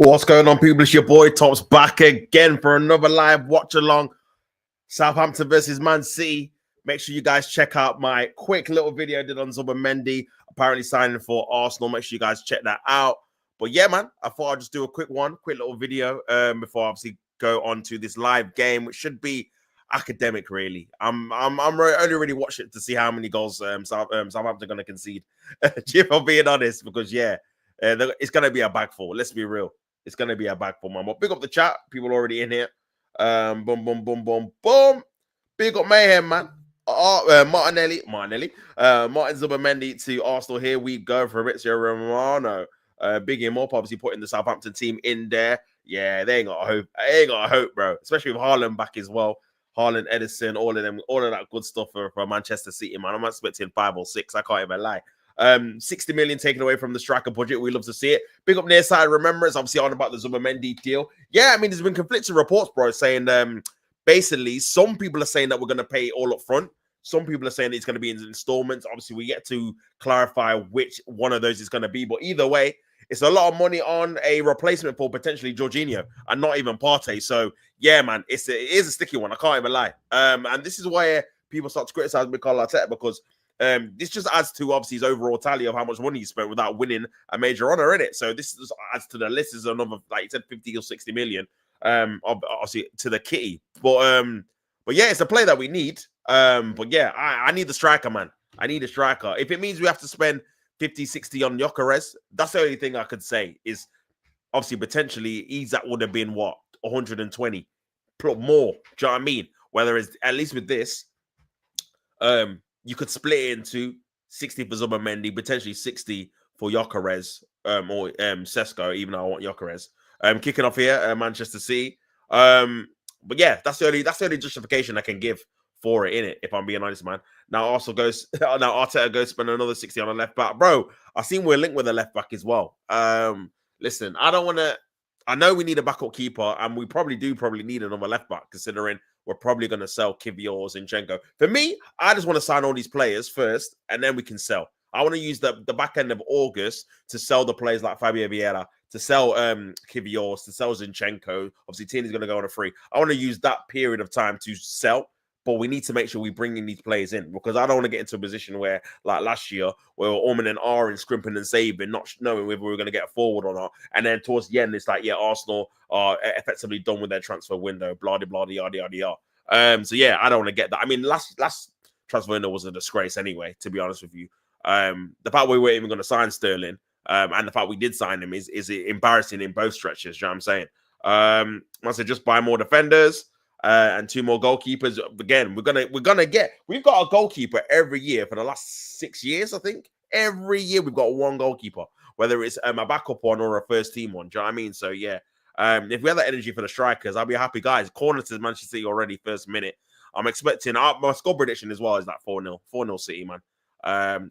What's going on, people? It's your boy Tops back again for another live watch along. Southampton versus Man City. Make sure you guys check out my quick little video I did on Zubomendi, apparently signing for Arsenal. Make sure you guys check that out. But yeah, man, I thought I'd just do a quick little video before obviously go on to this live game, which should be academic, really. I'm only really watching it to see how many goals Southampton are going to concede. If I'm being honest, because yeah, it's going to be a bag full. Let's be real. It's going to be a bag for man. But big up the chat. People already in here. Boom, boom, boom, boom, boom. Big up Mayhem, man. Martin Zubomendi to Arsenal. Here we go. Fabrizio Romano. Big him up. Obviously putting the Southampton team in there. Yeah, they ain't got a hope. They ain't got a hope, bro. Especially with Haaland back as well. Haaland, Edison, all of them, all of that good stuff for Manchester City, man. I'm expecting 5 or 6. I can't even lie. 60 million taken away from the striker budget. We love to see it. Big up near side remembrance. Obviously on about the Zubomendi deal. Yeah, I mean, there's been conflicting reports, bro, saying basically some people are saying that we're going to pay all up front. Some people are saying it's going to be in installments. Obviously, we get to clarify which one of those is going to be. But either way, it's a lot of money on a replacement for potentially Jorginho and not even Partey. So yeah, man, it is a sticky one. I can't even lie. And this is why people start to criticize Mikel Arteta, because this just adds to obviously his overall tally of how much money he spent without winning a major honor in it. So this just adds to the list. Is another, like you said, 50 or 60 million. Obviously to the kitty. But yeah, it's a play that we need. But yeah, I need the striker, man. I need a striker. If it means we have to spend 50, 60 on Gyökeres, that's the only thing I could say is obviously potentially Isak would have been what, 120 more. Do you know what I mean? Whether it's at least with this, you could split it into 60 for Zubomendi, potentially 60 for Gyökeres or Sesko, even though I want Gyökeres. Kicking off here, Manchester City. But yeah, that's the only justification I can give for it, innit, if I'm being honest, man. Now Arteta goes spend another 60 on a left back. Bro, I seen we're linked with a left back as well. Listen, I know we need a backup keeper, and we probably need another left back, considering we're probably going to sell Kivior or Zinchenko. For me, I just want to sign all these players first, and then we can sell. I want to use the back end of August to sell the players like Fabio Vieira, to sell Kivior, to sell Zinchenko. Obviously, Tini's going to go on a free. I want to use that period of time to sell, but we need to make sure we bring in these players in, because I don't want to get into a position where, like last year, where we're umming and ahhing, scrimping and saving, not knowing whether we're going to get a forward or not. And then towards the end, it's like, yeah, Arsenal are effectively done with their transfer window, blah, blah, yada, yada, yada. So yeah, I don't want to get that. I mean, last transfer window was a disgrace anyway, to be honest with you. The fact we weren't even going to sign Sterling, and the fact we did sign him is embarrassing in both stretches. You know what I'm saying? I said just buy more defenders and 2 more goalkeepers. Again, we've got a goalkeeper every year for the last 6 years, I think. Every year we've got 1 goalkeeper, whether it's a backup one or a first team one. Do you know what I mean? So yeah, if we have that energy for the strikers, I'll be happy, guys. Corner to Manchester City already, first minute. I'm expecting my score prediction as well is like 4-0 City, man.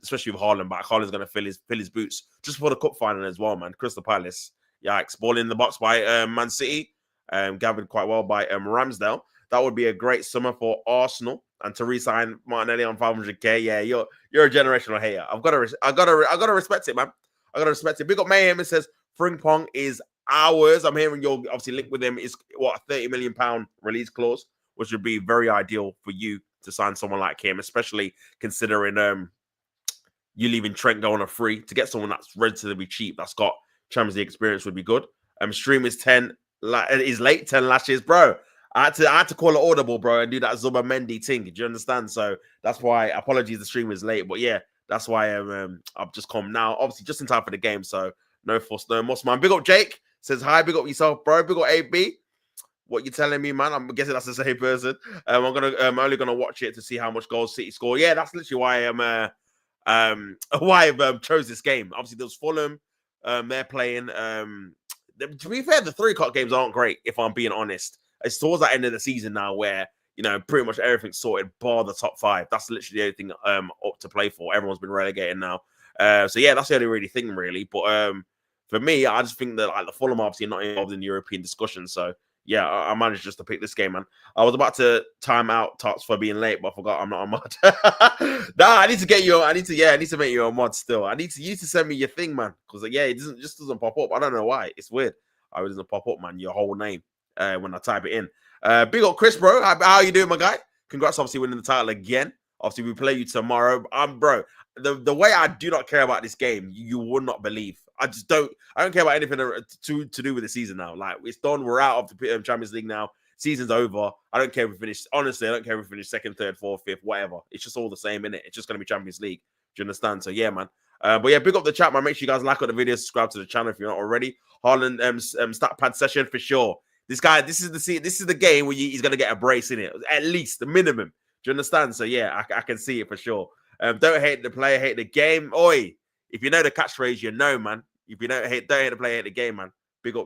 Especially with Haaland back. Haaland's going to fill his boots just for the cup final as well, man. Crystal Palace, yikes. Ball in the box by Man City, gathered quite well by Ramsdale. That would be a great summer for Arsenal, and to re-sign Martinelli on 500k. Yeah, you're a generational hater. I gotta respect it, man. I gotta respect it. Big up Mayhem. It says Frimpong is ours. I'm hearing you're obviously linked with him. Is what, a £30 million release clause, which would be very ideal for you to sign someone like him, especially considering you leaving Trent going on a free. To get someone that's relatively cheap, that's got Champions League experience, would be good. Stream is 10 lashes, bro. I had to call it audible, bro, and do that Zubomendi thing. Do you understand? So that's why, apologies, the stream is late, but yeah, that's why I've just come now, obviously just in time for the game. So no fuss, no muss, man. Big up Jake, says hi. Big up yourself, bro. Big up AB. What you telling me, man? I'm guessing that's the same person. I'm only gonna watch it to see how much goals City score. Yeah, that's literally why I've chose this game. Obviously, there's Fulham. They're playing. To be fair, the 3 o'clock games aren't great, if I'm being honest. It's towards that end of the season now where, you know, pretty much everything's sorted bar the top 5. That's literally the only thing up to play for. Everyone's been relegated now. So yeah, that's the only really thing, really. But for me, I just think that like the Fulham obviously are not involved in European discussion. So yeah, I managed just to pick this game, man. I was about to time out Tots for being late, but I forgot I'm not a mod. Nah, I need to get you. I need to make you a mod still. You to send me your thing, man, because yeah, it just doesn't pop up. I don't know why. It's weird. it doesn't pop up, man. Your whole name when I type it in. Big up Chris, bro. How you doing, my guy? Congrats, obviously winning the title again. Obviously, we play you tomorrow. Bro, the way I do not care about this game, you would not believe. I don't care about anything to do with the season now. Like, it's done. We're out of the Champions League now. Season's over. I don't care if we finish. Honestly, I don't care if we finish second, third, fourth, fifth, whatever. It's just all the same, innit? It's just going to be Champions League. Do you understand? So, yeah, man. But yeah, big up the chat, man. Make sure you guys like the video, subscribe to the channel if you're not already. Haaland stat pad session for sure. This guy, this is the game where he's going to get a brace in it, at least the minimum. Do you understand? So, yeah, I can see it for sure. Don't hate the player, hate the game. Oi, if you know the catchphrase, you know, man. If you don't hate the player, hate the game, man. Big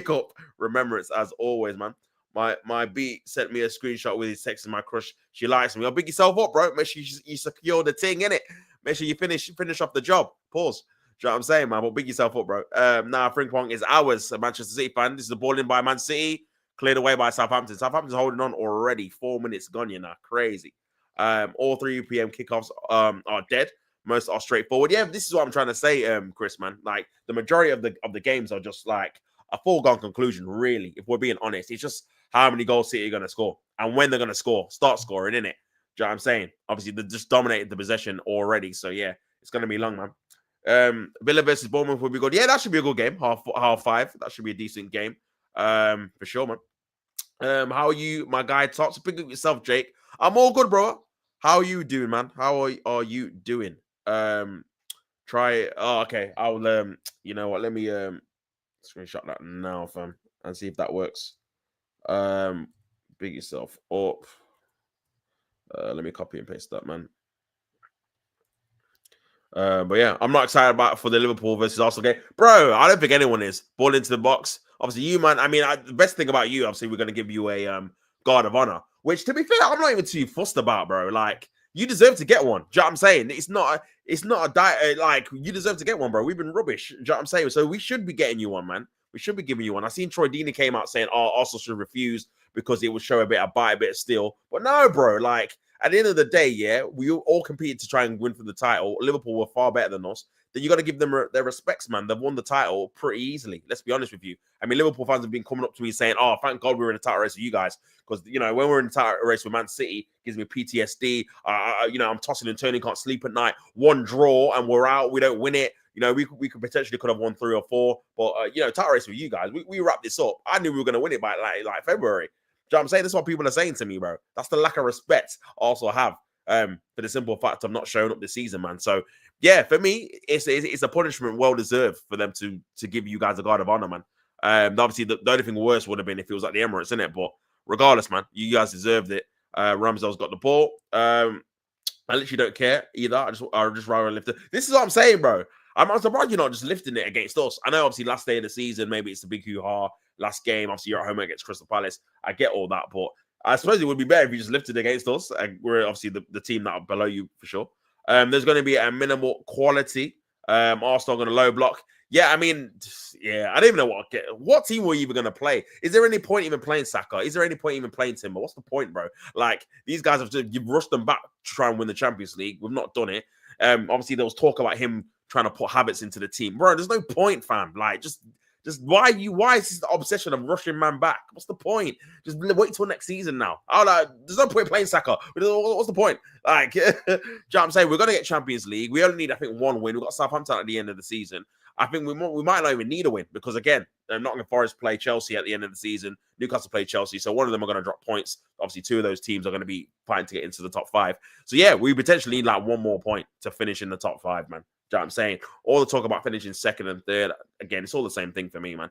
up remembrance as always, man. My beat sent me a screenshot with his text and my crush. She likes me. Oh, big yourself up, bro. Make sure you secure the thing, innit? Make sure you finish off the job. Pause. Do you know what I'm saying, man? But big yourself up, bro. Nah, Frimpong is ours. A Manchester City fan. This is the ball in by Man City. Cleared away by Southampton. Southampton's holding on already. 4 minutes gone, you know. Crazy. All 3 p.m. kickoffs are dead. Most are straightforward. Yeah, this is what I'm trying to say, Chris, man. Like, the majority of the games are just like a foregone conclusion, really, if we're being honest. It's just how many goals City are going to score and when they're going to score. Start scoring, innit? Do you know what I'm saying? Obviously, they just dominated the possession already. So, yeah, it's going to be long, man. Villa versus Bournemouth will be good. Yeah, that should be a good game. Half five. That should be a decent game. For sure, man. How are you, my guy? Talk to pick up yourself, Jake. I'm all good, bro. How are you doing, man? How are you doing? Try it. Oh, okay. I'll you know what? Let me screenshot that now, fam, and see if that works. Big yourself up. Let me copy and paste that, man. But yeah, I'm not excited about for the Liverpool versus Arsenal game, bro. I don't think anyone is. Ball into the box. Obviously, you, man. I mean, the best thing about you, obviously, we're going to give you a guard of honor, which, to be fair, I'm not even too fussed about, bro. Like, you deserve to get one. Do you know what I'm saying? It's not a diet. Like, you deserve to get one, bro. We've been rubbish. Do you know what I'm saying? So we should be getting you one, man. We should be giving you one. I seen Troy Deeney came out saying, "Oh, Arsenal should refuse because it would show a bit of bite, a bit of steel." But no, bro. Like, at the end of the day, yeah, we all competed to try and win for the title. Liverpool were far better than us. Then you got to give them their respects, man. They've won the title pretty easily. Let's be honest with you. I mean, Liverpool fans have been coming up to me saying, "Oh, thank God we were in a title race with you guys." Because, you know, when we're in a title race with Man City, it gives me PTSD. You know, I'm tossing and turning, can't sleep at night. One draw and we're out. We don't win it. You know, we could potentially could have won 3 or 4. But, you know, title race with you guys, we wrapped this up. I knew we were going to win it by like February. Do you know what I'm saying? That's what people are saying to me, bro. That's the lack of respect I also have for the simple fact of not showing up this season, man. So, yeah, for me, it's a punishment well deserved for them to give you guys a guard of honor, man. Obviously, the only thing worse would have been if it was like the Emirates, innit? But regardless, man, you guys deserved it. Ramsdale's got the ball. I literally don't care either. I just rather lift it. This is what I'm saying, bro. I'm surprised you're not just lifting it against us. I know, obviously, last day of the season, maybe it's the big hoo-ha. Last game, obviously, you're at home against Crystal Palace. I get all that, but I suppose it would be better if you just lifted against us. We're obviously the team that are below you for sure. There's going to be a minimal quality. Arsenal going to low block. Yeah, I mean, yeah, I don't even know what team we're even going to play. Is there any point even playing Saka? Is there any point even playing Timber? What's the point, bro? Like, these guys you've rushed them back to try and win the Champions League. We've not done it. Obviously, there was talk about him trying to put habits into the team. Bro, there's no point, fam. Like, just why is this the obsession of rushing man back? What's the point? Just wait till next season now. There's no point playing Saka. What's the point? Like, you know what I'm saying? We're going to get Champions League. We only need, I think, 1 win. We've got Southampton at the end of the season. I think we might not even need a win because, again, Nottingham Forest play Chelsea at the end of the season. Newcastle play Chelsea. So one of them are going to drop points. Obviously, 2 of those teams are going to be fighting to get into the top 5. So, yeah, we potentially need like 1 more point to finish in the top 5, man. Do you know what I'm saying? All the talk about finishing second and third, again, it's all the same thing for me, man.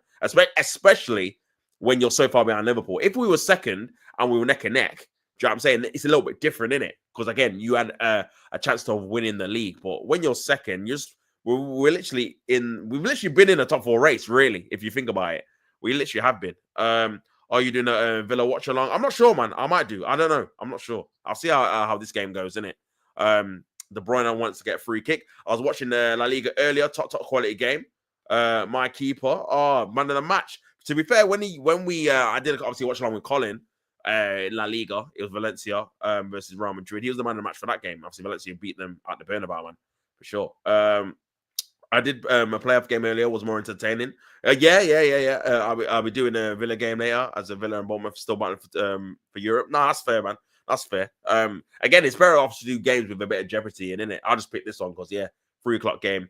Especially when you're so far behind Liverpool. If we were second and we were neck and neck, do you know what I'm saying? It's a little bit different, innit? Because, again, you had a chance to win the league. But when you're second, we've literally been in a top 4 race, really, if you think about it. We literally have been. Are you doing a Villa watch along? I'm not sure, man. I might do. I don't know. I'm not sure. I'll see how this game goes, innit? De Bruyne wants to get a free kick. I was watching the La Liga earlier, top quality game. My keeper, man of the match. To be fair, when I did obviously watch along with Colin in La Liga, it was Valencia versus Real Madrid. He was the man of the match for that game. Obviously, Valencia beat them at the Bernabeu, man, for sure. I did a playoff game earlier, was more entertaining. Yeah. I'll be doing a Villa game later as a Villa and Bournemouth still battling for Europe. No, that's fair, man. That's fair. Again, it's better off to do games with a bit of jeopardy in it. I'll just pick this one because 3 o'clock game.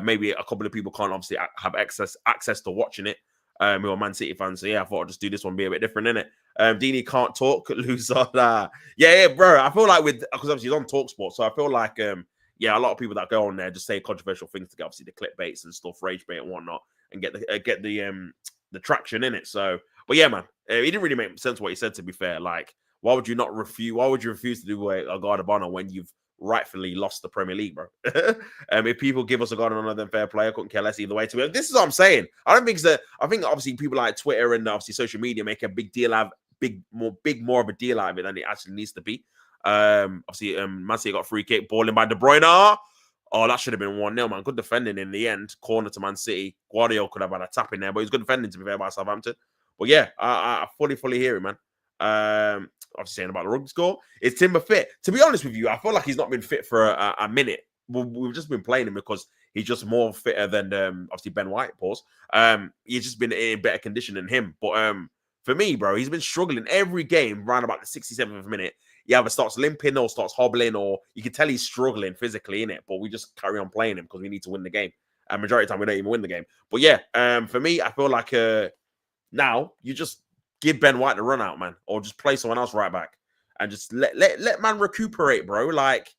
Maybe a couple of people can't obviously have access to watching it. Who are Man City fans. So I thought I'd just do this one, be a bit different in it. Dini can't talk, loser. Yeah, bro. I feel like because obviously he's on TalkSport, so I feel like a lot of people that go on there just say controversial things to get obviously the clickbaits and stuff, rage bait and whatnot, and get the traction in it. So, but yeah, man, he didn't really make sense what he said. To be fair, like, why would you not refuse? Why would you refuse to do a guard of honor when you've rightfully lost the Premier League, bro? If people give us a guard of honor, then fair play. I couldn't care less either way. To me, this is what I'm saying. I don't think that. I think obviously people like Twitter and obviously social media make a big deal out, more of a deal out of it than it actually needs to be. Obviously, Man City got a free kick, balling by De Bruyne. Oh, that should have been 1-0, man. Good defending in the end. Corner to Man City. Guardiola could have had a tap in there, but he's good defending, to be fair, by Southampton. But yeah, I fully hear it, man. Obviously saying about the rugby score. Is Timber fit? To be honest with you, I feel like he's not been fit for a minute. We've just been playing him because he's just more fitter than obviously Ben White, pause. He's just been in better condition than him. But for me, bro, he's been struggling every game around about the 67th minute. He either starts limping or starts hobbling, or you can tell he's struggling physically in it. But we just carry on playing him because we need to win the game. And majority of the time, we don't even win the game. But yeah, for me, I feel like now you just give Ben White the run out, man, or just play someone else right back and just let man recuperate, bro. Like,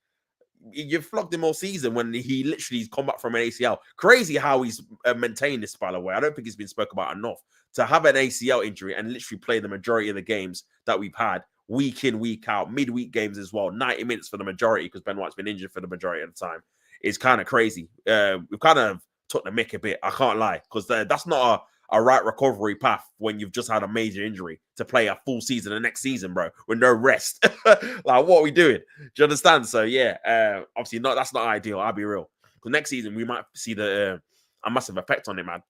you've flogged him all season when he literally's come back from an ACL. Crazy how he's maintained this, by the way. I don't think he's been spoken about enough. To have an ACL injury and literally play the majority of the games that we've had, week in, week out, midweek games as well, 90 minutes for the majority, because Ben White's been injured for the majority of the time, is kind of crazy. We've kind of took the mick a bit, I can't lie, because that's not a right recovery path when you've just had a major injury to play a full season the next season, bro, with no rest. Like, what are we doing? Do you understand? So yeah, obviously that's not ideal. I'll be real. Because next season we might see a massive effect on it, man.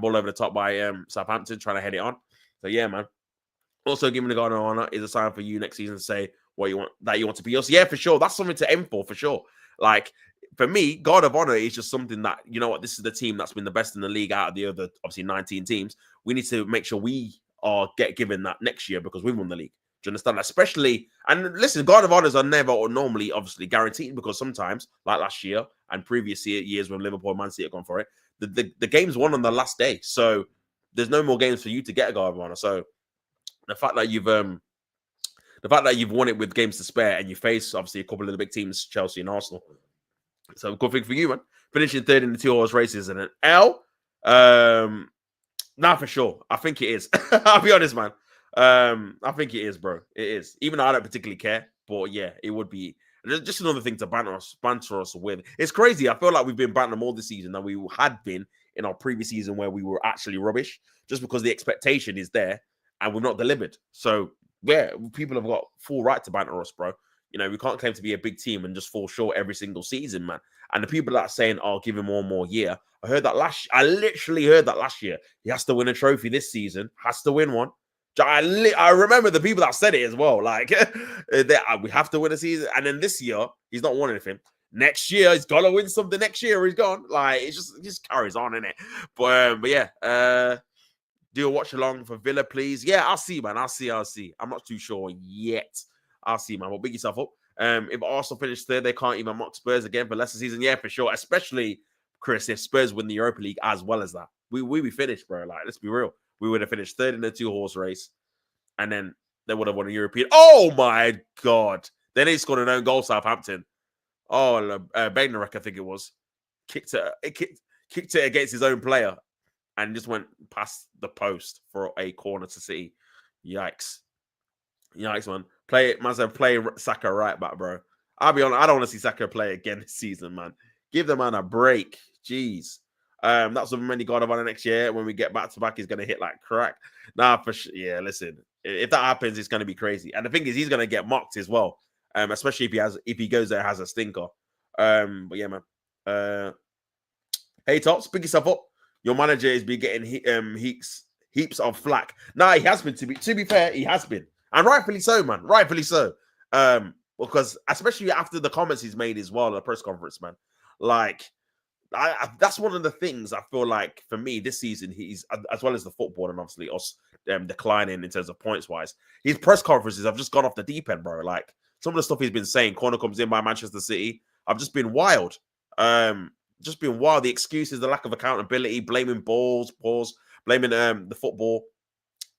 Ball over the top by Southampton, trying to head it on. So yeah, man. Also, giving the guard of honor is a sign for you next season to say what you want to be. Also, yeah, for sure. That's something to aim for sure. Like, for me, guard of honor is just something that, you know what, this is the team that's been the best in the league out of the other, obviously, 19 teams. We need to make sure we get given that next year because we won the league. Do you understand? Especially, and listen, guard of honors are never or normally obviously guaranteed, because sometimes, like last year and previous years when Liverpool and Man City have gone for it, the game's won on the last day. So there's no more games for you to get a guard of honor. So the fact that you've won it with games to spare and you face obviously a couple of the big teams, Chelsea and Arsenal. So good thing for you, man. Finishing third in the 2-horse races and an L. Nah, for sure. I think it is. I'll be honest, man. I think it is, bro. It is. Even though I don't particularly care, but yeah, it would be just another thing to banter us with. It's crazy. I feel like we've been bantering more this season than we had been in our previous season where we were actually rubbish, just because the expectation is there and we've not delivered. So yeah, people have got full right to banter us, bro. You know, we can't claim to be a big team and just fall short every single season, man. And the people that are saying, "Oh, give him one more year," I literally heard that last year. He has to win a trophy this season. Has to win one. I remember the people that said it as well. Like, we have to win a season, and then this year he's not won anything. Next year he's got to win something. Next year he's gone. Like, it just carries on, innit? But yeah. Do a watch along for Villa, please. Yeah, I'll see, man. I'll see. I'm not too sure yet. I'll see, man. But big yourself up. If Arsenal finish third, they can't even mock Spurs again for Leicester season. Yeah, for sure. Especially, Chris, if Spurs win the Europa League as well as that, we be finished, bro. Like, let's be real. We would have finished third in the 2-horse race, and then they would have won a European. Oh my God! Then they scored an own goal, Southampton. Oh, Bednarek, I think it was, kicked it against his own player, and just went past the post for a corner to City. Yikes, man. Play Saka right back, bro. I'll be honest, I don't want to see Saka play again this season, man. Give the man a break. Jeez. That's what many God of Honor next year. When we get back to back, he's going to hit like crack. Nah, for sure. Yeah, listen. If that happens, it's going to be crazy. And the thing is, he's going to get mocked as well. Especially if he goes there and has a stinker. But yeah, man. Hey, Tops, pick yourself up. Your manager has been getting heaps of flack. Nah, he has been. To be fair, he has been. And rightfully so, man. Rightfully so. Because especially after the comments he's made as well at the press conference, man. Like, That's one of the things I feel like for me this season, he's as well as the football and obviously us declining in terms of points wise. His press conferences have just gone off the deep end, bro. Like some of the stuff he's been saying, corner comes in by Manchester City. I've just been wild. Just been wild. The excuses, the lack of accountability, blaming balls, pause, blaming the football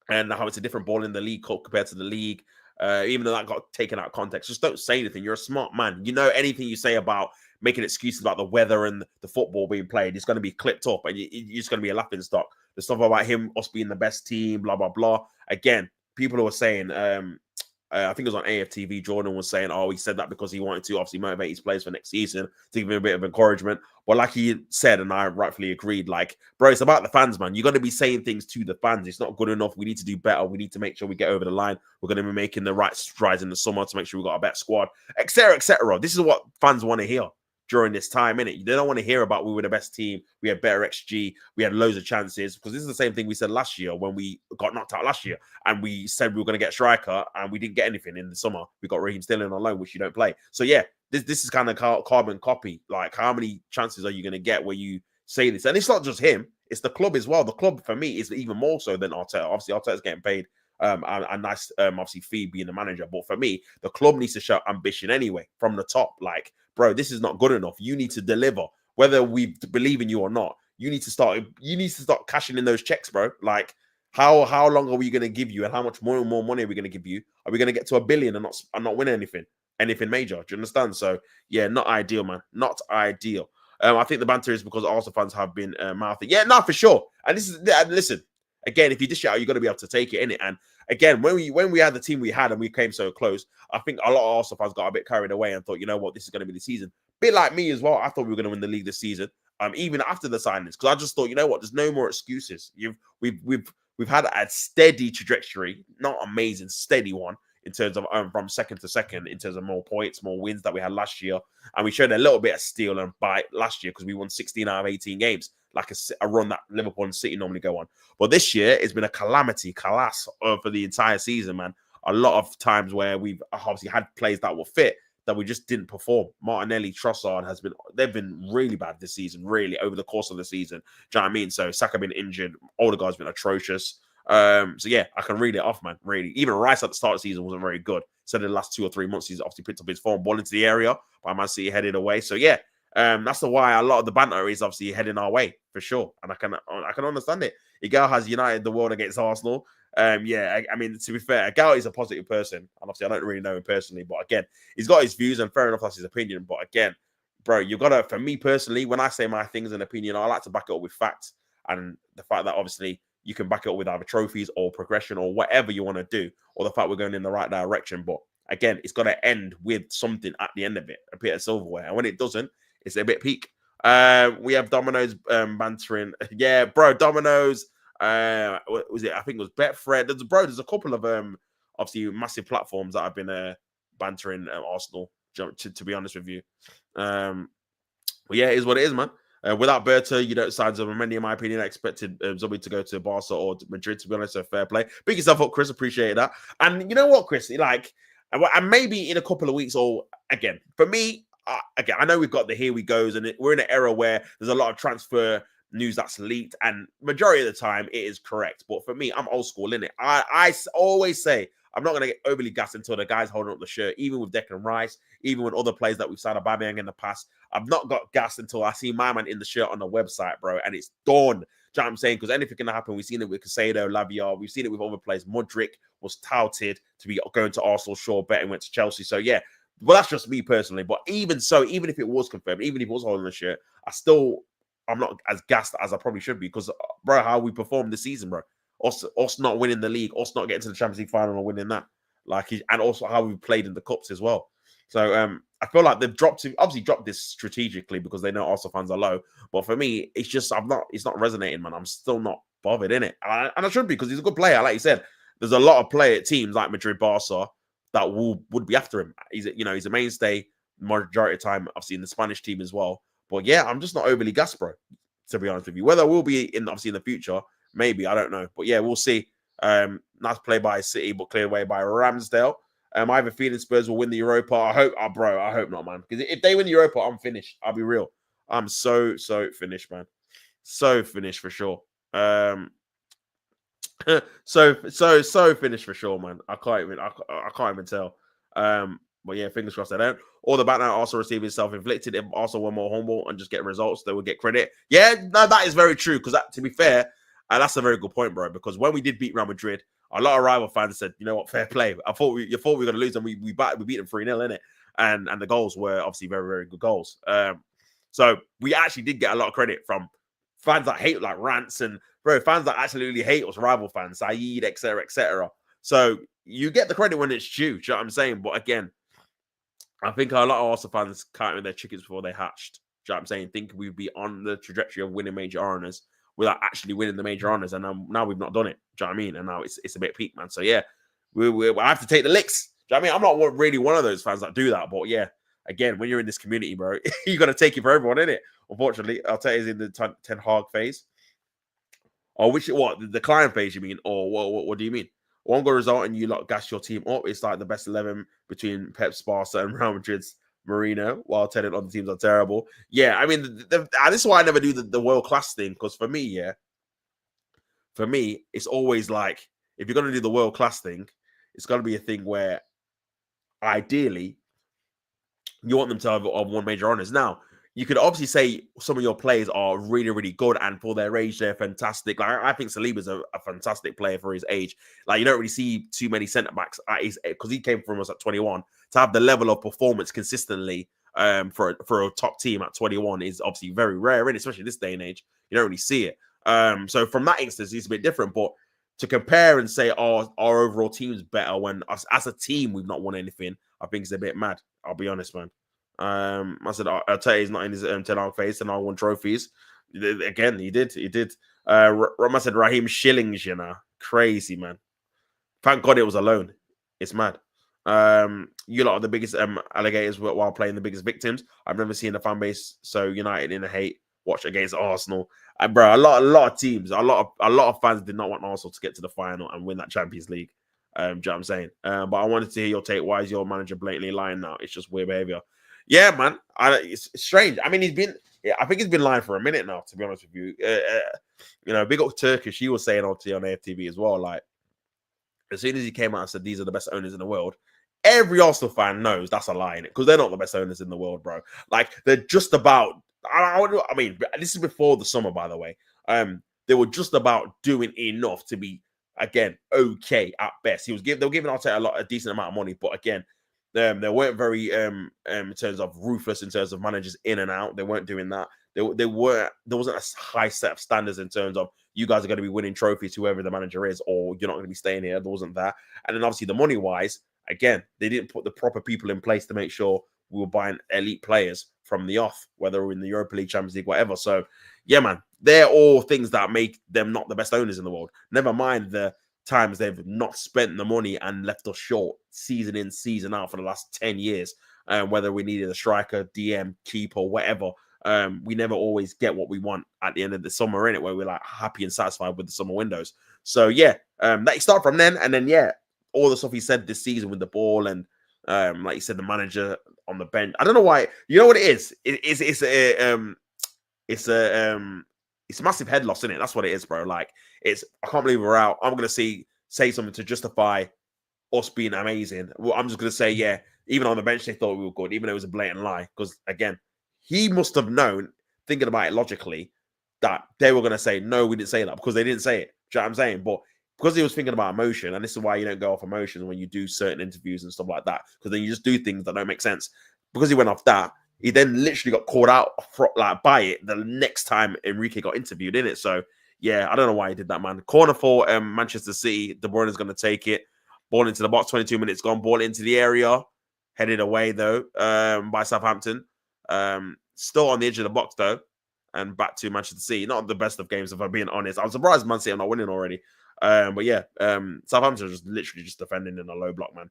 and how it's a different ball in the League Cup compared to the league. Even though that got taken out of context, just don't say anything. You're a smart man. You know anything you say about making excuses about the weather and the football being played, it's going to be clipped up and you're just going to be a laughing stock. The stuff about him, us being the best team, blah, blah, blah. Again, people who are saying, I think it was on AFTV, Jordan was saying, oh, he said that because he wanted to obviously motivate his players for next season to give him a bit of encouragement. But like he said, and I rightfully agreed, like, bro, it's about the fans, man. You're going to be saying things to the fans. It's not good enough. We need to do better. We need to make sure we get over the line. We're going to be making the right strides in the summer to make sure we got a better squad, etc., etc. This is what fans want to hear during this time, innit? They don't want to hear about we were the best team, we had better XG, we had loads of chances, because this is the same thing we said last year when we got knocked out last year, and we said we were going to get striker, and we didn't get anything in the summer. We got Raheem Sterling on loan, which you don't play. So yeah, this is kind of carbon copy. Like, how many chances are you going to get where you say this? And it's not just him, it's the club as well. The club, for me, is even more so than Arteta. Obviously, Arteta's getting paid a nice, obviously, fee being the manager. But for me, the club needs to show ambition anyway from the top. Like, bro, this is not good enough. You need to deliver, whether we believe in you or not. You need to start cashing in those checks, bro. Like, how long are we going to give you, and how much more money are we going to give you? Are we going to get to $1 billion and not win anything major? Do you understand? So yeah, not ideal, man. Not ideal. I think the banter is because Arsenal fans have been mouthy. Yeah, no, for sure. And this is listen. Again, if you dish it out, you're going to be able to take it, innit? And again, when we had the team we had and we came so close, I think a lot of Arsenal fans got a bit carried away and thought, you know what, this is going to be the season. Bit like me as well. I thought we were going to win the league this season, even after the signings, because I just thought, you know what, there's no more excuses. We've had a steady trajectory, not amazing, steady one in terms of from second to second, in terms of more points, more wins that we had last year, and we showed a little bit of steel and bite last year because we won 16 out of 18 games. Like a run that Liverpool and City normally go on. But this year, it's been a calamity, for the entire season, man. A lot of times where we've obviously had players that were fit that we just didn't perform. Martinelli, Trossard they've been really bad this season, really, over the course of the season. Do you know what I mean? So Saka been injured. Odegaard's been atrocious. So yeah, I can read it off, man, really. Even Rice at the start of the season wasn't very good. So the last 2 or 3 months, he's obviously picked up his form, ball into the area, by Man City headed away. So yeah, that's why a lot of the banter is obviously heading our way for sure, and I can understand it. Igal has united the world against Arsenal. Yeah, I mean, to be fair, Igal is a positive person, and obviously I don't really know him personally, but again, he's got his views, and fair enough, that's his opinion. But again, bro, you gotta, for me personally, when I say my things and opinion, I like to back it up with facts, and the fact that obviously you can back it up with either trophies or progression or whatever you want to do, or the fact we're going in the right direction. But again, it's got to end with something at the end of it, a bit of silverware, and when it doesn't, it's a bit peak. We have Domino's bantering. Yeah, bro, Domino's. What was it? I think it was Betfred. There's a couple of obviously massive platforms that have been bantering Arsenal, to be honest with you. But yeah, it is what it is, man. Without Berta, you don't sign Zubimendi, in my opinion. I expected Zubi to go to Barca or Madrid, to be honest, so fair play. Pick yourself up, Chris. Appreciate that. And you know what, Chris? Like, and maybe in a couple of weeks, or again, for me, again, I know we've got the here we goes, and we're in an era where there's a lot of transfer news that's leaked, and majority of the time it is correct. But for me, I'm old school, innit? I always say I'm not going to get overly gassed until the guy's holding up the shirt, even with Declan Rice, even with other players that we've signed Aubameyang in the past. I've not got gassed until I see my man in the shirt on the website, bro, and it's done. Do you know what I'm saying? Because anything can happen. We've seen it with Casado, Lavia. We've seen it with other players. Modric was touted to be going to Arsenal, sure, bet and went to Chelsea. So yeah, well, that's just me personally. But even so, even if it was confirmed, even if it was holding the shirt, I'm not as gassed as I probably should be, because, bro, how we performed this season, bro. Us not winning the league, us not getting to the Champions League final and winning that. And also how we played in the cups as well. So I feel like they've obviously dropped this strategically because they know Arsenal fans are low. But for me, it's not resonating, man. I'm still not bothered in it. And I should be, because he's a good player. Like you said, there's a lot of teams like Madrid, Barca that would be after him. He's a mainstay majority of time, obviously in the Spanish team as well. But yeah, I'm just not overly gassed, bro, to be honest with you. Whether we'll be obviously in the future, maybe, I don't know. But yeah, we'll see. Nice play by City, but cleared away by Ramsdale. I have a feeling Spurs will win the Europa. I hope not, man. Because if they win the Europa, I'm finished. I'll be real. I'm so finished, man. So finished for sure. So finished for sure, man. I can't even tell. But yeah, fingers crossed they don't. All the back now also receiving self-inflicted. If also were more humble and just get results, they would get credit. Yeah, no, that is very true. Because to be fair, and that's a very good point, bro. Because when we did beat Real Madrid, a lot of rival fans said, you know what, fair play. You thought we were gonna lose, and we beat them 3-0, innit? And the goals were obviously very, very good goals. So we actually did get a lot of credit from fans that hate like rants and fans that absolutely hate us, rival fans, Saeed, etc., etc. So you get the credit when it's due. Do you know what I'm saying? But again, I think a lot of Arsenal fans counting their chickens before they hatched. Do you know what I'm saying? Think we'd be on the trajectory of winning major honours without actually winning the major honours, and now we've not done it. Do you know what I mean? And now it's a bit peak, man. So yeah, we have to take the licks. Do you know what I mean? I'm not really one of those fans that do that, but yeah, again, when you're in this community, bro, you got to take it for everyone, innit? Unfortunately, Arteta is in the Ten Hag phase. Or the decline phase, you mean? Or what do you mean? One good result and you gas your team up. It's like the best 11 between Pep's Barca and Real Madrid's Marino, while 10 other teams are terrible. Yeah, I mean, this is why I never do the world-class thing, because for me, it's always like, if you're going to do the world-class thing, it's got to be a thing where, ideally, you want them to have won major honours. Now, you could obviously say some of your players are really, really good, and for their age, they're fantastic. Like, I think Saliba's a fantastic player for his age. Like, you don't really see too many centre backs at his, because he came from us at 21, to have the level of performance consistently for a top team at 21 is obviously very rare, and especially this day and age, you don't really see it. So from that instance, it's a bit different. But to compare and say, our overall team's better when us as a team we've not won anything, I think it's a bit mad. I'll be honest, man. I said Arteta is not in his Ten Hag phase, and I won trophies. Again, he did. Roma said Raheem Shillings, you know, crazy, man. Thank God it was alone. It's mad. You lot are the biggest alligators while playing the biggest victims. I've never seen a fan base so united in a hate watch against Arsenal. And bro, a lot of teams, a lot of fans did not want Arsenal to get to the final and win that Champions League. Do you know what I'm saying? But I wanted to hear your take. Why is your manager blatantly lying now? It's just weird behavior. Yeah, man. It's strange. I mean, I think he's been lying for a minute now, to be honest with you. You know, big up Turkish, he was saying on AFTV as well, like, as soon as he came out and said these are the best owners in the world, every Arsenal fan knows that's a lie, because they're not the best owners in the world, bro. Like, they're just about, I mean, this is before the summer, by the way. They were just about doing enough to be, again, okay at best. They were giving Arteta a decent amount of money, but again, they weren't very in terms of ruthless in terms of managers in and out. They weren't doing that. There wasn't a high set of standards in terms of you guys are going to be winning trophies, whoever the manager is, or you're not going to be staying here. There wasn't that. And then obviously the money wise, again, they didn't put the proper people in place to make sure we were buying elite players from the off, whether we're in the Europa League, Champions League, whatever. So yeah, man, they're all things that make them not the best owners in the world. Never mind the times they've not spent the money and left us short season in, season out for the last 10 years. Whether we needed a striker, DM, keeper, whatever. We never always get what we want at the end of the summer, in it, where we're like happy and satisfied with the summer windows. So yeah, that you start from then, and then yeah, all the stuff he said this season with the ball and like you said, the manager on the bench. I don't know why. You know what it is? It's massive head loss, isn't it? That's what it is, bro. Like, I can't believe we're out. I'm gonna say something to justify us being amazing. Well, I'm just gonna say, yeah, even on the bench they thought we were good, even though it was a blatant lie. Because again, he must have known, thinking about it logically, that they were gonna say no, we didn't say that, because they didn't say it. Do you know what I'm saying? But because he was thinking about emotion, and this is why you don't go off emotion when you do certain interviews and stuff like that, because then you just do things that don't make sense. Because he went off that, he then literally got caught out by it the next time Enrique got interviewed in it. So yeah, I don't know why he did that, man. Corner for Manchester City. De Bruyne is going to take it. Ball into the box. 22 minutes gone. Ball into the area. Headed away though by Southampton. Still on the edge of the box though, and back to Manchester City. Not the best of games, if I'm being honest. I'm surprised Man City are not winning already. But yeah, Southampton are just literally just defending in a low block, man.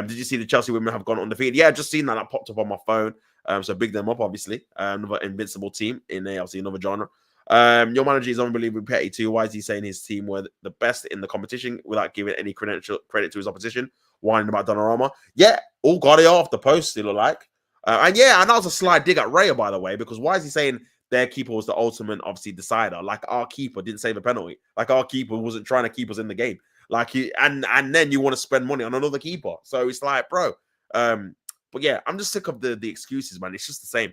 Did you see the Chelsea women have gone undefeated? Yeah, just seen that. That popped up on my phone. So big them up, obviously. Another invincible team in obviously another genre. Your manager is unbelievably petty too. Why is he saying his team were the best in the competition without giving any credit to his opposition? Whining about Donnarumma. Yeah, all got it off the post, it looked like. And yeah, and that was a sly dig at Raya, by the way, because why is he saying their keeper was the ultimate, obviously, decider? Like our keeper didn't save a penalty. Like our keeper wasn't trying to keep us in the game. Like and then you want to spend money on another keeper. So it's like, bro. But yeah, I'm just sick of the excuses, man. It's just the same.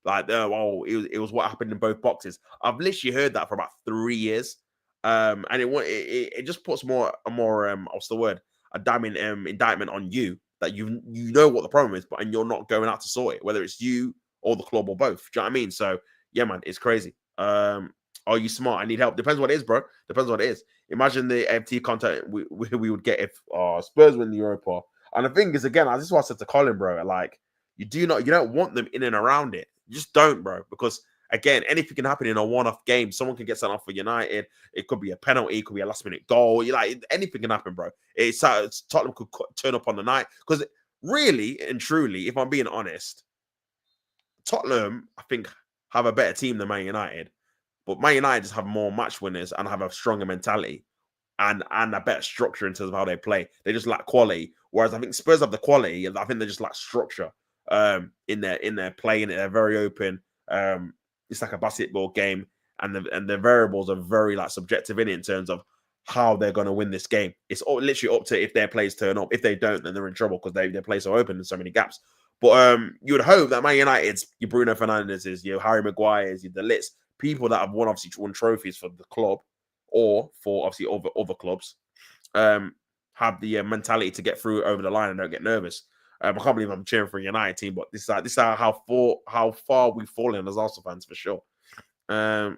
Like, oh, it was what happened in both boxes. I've literally heard that for about 3 years. And it just puts more what's the word? A damning indictment on you that you know what the problem is, and you're not going out to sort it, whether it's you or the club or both. Do you know what I mean? So yeah, man, it's crazy. Are you smart? I need help. Depends what it is, bro. Depends what it is. Imagine the FT content we would get if Spurs win the Europa. And the thing is, again, this is what I said to Colin, bro. Like, you don't want them in and around it. You just don't, bro. Because again, anything can happen in a one-off game. Someone can get sent off for United. It could be a penalty. It could be a last-minute goal. Anything can happen, bro. It's Tottenham could turn up on the night. Because really and truly, if I'm being honest, Tottenham, I think, have a better team than Man United. But Man United just have more match winners and have a stronger mentality and a better structure in terms of how they play. They just lack quality. Whereas I think Spurs have the quality, and I think they just lack structure in their play, and they're very open. It's like a basketball game, and the variables are very like subjective in terms of how they're going to win this game. It's literally up to if their players turn up. If they don't, then they're in trouble because their plays are open and so many gaps. But you would hope that Man United's, your Bruno Fernandes's, your Harry Maguire's, your De Ligt's, people that have won trophies for the club or for obviously other clubs, have the mentality to get through over the line and don't get nervous. I can't believe I'm cheering for a United team, but this is how far we've fallen as Arsenal fans for sure. The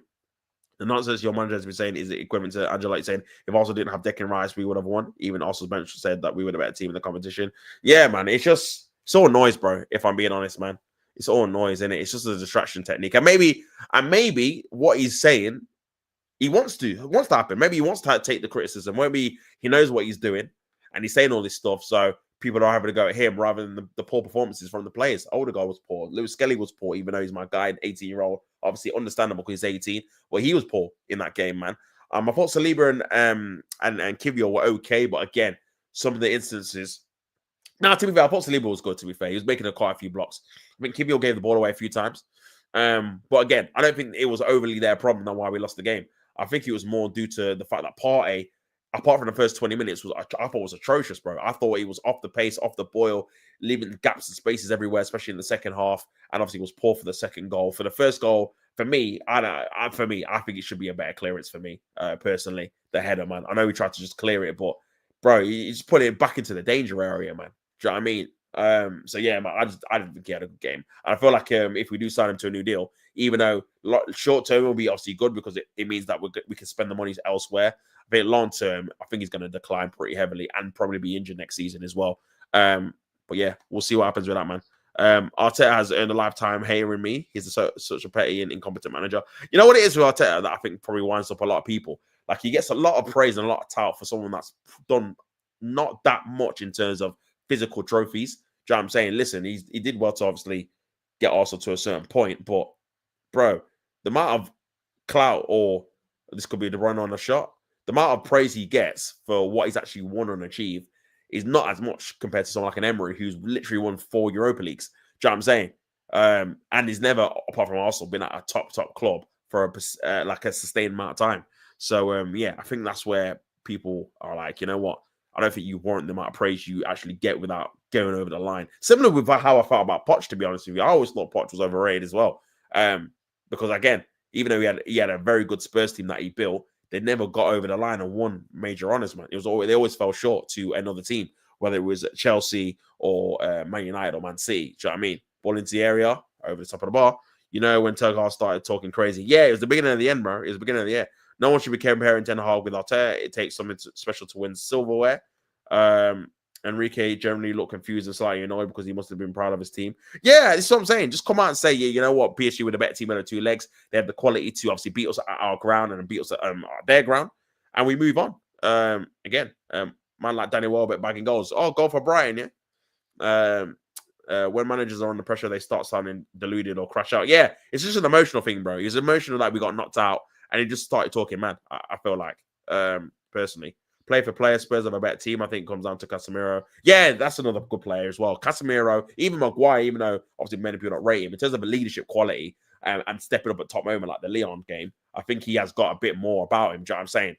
nonsense your manager has been saying is equivalent to Angela saying if Arsenal didn't have Declan Rice, we would have won. Even Arsenal's bench said that we were the better team in the competition. Yeah, man, it's all noise, bro. If I'm being honest, man, it's all noise, isn't it? It's just a distraction technique, and maybe what he's saying, he wants to happen. Maybe he wants to take the criticism. Maybe he knows what he's doing, and he's saying all this stuff, so people are having to go at him rather than the poor performances from the players. Odegaard was poor. Lewis Skelly was poor, even though he's my guy, an 18-year-old. Obviously understandable because he's 18. Well, he was poor in that game, man. I thought Saliba and Kiwior were okay, but again, some of the instances. Now, to be fair, I thought Saliba was good, to be fair. He was making quite a few blocks. I think Kiwior gave the ball away a few times. But again, I don't think it was overly their problem than why we lost the game. I think it was more due to the fact that Partey, apart from the first 20 minutes, I thought was atrocious, bro. I thought he was off the pace, off the boil, leaving gaps and spaces everywhere, especially in the second half. And obviously was poor for the second goal. For the first goal, for me, I think it should be a better clearance for me, personally. The header, man. I know we tried to just clear it, but bro, you just put it back into the danger area, man. Do you know what I mean? So yeah, man, I didn't think he had a good game. And I feel like if we do sign him to a new deal, even though short term will be obviously good because it means that we can spend the money elsewhere. I think long term, I think he's going to decline pretty heavily and probably be injured next season as well. But yeah, we'll see what happens with that, man. Arteta has earned a lifetime hating me. He's such a petty and incompetent manager. You know what it is with Arteta that I think probably winds up a lot of people. Like, he gets a lot of praise and a lot of tout for someone that's done not that much in terms of physical trophies. Do you know what I'm saying? Listen, he did well to obviously get Arsenal to a certain point, but bro, the amount of clout, or this could be the run on a shot, the amount of praise he gets for what he's actually won and achieved is not as much compared to someone like an Emery who's literally won 4 Europa Leagues. Do you know what I'm saying? And he's never, apart from Arsenal, been at a top club for like a sustained amount of time. So yeah, I think that's where people are like, you know what? I don't think you warrant the amount of praise you actually get without going over the line. Similar with how I felt about Poch, to be honest with you. I always thought Poch was overrated as well. Because again, even though he had a very good Spurs team that he built, they never got over the line and won major honours, man. They always fell short to another team, whether it was Chelsea or Man United or Man City. Do you know what I mean? Ball into the area, over the top of the bar. You know, when Turkar started talking crazy. Yeah, it was the beginning of the end, bro. It was the beginning of the year. No one should be comparing Ten Hag with Arteta. It takes something special to win silverware. Enrique generally looked confused and slightly annoyed because he must have been proud of his team. Yeah, that's what I'm saying. Just come out and say, yeah, you know what? PSG were the better team on the 2 legs. They have the quality to obviously beat us at our ground and beat us at their ground. And we move on. Again, man like Danny Welbeck bagging goals. Oh, goal for Brighton, yeah? When managers are under pressure, they start sounding deluded or crash out. Yeah, it's just an emotional thing, bro. It's emotional that we got knocked out and he just started talking mad, I feel like, personally. Play for player, Spurs have a better team. I think it comes down to Casemiro. Yeah, that's another good player as well. Casemiro, even Maguire, even though obviously many people don't rate him, in terms of a leadership quality and stepping up at top moment like the Leon game, I think he has got a bit more about him. Do you know what I'm saying?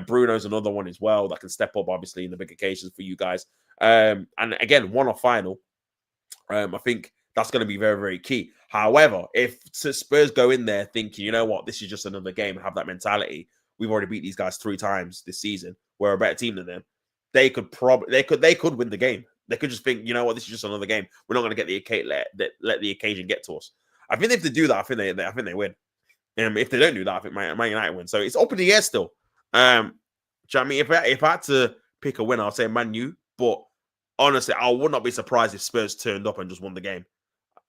Bruno's another one as well that can step up, obviously, in the big occasions for you guys. And again, one-off final. I think that's going to be very, very key. However, if Spurs go in there thinking, you know what, this is just another game and have that mentality, we've already beat these guys 3 times this season. We're a better team than them. They could win the game. They could just think, you know what, this is just another game. We're not going to get let the occasion get to us. I think if they do that, I think they win. If they don't do that, I think Man United win. So it's up in the air still. Do you know what I mean? If I had to pick a winner, I'll say Man U. But honestly, I would not be surprised if Spurs turned up and just won the game.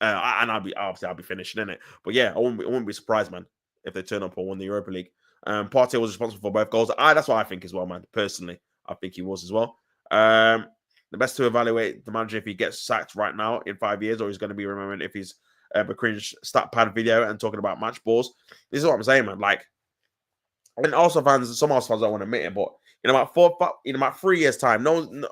And I'll be finishing in it. But yeah, I wouldn't be surprised, man, if they turn up and won the Europa League. Partey was responsible for both goals. That's what I think as well, man. Personally, I think he was as well. The best to evaluate the manager if he gets sacked right now in 5 years, or he's going to be remembered if he's a cringe stat pad video and talking about match balls. This is what I'm saying, man. Like, and also some Arsenal fans don't want to admit it, but in about 3 years' time,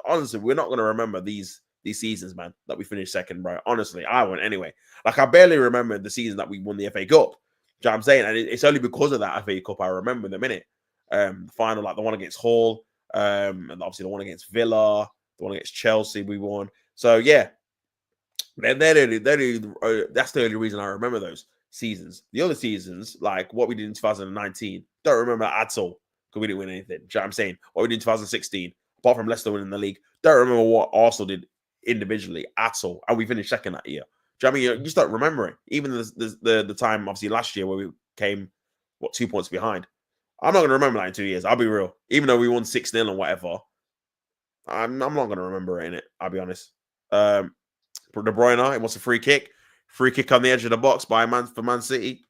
honestly, we're not going to remember these seasons, man, that we finished second, bro. Honestly, I won't anyway. Like, I barely remember the season that we won the FA Cup. Do you know what I'm saying? And it's only because of that FA Cup I remember the minute. The final, like the one against Hull, and obviously the one against Villa, the one against Chelsea, we won. So yeah, that's the only reason I remember those seasons. The other seasons, like what we did in 2019, don't remember at all because we didn't win anything. Do you know what I'm saying? What we did in 2016, apart from Leicester winning the league, don't remember what Arsenal did individually at all, and we finished second that year. Do you know what I mean? You just don't remember it. Even the time, obviously, last year where we came, 2 points behind. I'm not going to remember that in 2 years. I'll be real. Even though we won 6-0 and whatever, I'm not going to remember it in it. I'll be honest. De Bruyne, it was a free kick on the edge of the box by Man City.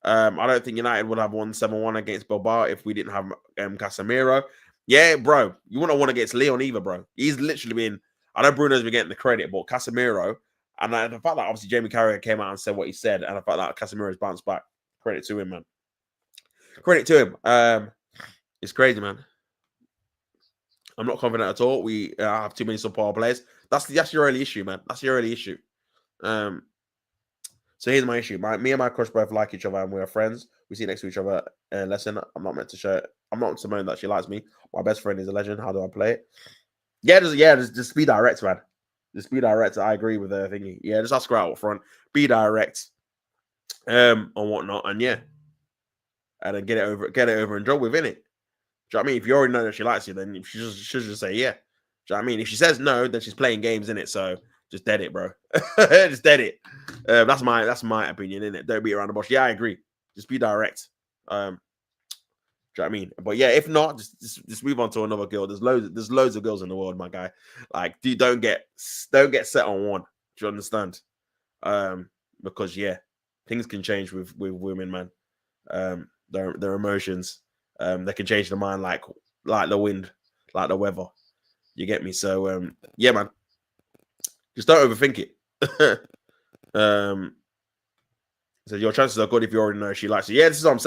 I don't think United would have won 7-1 against Bilbao if we didn't have Casemiro. Yeah, bro, you wouldn't have won against Leon either, bro. He's literally been. I know Bruno's been getting the credit, but Casemiro, and the fact that obviously Jamie Carragher came out and said what he said, and the fact that Casemiro's bounced back, credit to him, man. Credit to him. It's crazy, man. I'm not confident at all. We have too many subpar players. That's your only issue, man. That's your only issue. So here's my issue. Me and my crush both like each other and we're friends. We see next to each other. Lesson. I'm not meant to show. I'm not meant that she likes me. My best friend is a legend. How do I play it? Just be direct, man. Just be direct. I agree with her thingy. Yeah, just ask her out front. Be direct. And whatnot. And yeah. And then get it over and drop within it. Do you know what I mean? If you already know that she likes you, then she should just say yeah. Do you know what I mean? If she says no, then she's playing games in it. So just dead it, bro. Just dead it. That's my opinion in it. Don't beat around the bush. Yeah, I agree. Just be direct. Do you know what I mean? But yeah, if not, just move on to another girl. There's loads of girls in the world, my guy. Like, don't get set on one. Do you understand? Because yeah, things can change with women, man. Their emotions. They can change their mind like the wind, like the weather. You get me? So yeah, man. Just don't overthink it. So your chances are good if you already know she likes you. Yeah, this is what I'm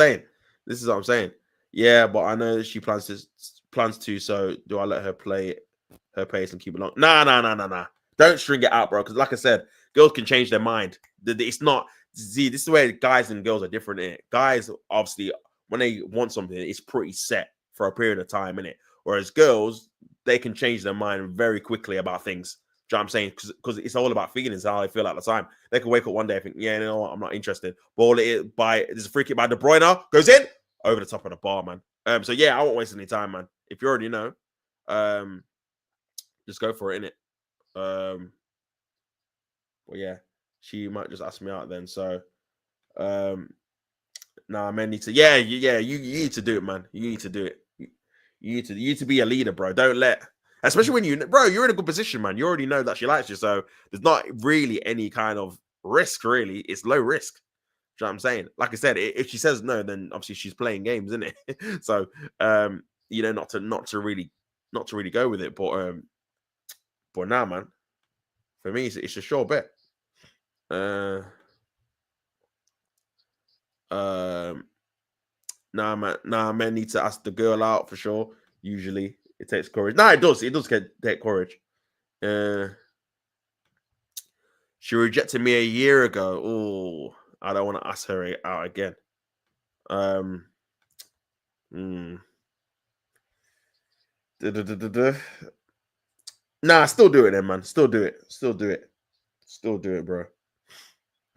saying. Yeah, but I know that she plans to. So do I let her play her pace and keep it long? Nah. Don't string it out, bro. Because like I said, girls can change their mind. It's not. See, this is where guys and girls are different. In it. Guys, obviously, when they want something, it's pretty set for a period of time, innit? Whereas girls, they can change their mind very quickly about things. Do you know what I'm saying? Because it's all about feelings, how they feel at the time. They can wake up one day and think, yeah, you know what, I'm not interested. Ball it by there's a free kick by De Bruyne, goes in over the top of the bar, man. So yeah, I won't waste any time, man. If you already know, just go for it, innit? But yeah, she might just ask me out then. So nah, man, need to. Yeah, you need to do it, man. You need to do it. You need to be a leader, bro. Don't let, especially when you're in a good position, man. You already know that she likes you, so there's not really any kind of risk, really. It's low risk. Do you know what I'm saying? Like I said, if she says no, then obviously she's playing games, isn't it? So, not to really go with it, but now, man, for me, it's a sure bet. Nah, man, need to ask the girl out for sure. Usually, It takes courage. No, it does. It does take courage. She rejected me a year ago. Oh, I don't want to ask her out again. Nah, still do it then, man. Still do it. Still do it. Still do it, bro. Do you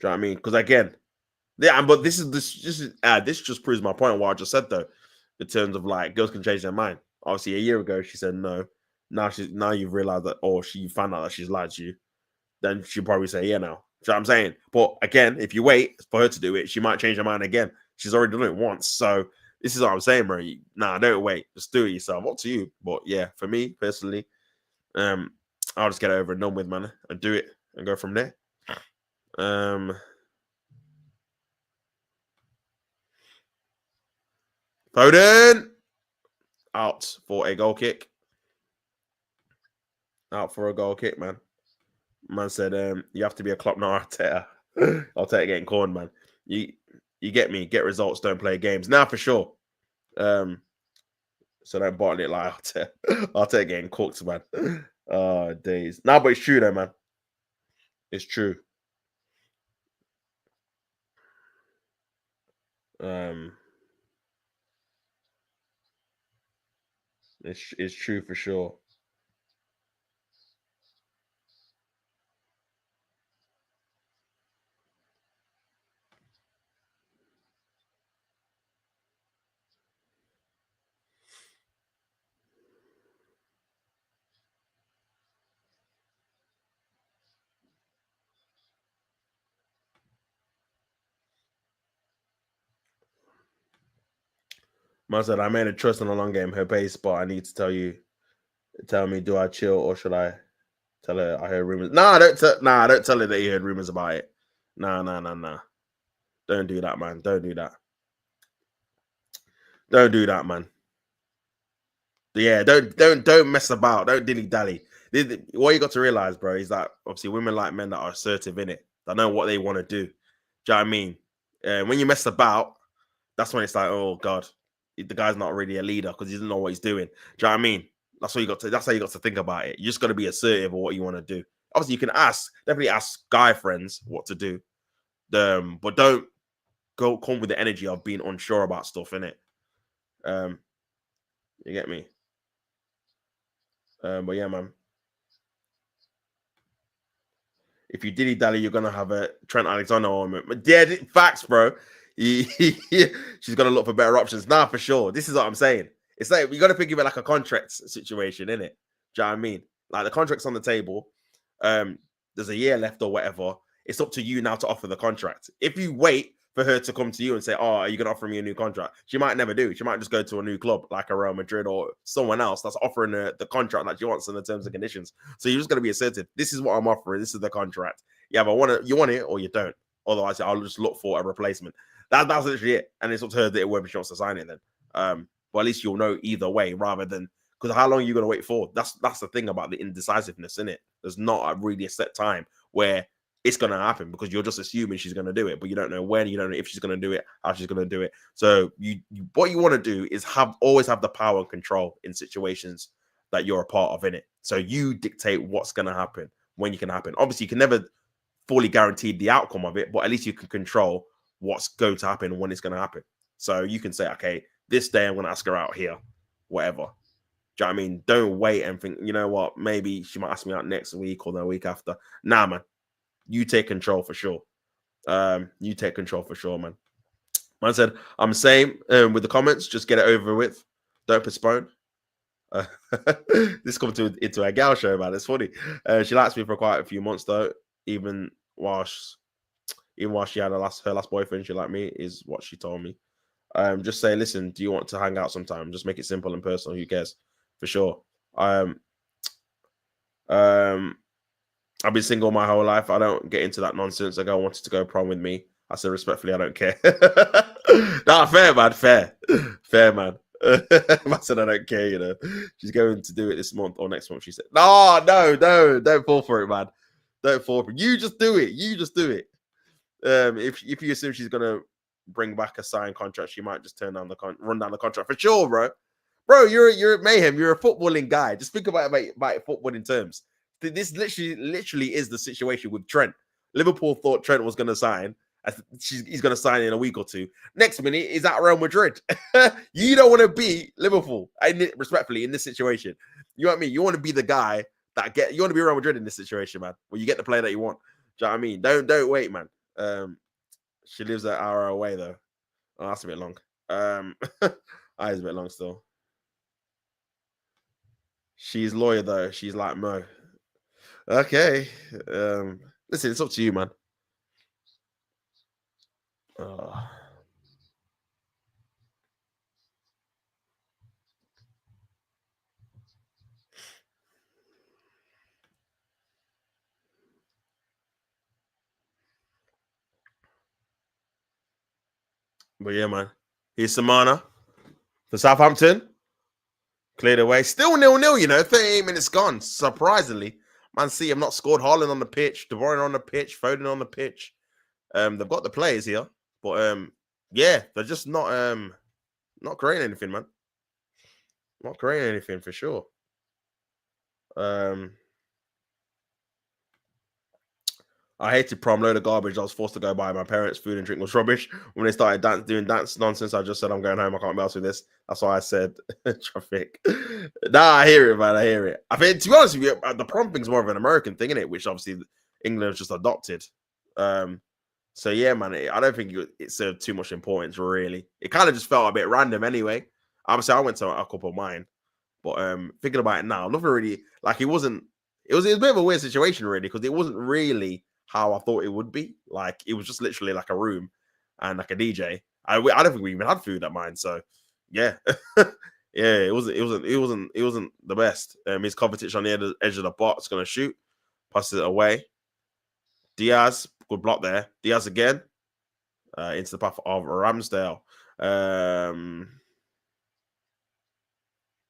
know what I mean? Because again, yeah, but this just proves my point. What I just said though, in terms of like girls can change their mind. Obviously, a year ago she said no. Now you've realized that, or you found out that she's lied to you. Then she'll probably say yeah now. Do you know what I'm saying? But again, if you wait for her to do it, she might change her mind again. She's already done it once. So this is what I'm saying, bro. Nah, don't wait. Just do it yourself. Up to you. But yeah, for me personally, I'll just get it over and done with, man, and do it and go from there. Foden out for a goal kick. Out for a goal kick, man. Man said, you have to be a Klopp, not Arteta. Arteta getting corned, man. You get me. Get results, don't play games. Now for sure. So don't bottle it like Arteta. Arteta getting cooked, man. Oh, days. Nah, but it's true though, man. It's true. It's true for sure. Man said, I made a trust on a long game, her pace, but I need to tell me, do I chill or should I tell her I heard rumors? Nah, don't tell her that you heard rumors about it. Nah. Don't do that, man. Don't do that. Don't do that, man. Yeah, don't mess about. Don't dilly dally. What you got to realize, bro, is that obviously women like men that are assertive in it. They know what they want to do. Do you know what I mean? When you mess about, that's when it's like, oh god, the guy's not really a leader because he doesn't know what he's doing. Do you know what I mean? That's how you got to think about it. You just got to be assertive of what you want to do. Obviously, you can definitely ask guy friends what to do, but don't come with the energy of being unsure about stuff, innit? You get me? But yeah, man. If you dilly dally, you're gonna have a Trent Alexander moment. But yeah, facts, bro. She's gonna look for better options. Nah, for sure. This is what I'm saying. It's like you got to think of it like a contract situation, innit? Do you know what I mean? Like the contract's on the table. There's a year left or whatever. It's up to you now to offer the contract. If you wait for her to come to you and say, "Oh, are you gonna offer me a new contract?" She might never do. She might just go to a new club like a Real Madrid or someone else that's offering her the contract that she wants in the terms and conditions. So you're just gonna be assertive. This is what I'm offering. This is the contract. Yeah, but you want it or you don't. Otherwise, I'll just look for a replacement. That's literally it. And it's up to her whether she wants to sign it then. But at least you'll know either way rather than because how long are you gonna wait for? That's the thing about the indecisiveness, isn't it? There's not really a set time where it's going to happen because you're just assuming she's going to do it, but you don't know when, you don't know if she's going to do it, how she's going to do it. So what you want to do is always have the power and control in situations that you're a part of in it. So you dictate what's going to happen, when you can happen. Obviously, you can never fully guarantee the outcome of it, but at least you can control what's going to happen and when it's going to happen. So you can say, okay, this day I'm going to ask her out here, whatever. Do you know what I mean? Don't wait and think, you know what, maybe she might ask me out next week or the week after. Nah, man. You take control for sure. You take control for sure, man. Man said, I'm the same with the comments. Just get it over with. Don't postpone. This comes into a gal show, man. It's funny. She likes me for quite a few months, though. Even while she had her last boyfriend, she liked me, is what she told me. Just say, listen, do you want to hang out sometime? Just make it simple and personal. Who cares? For sure. I've been single my whole life. I don't get into that nonsense. A girl wanted to go prom with me. I said respectfully, I don't care. Nah, fair, man. Fair, man. I said I don't care, you know. She's going to do it this month or next month. She said, no, don't fall for it, man. Don't fall for it. You just do it. If you assume she's gonna bring back a signed contract, she might just run down the contract for sure, bro. Bro, you're mayhem. You're a footballing guy. Just think about footballing terms. This literally is the situation with Trent. Liverpool thought Trent was going to sign. He's going to sign in a week or two. Next minute, he's at Real Madrid. You don't want to be Liverpool, respectfully, in this situation. You know what I mean? You want to be the guy you want to be Real Madrid in this situation, man, where you get the player that you want. Do you know what I mean? Don't wait, man. She lives an hour away, though. Oh, that's a bit long. It's a bit long still. She's lawyer though. She's like Mo. Okay. Listen, it's up to you, man. Uh, but yeah, man. Here's Samana for Southampton. Cleared away. Still 0-0, you know. 38 minutes gone. Surprisingly. Man City have not scored. Haaland on the pitch. De Bruyne on the pitch. Foden on the pitch. They've got the players here. But yeah, they're just not creating anything, man. Not creating anything for sure. I hated prom, load of garbage. I was forced to go buy my parents' food and drink was rubbish. When they started doing dance nonsense, I just said, I'm going home. I can't be asked with this. That's why I said traffic. Nah, I hear it, man. I hear it. I think, to be honest with you, the prom thing's more of an American thing, isn't it? Which obviously England has just adopted. So yeah, man, I don't think it served too much importance, really. It kind of just felt a bit random anyway. Obviously, I went to a couple of mine. But thinking about it now, nothing really, like it was a bit of a weird situation, really, because it wasn't really how I thought it would be. Like it was just literally like a room and like a DJ. I don't think we even had food at mine. So yeah. Yeah, it wasn't the best. His Kovacic on the edge of the box gonna shoot, passes it away. Diaz, good block there. Diaz again. Into the path of Ramsdale.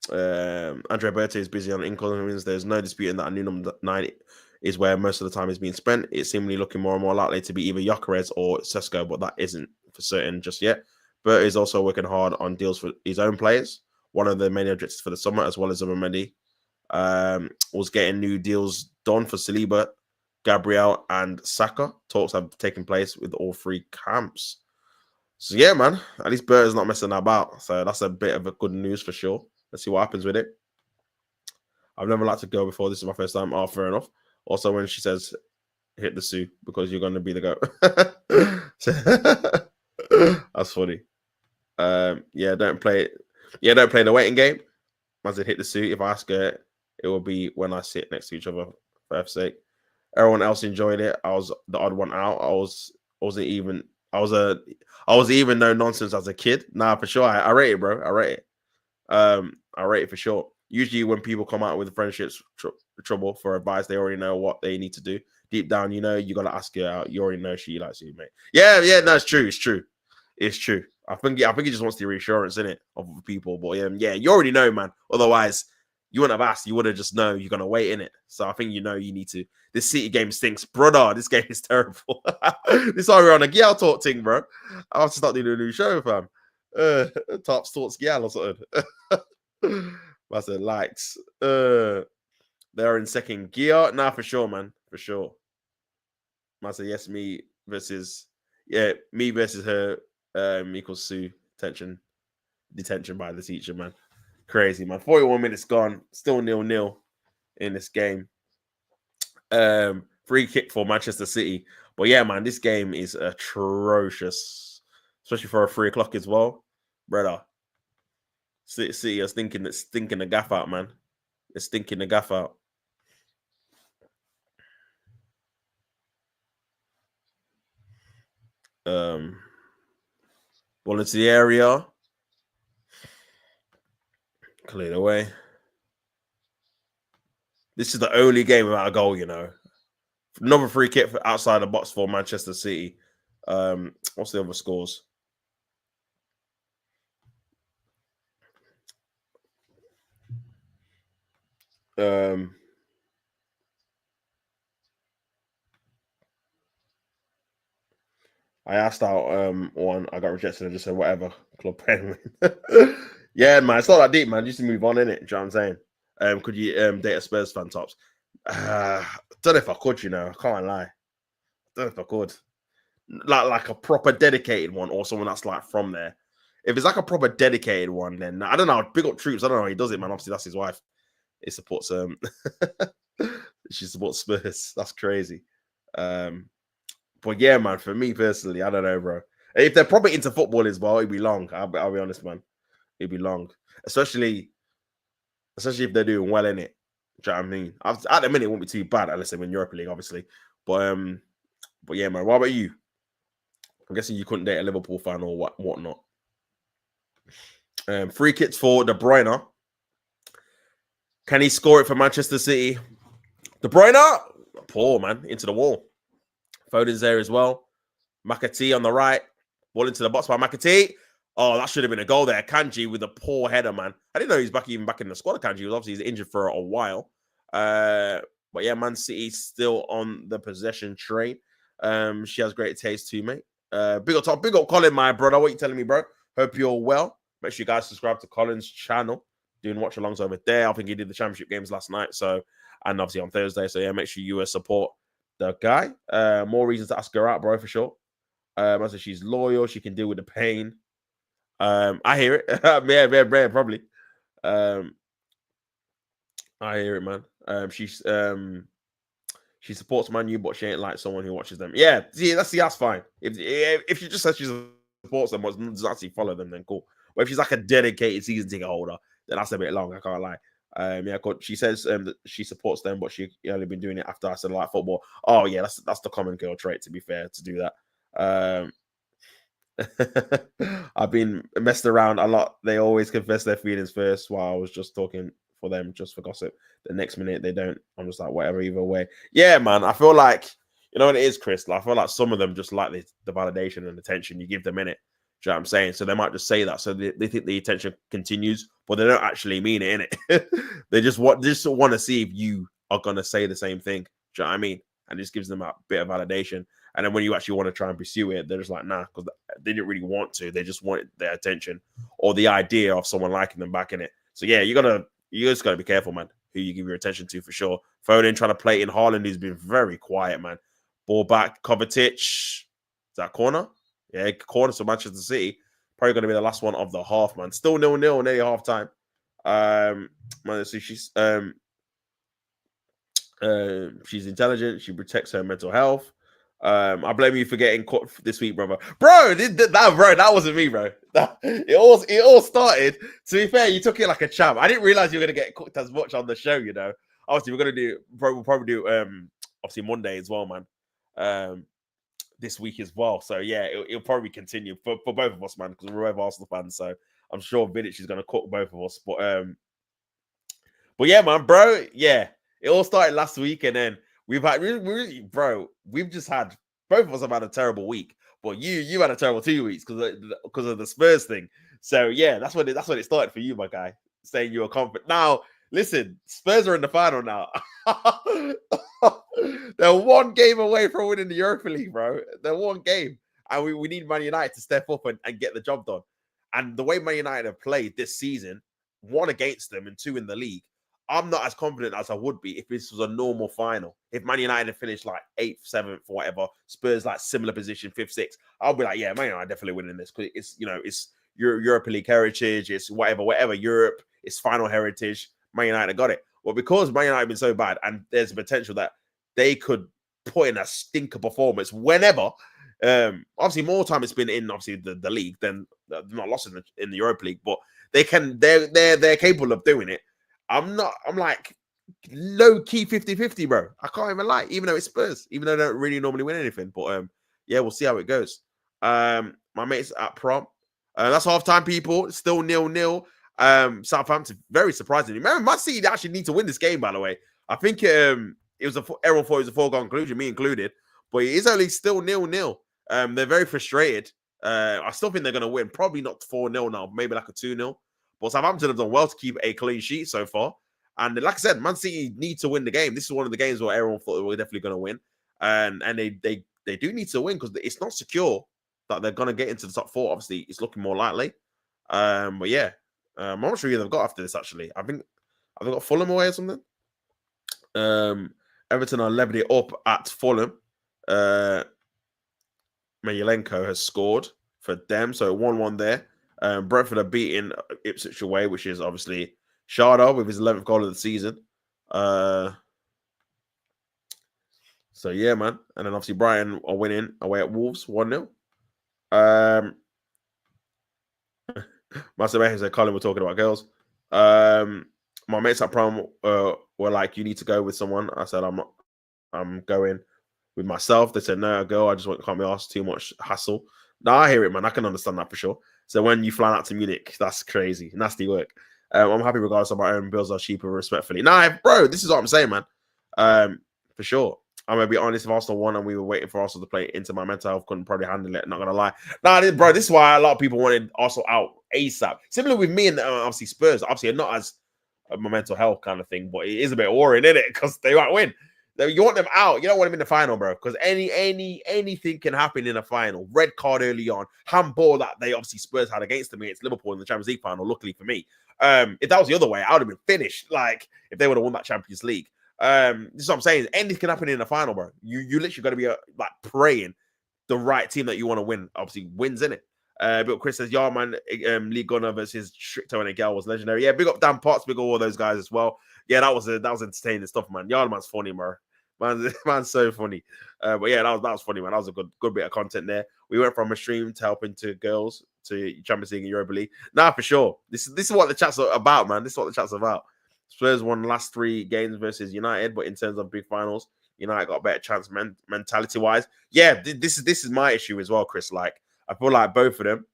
Andre Berti is busy on incomings. There's no disputing that a new number 9 is where most of the time is being spent. It's seemingly looking more and more likely to be either Gyökeres or Sesko, but that isn't for certain just yet. Berti is also working hard on deals for his own players. One of the main objectives for the summer, as well as Zubimendi, was getting new deals done for Saliba, Gabriel, and Saka. Talks have taken place with all three camps. So yeah, man, at least Berti's not messing about. So that's a bit of a good news for sure. Let's see what happens with it. I've never liked to go before. This is my first time. Oh, fair enough. Also, when she says, hit the Sue because you're going to be the goat. That's funny. Yeah, don't play the waiting game. I said, hit the Sue. If I ask her, it will be when I sit next to each other, for F's sake. Everyone else enjoyed it. I was the odd one out. I was even no nonsense as a kid. Nah, for sure. I rate it, bro. I rate it. I rate it for sure. Usually when people come out with friendships trouble for advice, they already know what they need to do. Deep down, you know, you got to ask her out. You already know she likes you, mate. Yeah, no, it's true. It's true. I think he just wants the reassurance in it of people. But yeah, you already know, man. Otherwise, you wouldn't have asked. You would have just know you're gonna wait in it. So I think you know you need to. This City game stinks, brother. This game is terrible. This is why we're on a Gyal talk thing, bro. I have to start doing a new show, fam. Top Sports Gyal or something. I said likes. They're in second gear. Nah, for sure, man. For sure. I said yes, me versus her equals Sue. Detention by the teacher, man. Crazy, man. 41 minutes gone. Still 0-0 in this game. Free kick for Manchester City. But yeah, man, this game is atrocious. Especially for a 3 o'clock as well. Brother. City are stinking the gaff out, man. They're stinking the gaff out. Ball into the area. Cleared away. This is the only game without a goal, you know. Another free kick for outside the box for Manchester City. What's the other scores? I asked out one, I got rejected and just said whatever. Club penguin. Yeah, man, it's not that deep, man. Just to move on, innit? Do you know what I'm saying? Could you date a Spurs fan, Tops? Don't know if I could, you know. I can't lie. Don't know if I could. Like a proper dedicated one or someone that's like from there. If it's like a proper dedicated one, then I don't know. Big up Troops. I don't know how he does it, man. Obviously, that's his wife. He supports she supports Spurs. That's crazy. But yeah, man, for me personally, I don't know, bro. If they're probably into football as well, it'd be long. I'll be honest, man. It'd be long. Especially if they're doing well in it. Do you know what I mean? At the minute, it won't be too bad unless they win Europa League, obviously. But yeah, man. What about you? I'm guessing you couldn't date a Liverpool fan or whatnot. Free kicks for De Bruyne. Can he score it for Manchester City? De Bruyne, poor man, into the wall. Foden's there as well. McAtee on the right. Ball into the box by McAtee. Oh, that should have been a goal there. Kanji with a poor header, man. I didn't know he was even back in the squad. Kanji was obviously injured for a while. But yeah, Man City still on the possession train. She has great taste too, mate. Big up Colin, my brother. What are you telling me, bro? Hope you're well. Make sure you guys subscribe to Colin's channel. Doing watch alongs over there. I think he did the championship games last night. So, and obviously on Thursday. So yeah, make sure you support the guy. More reasons to ask her out, bro, for sure. I said she's loyal. She can deal with the pain. I hear it. yeah, probably. I hear it, man. She supports Man U, but she ain't like someone who watches them. Yeah, that's fine. If she just says she supports them, but doesn't actually follow them, then cool. But if she's like a dedicated season ticket holder, then that's a bit long. I can't lie. Yeah, she says that she supports them, but she only been doing it after I said like football. Oh yeah, that's the common girl trait. To be fair, to do that. I've been messed around a lot. They always confess their feelings first, while I was just talking for them, just for gossip. The next minute they don't. I'm just like, whatever, either way. Yeah, man. I feel like, you know what it is, Chris? Like, I feel like some of them just like the validation and attention you give them in it. Do you know what I'm saying? So they might just say that, so they think the attention continues, but they don't actually mean it, innit? They just want to see if you are gonna say the same thing. Do you know what I mean? And it just gives them a bit of validation. And then when you actually want to try and pursue it, they're just like, nah, because they didn't really want to. They just wanted their attention or the idea of someone liking them back in it. So yeah, you just gotta be careful, man, who you give your attention to, for sure. Foden trying to play in Haaland, who's been very quiet, man. Ball back, Kovacic. Is that corner? Yeah, corner to Manchester City. Probably going to be the last one of the half, man. Still 0-0, nearly half time. Man, so she's intelligent. She protects her mental health. I blame you for getting caught this week, brother. Bro, that wasn't me, bro. It all started. To be fair, you took it like a champ. I didn't realize you were gonna get cooked as much on the show, you know. Obviously, we'll probably do obviously Monday as well, man. This week as well. So yeah, it'll probably continue for both of us, man, because we're both Arsenal fans. So I'm sure Vidic is gonna cook both of us. But yeah, man, bro. Yeah, it all started last week, and then we've just had, both of us have had a terrible week. But you had a terrible 2 weeks because of the Spurs thing. So yeah, that's when it started for you, my guy. Saying you were confident. Now, listen, Spurs are in the final now. They're one game away from winning the Europa League, bro. They're one game. And we need Man United to step up and get the job done. And the way Man United have played this season, 1 against them and 2 in the league, I'm not as confident as I would be if this was a normal final. If Man United had finished like 8th, 7th, or whatever, Spurs like similar position, 5th, 6th, I'll be like, yeah, Man United definitely winning this, because it's Europa League heritage, it's whatever Europe, it's final heritage. Man United got it. Well, because Man United have been so bad, and there's a potential that they could put in a stinker performance whenever. Obviously, more time it's been in obviously the league than not lost in the Europa League, but they're capable of doing it. I'm like low key 50-50, bro. I can't even lie, even though it's Spurs, even though they don't really normally win anything. But yeah, we'll see how it goes. My mate's at prom. That's half time, people. It's still 0-0. Southampton, very surprisingly. Remember, Man City actually need to win this game, by the way. I think everyone thought it was a foregone conclusion, me included. But it is only still 0-0. They're very frustrated. I still think they're going to win. Probably not 4-0 now, maybe like a 2-0. But Southampton have done well to keep a clean sheet so far. And like I said, Man City need to win the game. This is one of the games where everyone thought they were definitely going to win. And they do need to win, because it's not secure that they're going to get into the top 4. Obviously, it's looking more likely. But yeah, I'm not sure who they've got after this. Actually, I think have they got Fulham away or something. Everton are leveled it up at Fulham. Mayelenko has scored for them, so 1-1 there. Brentford are beating Ipswich away, which is obviously Sharda with his 11th goal of the season. So yeah, man. And then obviously Brighton are winning away at Wolves 1-0. Master said Colin, we're talking about girls. My mates at prom were like, you need to go with someone. I said, I'm going with myself. They said, no, girl, I just can't be asked, too much hassle. No, I hear it, man. I can understand that for sure. So when you fly out to Munich, that's crazy. Nasty work. I'm happy regardless of my own bills are cheaper, respectfully. Nah, bro, this is what I'm saying, man. For sure. I'm gonna be honest. If Arsenal won and we were waiting for Arsenal to play into, my mental health couldn't probably handle it. Not gonna lie. Nah, bro, this is why a lot of people wanted Arsenal out ASAP. Similar with me and obviously Spurs. Obviously, not as my mental health kind of thing, but it is a bit worrying, isn't it? Because they might win. You want them out. You don't want them in the final, bro. Because anything can happen in a final. Red card early on, handball that they obviously Spurs had against them against Liverpool in the Champions League final. Luckily for me, if that was the other way, I would have been finished. Like if they would have won that Champions League. This is what I'm saying. Anything can happen in the final, bro. You literally got to be like praying the right team that you want to win. Obviously, wins in it. But Chris says, "Yeah, man, Lee Gunner versus Stricto and Gal was legendary." Yeah, big up Dan Potts, big up all those guys as well. Yeah, that was entertaining stuff, man. Yard man's funny, man. Man's so funny. But yeah, that was funny, man. That was a good bit of content there. We went from a stream to helping to girls to Champions League and Europa League. Nah, for sure. This is what the chat's about, man. This is what the chat's about. Spurs won the last 3 games versus United, but in terms of big finals, United got a better chance mentality wise. Yeah, this is my issue as well, Chris. Like I feel like both of them.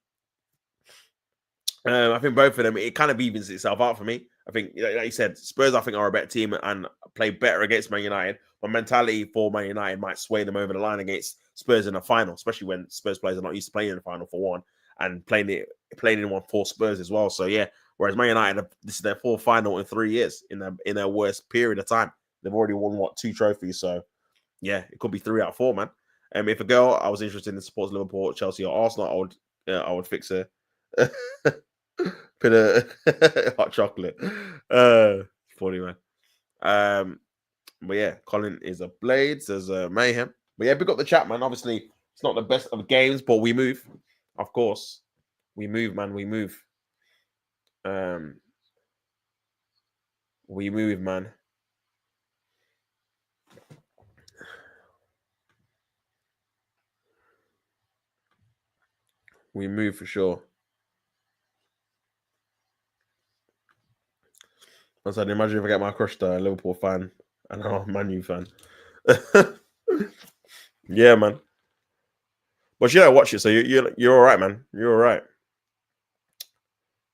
I think both of them, it kind of evens itself out for me. I think, like you said, Spurs, I think, are a better team and play better against Man United. But mentality for Man United might sway them over the line against Spurs in the final, especially when Spurs players are not used to playing in the final for one, and playing in one for Spurs as well. So yeah, whereas Man United, this is their 4th final in 3 years in their worst period of time. They've already won 2 trophies. So yeah, it could be 3 out of 4, man. If a girl I was interested in supports Liverpool, Chelsea, or Arsenal, I would fix her. Bit of hot chocolate. Funny, man. But yeah, Colin is a blade, says mayhem. But yeah, pick up the chat, man. Obviously, it's not the best of games, but we move. Of course. We move, man. We move. We move, man. We move for sure. I said, imagine if I get my crush to a Liverpool fan and I'm a Man U fan. Yeah, man. But you don't watch it, so you're all right, man. You're all right.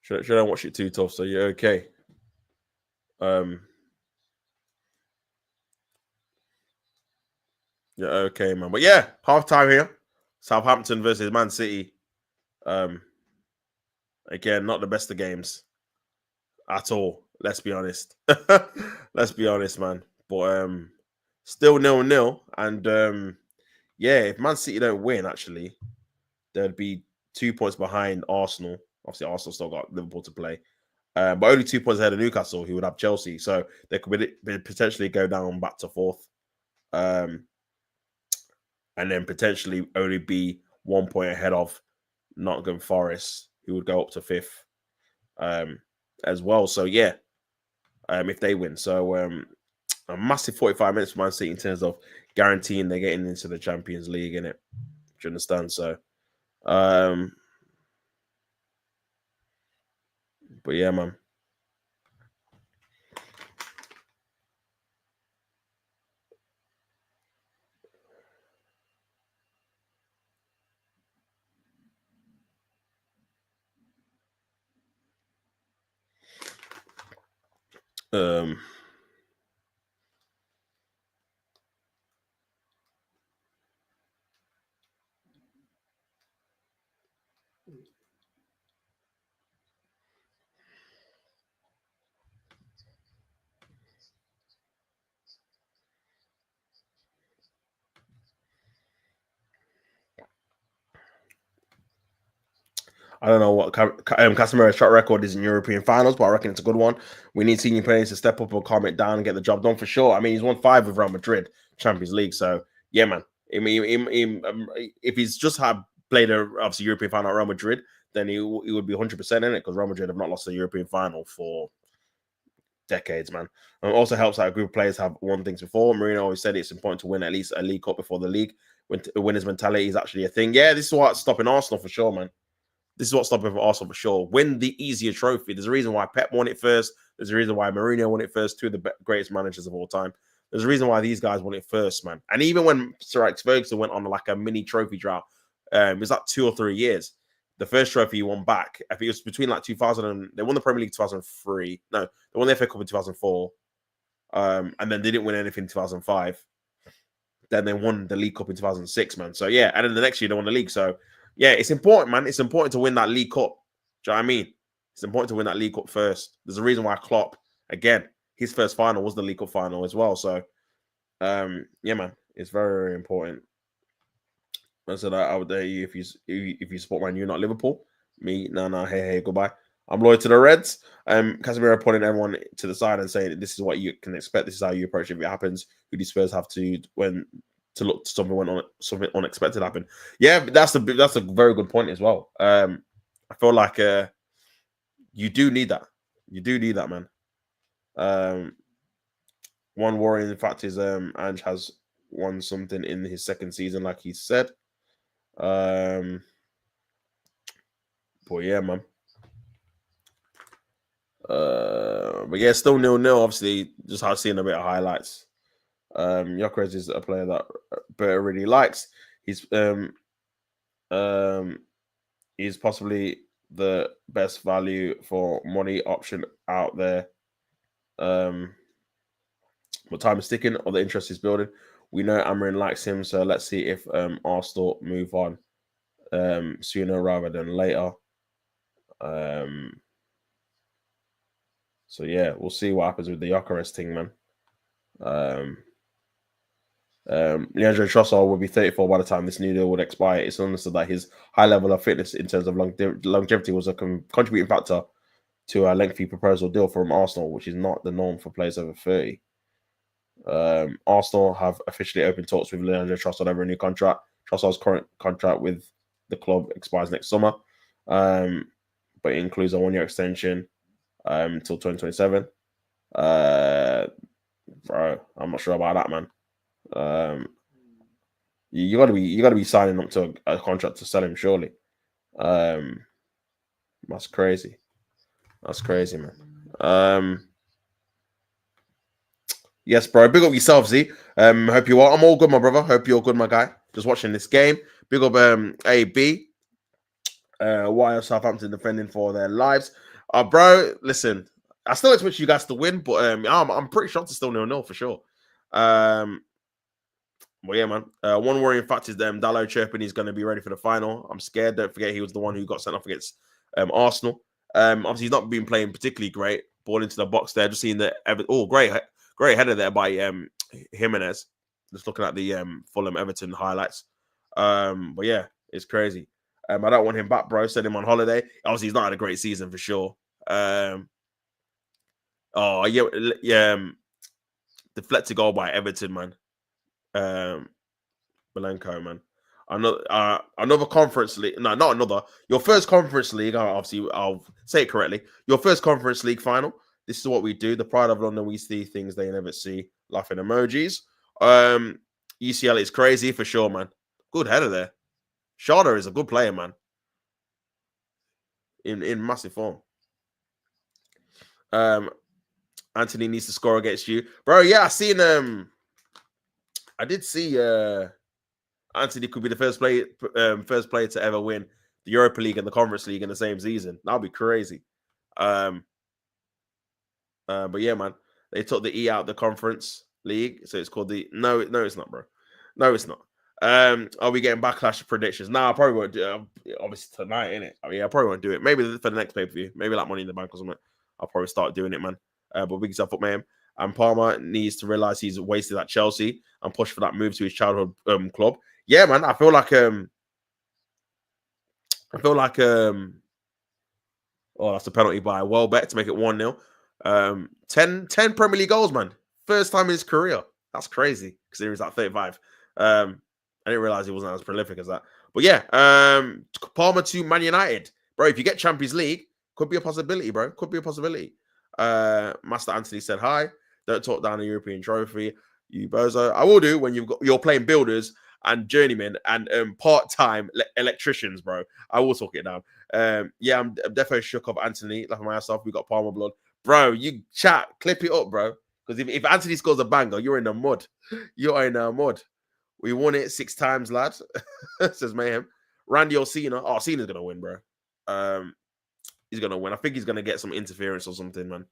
You don't watch it too tough, so you're okay. You're okay, man. But yeah, half time here. Southampton versus Man City. Again, not the best of games at all. Let's be honest. Let's be honest, man. But still 0-0. And yeah, if Man City don't win, actually, there'd be 2 points behind Arsenal. Obviously, Arsenal still got Liverpool to play. But only 2 points ahead of Newcastle, who would have Chelsea. So they could potentially go down back to 4th. And then potentially only be 1 point ahead of Nottingham Forest, who would go up to 5th as well. So yeah, if they win. So a massive 45 minutes for Man City in terms of guaranteeing they're getting into the Champions League, innit? Do you understand? So but yeah, man. Um I don't know what Casemiro's track record is in European finals, but I reckon it's a good one. We need senior players to step up or calm it down and get the job done for sure. I mean, he's won 5 with Real Madrid Champions League, so yeah, man. I mean, if he's just had played a obviously European final at Real Madrid, then he would be 100% in it because Real Madrid have not lost a European final for decades, man. And it also helps that a group of players have won things before. Mourinho always said it's important to win at least a League Cup before the league. When winner's mentality is actually a thing. Yeah, this is what's stopping Arsenal for sure, man. This is what's stopping Arsenal for sure. Win the easier trophy. There's a reason why Pep won it first. There's a reason why Mourinho won it first. Two of the greatest managers of all time. There's a reason why these guys won it first, man. And even when Sir Alex Ferguson went on like a mini trophy drought, it was like 2 or 3 years. The first trophy he won back, I think it was between like 2000 and they won the Premier League 2003. No, they won the FA Cup in 2004. And then they didn't win anything in 2005. Then they won the League Cup in 2006, man. So yeah, and then the next year they won the league. So yeah, it's important, man. It's important to win that League Cup. Do you know what I mean? It's important to win that League Cup first. There's a reason why Klopp, again, his first final was the League Cup final as well. So yeah, man, it's very, very important. And so that I would dare you if you support Man U, not Liverpool. Me, no, hey, goodbye. I'm loyal to the Reds. Casemiro pointing everyone to the side and saying this is what you can expect. This is how you approach it if it happens. Who do Spurs have to look to something when something unexpected happen? Yeah, that's a very good point as well. I feel like you do need that. You do need that, man. One worrying fact is Ange has won something in his second season, like he said. But yeah, man. But yeah, still 0-0. Obviously, just seeing a bit of highlights. Gyökeres is a player that Berta really likes. He's possibly the best value for money option out there. But time is ticking, or the interest is building. We know Amorim likes him, so let's see if Arsenal move on sooner rather than later. So yeah, we'll see what happens with the Gyökeres thing, man. Leandro Trossard will be 34 by the time this new deal would expire. It's understood that his high level of fitness in terms of longevity was a contributing factor to a lengthy proposal deal from Arsenal, which is not the norm for players over 30. Arsenal have officially opened talks with Leandro Trossard over a new contract. Trossard's current contract with the club expires next summer, but it includes a 1-year extension until 2027. Bro, I'm not sure about that, man. You gotta be signing up to a contract to sell him, surely. That's crazy. That's crazy, man. Yes, bro. Big up yourself, Z. Hope you are. I'm all good, my brother. Hope you're good, my guy. Just watching this game. Big up AB. Why are Southampton defending for their lives? Bro, listen. I still expect you guys to win, but I'm pretty sure it's still 0-0 for sure. Well, yeah, man. One worrying fact is Dalot chirping he's going to be ready for the final. I'm scared. Don't forget he was the one who got sent off against Arsenal. Obviously, he's not been playing particularly great. Ball into the box there. Just seeing the great header there by Jimenez. Just looking at the Fulham Everton highlights. But yeah, it's crazy. I don't want him back, bro. Send him on holiday. Obviously, he's not had a great season for sure. Deflected goal by Everton, man. Malenko, man. Another conference league. No, not another. Your first conference league. Obviously, I'll say it correctly. Your first conference league final. This is what we do. The pride of London. We see things they never see. Laughing emojis. UCL is crazy for sure, man. Good header there. Sharda is a good player, man. In massive form. Anthony needs to score against you, bro. Yeah, I did see Anthony could be the first player to ever win the Europa League and the Conference League in the same season. That'd be crazy. But yeah, man, they took the E out of the Conference League, so it's called the no, it's not, bro. No, it's not. Are we getting backlash predictions? No, I probably won't do it. Obviously tonight, innit? I mean, I probably won't do it. Maybe for the next pay-per-view. Maybe like Money in the Bank or something. I'll probably start doing it, man. But big stuff up, man. And Palmer needs to realize he's wasted at Chelsea and push for that move to his childhood club. Yeah, man. I feel like Oh, that's a penalty by Welbeck to make it 1-0. 10 Premier League goals, man. First time in his career. That's crazy because he was at 35. I didn't realize he wasn't as prolific as that. But yeah, Palmer to Man United. Bro, if you get Champions League, could be a possibility, bro. Could be a possibility. Master Anthony said hi. Don't talk down a European trophy, you bozo. I will do when you're playing builders and journeymen and part-time electricians, bro. I will talk it down. Yeah, I'm definitely shook off Anthony. Like myself, we got Palmer blood. Bro, you chat, clip it up, bro. Because if Anthony scores a banger, you're in the mud. You're in the mud. We won it 6 times, lad. Says Mayhem. Randy or Cena. Oh, Cena's gonna win, bro. He's gonna win. I think he's gonna get some interference or something, man.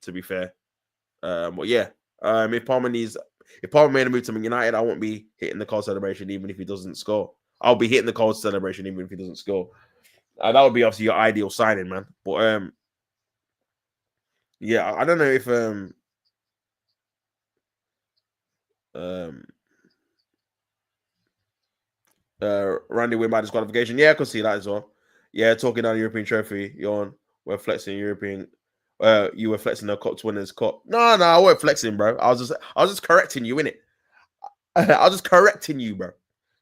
To be fair. But yeah. If Palmer made a move to Man United, I won't be hitting the cold celebration even if he doesn't score. I'll be hitting the cold celebration even if he doesn't score. That would be obviously your ideal signing, man. But yeah, I don't know if Randy win by disqualification. Yeah, I could see that as well. Yeah, talking down European trophy, we're flexing European. You were flexing the Cup Winners' Cup. No, I wasn't flexing, bro. I was just correcting you, innit? I was just correcting you, bro.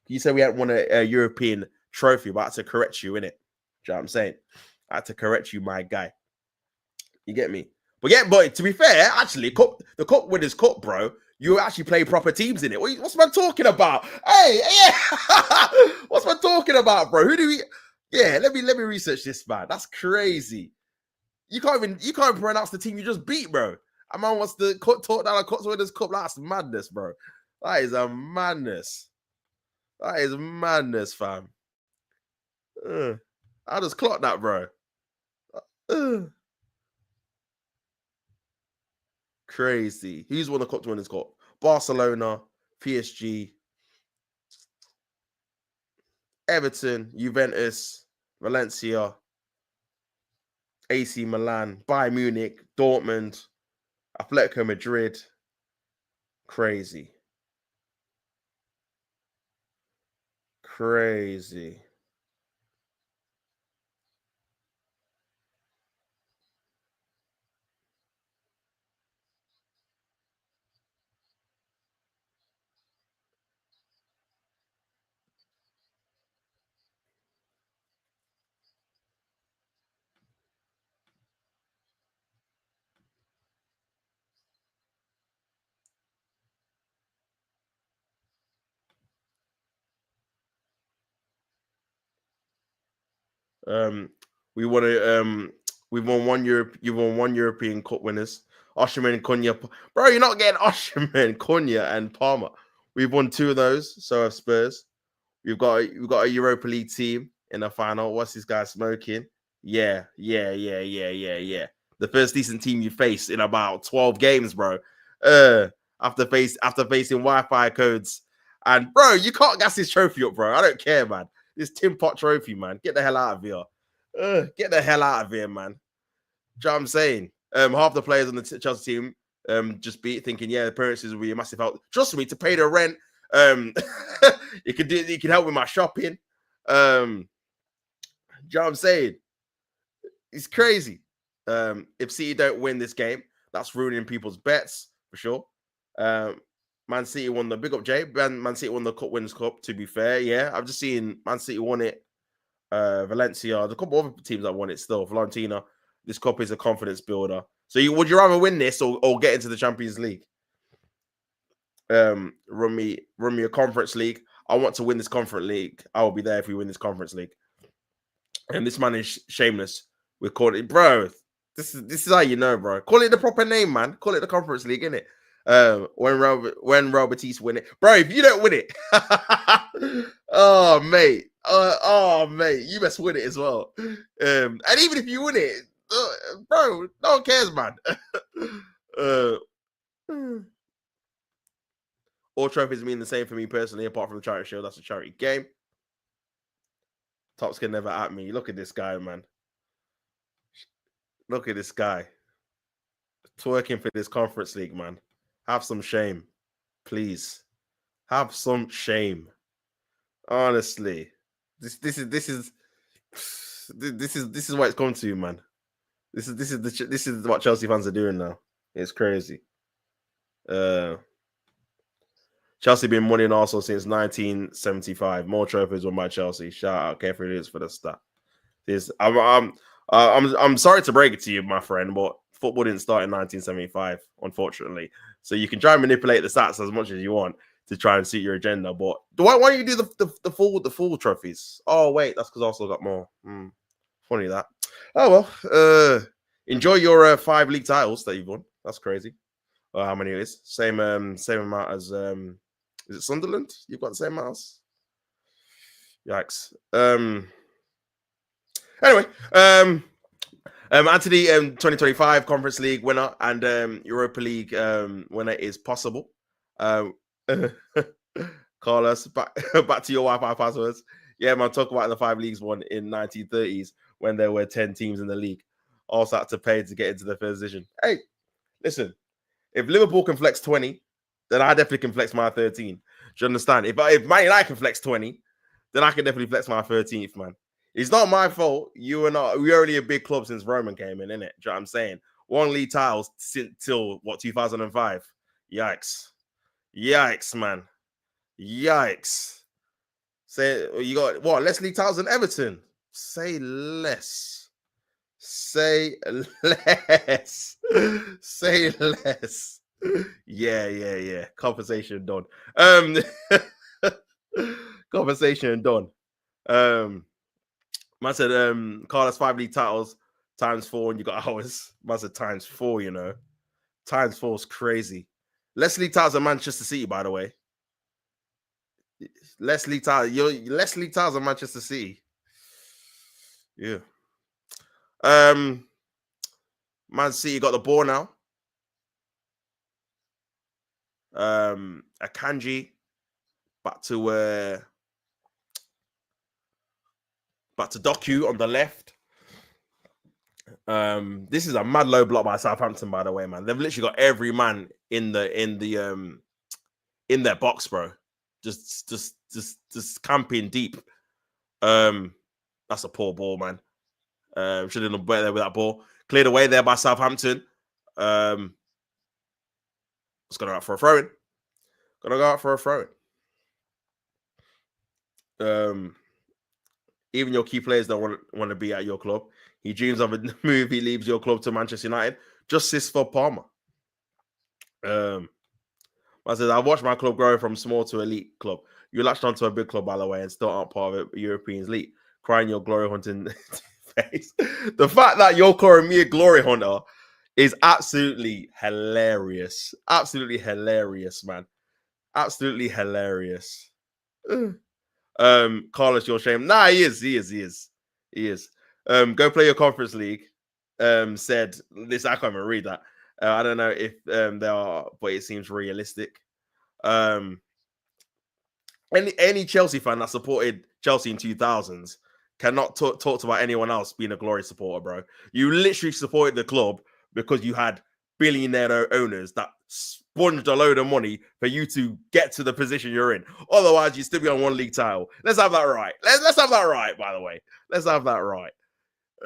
You said we hadn't won a European trophy, but I had to correct you, innit? Do you know what I'm saying? I had to correct you, my guy. You get me? But yeah, but to be fair, actually, the Cup Winners' Cup, bro, you actually play proper teams in it. What's man talking about? Hey, yeah. What's man talking about, bro? Who do we? Yeah, let me research this, man. That's crazy. You can't even pronounce the team you just beat, bro. A man wants to talk down a Cup Winners' Cup. That's madness, bro. That is a madness. That is madness, fam. I just clocked that, bro. Crazy. Who's won the Cup Winners' Cup? Barcelona, PSG, Everton, Juventus, Valencia, AC Milan, Bayern Munich, Dortmund, Atletico Madrid. Crazy. Crazy. We want to we've won one Europe. You've won one European Cup winners. Osherman, Cunha, bro. You're not getting Osherman, Cunha, and Palmer. We've won 2 of those. So have Spurs. We've got a Europa League team in the final. What's this guy smoking? Yeah. The first decent team you faced in about 12 games, bro. After facing Wi-Fi codes. And bro, you can't gas this trophy up, bro. I don't care, man. This Tim Pot trophy, man. Get the hell out of here. Get the hell out of here, man. Do you know what I'm saying? Half the players on the Chelsea team just beat thinking, yeah, appearances will be a massive help. Trust me, to pay the rent. You can help with my shopping. Do you know what I'm saying? It's crazy. If City don't win this game, that's ruining people's bets for sure. Man City won the big up Jay. Man City won the Cup Winners' Cup. To be fair, yeah, I've just seen Man City won it. Valencia, there's a couple of other teams that won it still. Florentina. This cup is a confidence builder. So would you rather win this or get into the Champions League? Run me a conference league. I want to win this conference league. I will be there if we win this conference league. And this man is shameless. We're calling it, bro. This is how you know, bro. Call it the proper name, man. Call it the conference league, innit? When Real Betis win it, bro. If you don't win it, oh mate, you best win it as well. And even if you win it, bro, no one cares, man. All trophies mean the same for me personally, apart from the charity show. That's a charity game. Tops can never at me. Look at this guy, man. Look at this guy. Twerking for this conference league, man. Have some shame. Please. Have some shame. Honestly. This is This is what it's come to, man. This is what Chelsea fans are doing now. It's crazy. Chelsea been winning Arsenal since 1975. More trophies won by Chelsea. Shout out Carefree Idiots for the stat. I'm sorry to break it to you, my friend, but football didn't start in 1975, unfortunately. So you can try and manipulate the stats as much as you want to try and suit your agenda. But why don't you do the full trophies? Oh wait, that's because Arsenal got more. Funny that. Oh well. Enjoy your 5 league titles that you've won. That's crazy. How many it is? Same amount as is it Sunderland? You've got the same amount as? Yikes. Anyway, Anthony, 2025 Conference League winner and Europa League winner is possible. Carlos, back to your Wi-Fi passwords. Yeah, man, talk about the 5 leagues won in 1930s when there were 10 teams in the league. Also had to pay to get into the first division. Hey, listen, if Liverpool can flex 20, then I definitely can flex my 13. Do you understand? If Man United can flex 20, then I can definitely flex my 13th, man. It's not my fault. We're only a big club since Roman came in, innit? Do you know what I'm saying? 1 league titles till what, 2005? Yikes. Yikes, man. Yikes. Say you got what? Less league titles than Everton. Say less. Say less. Say less. Yeah. Conversation done. Conversation done. Man said, Carlos 5 league titles times 4, and you got ours. Man said times 4, you know. Times 4 is crazy. Less league titles than Manchester City, by the way. Less league titles. Less league titles than Manchester City. Yeah. Man City got the ball now. Akanji back to Doku on the left. This is a mad low block by Southampton, by the way, man. They've literally got every man in their box, bro. Just camping deep. That's a poor ball, man. Should have done better with that ball. Cleared away there by Southampton. It's gonna go out for a throw-in. Even your key players don't want to be at your club. He dreams of a move. He leaves your club to Manchester United. Justice for Palmer. I said, I watched my club grow from small to elite club. You latched onto a big club, by the way, and still aren't part of it. Europeans elite. Crying your glory hunting face. The fact that you're calling me a glory hunter is absolutely hilarious. Absolutely hilarious, man. Absolutely hilarious. Carlos, your shame. Nah, he is. Go play your Conference League. Said this. I can't even read that. I don't know if they are, but it seems realistic. Any Chelsea fan that supported Chelsea in 2000s cannot talk about anyone else being a glory supporter, bro. You literally supported the club because you had billionaire owners that sponged a load of money for you to get to the position you're in. Otherwise, you'd still be on 1 league title. Let's have that right. Let's have that right, by the way. Let's have that right.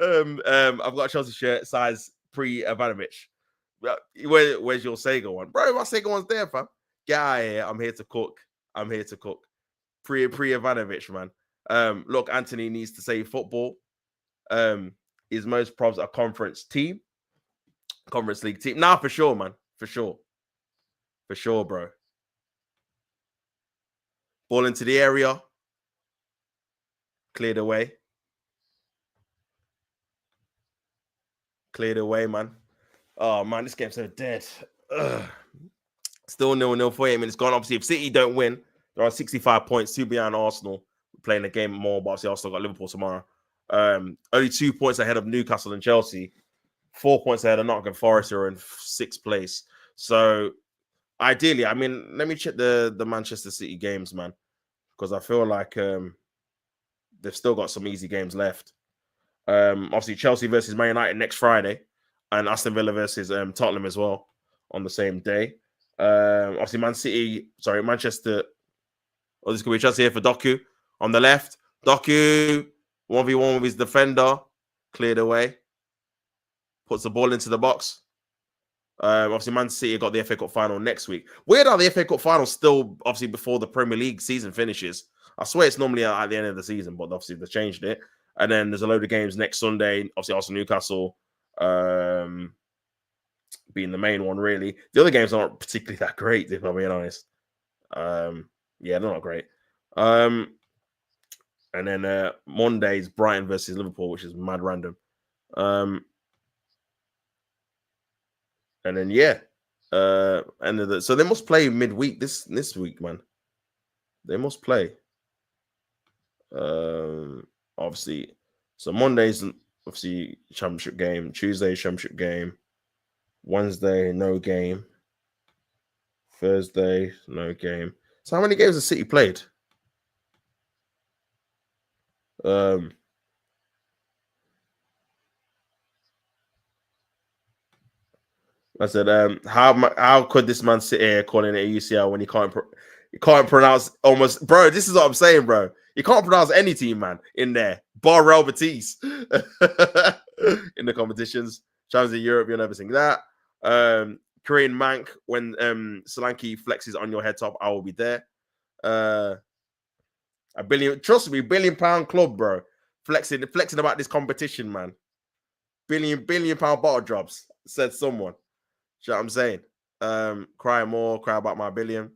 I've got a Chelsea shirt size pre-Ivanovic. Where's your Sega one? Bro, my Sega one's there, fam. Get out of here. I'm here to cook. Pre-Ivanovic, man. Look, Anthony needs to say football. Is most probs a conference league team? Nah, for sure, man. For sure, bro. Ball into the area. Cleared away, man. Oh, man, this game's so dead. Ugh. Still 0-0 for 8 minutes gone. Obviously, if City don't win, they're on 65 points, 2 behind Arsenal. We're playing the game more, but obviously Arsenal got Liverpool tomorrow. Only 2 points ahead of Newcastle and Chelsea. 4 points ahead of Nottingham Forest, who are in 6th place. So, ideally, I mean, let me check the Manchester City games, man, because I feel like they've still got some easy games left. Obviously, Chelsea versus Man United next Friday, and Aston Villa versus Tottenham as well on the same day. Obviously, Manchester. Oh, this could be Chelsea here for Doku on the left. Doku 1v1 with his defender, cleared away, puts the ball into the box. Obviously, Man City got the FA Cup final next week. Weird how the FA Cup final still obviously before the Premier League season finishes. I swear it's normally at the end of the season, but obviously they changed it. And then there's a load of games next Sunday. Obviously, Arsenal Newcastle being the main one, really. The other games aren't particularly that great, if I'm being honest. Yeah, they're not great. And then Monday's Brighton versus Liverpool, which is mad random. And then so they must play midweek this week, man. They must play. Obviously, so Monday's obviously championship game, Tuesday championship game, Wednesday no game, Thursday no game. So how many games has City played? I said, how could this man sit here calling it a UCL when he can't pronounce almost, bro? This is what I'm saying, bro. You can't pronounce any team, man, in there, bar Real Betis in the competitions. Champions in Europe, you'll never sing that. Korean Mank, when Solanke flexes on your head top, I will be there. A billion, trust me, £1 billion club, bro. Flexing about this competition, man. Billion pound bottle drops, said someone. You know what I'm saying? Cry about my billion.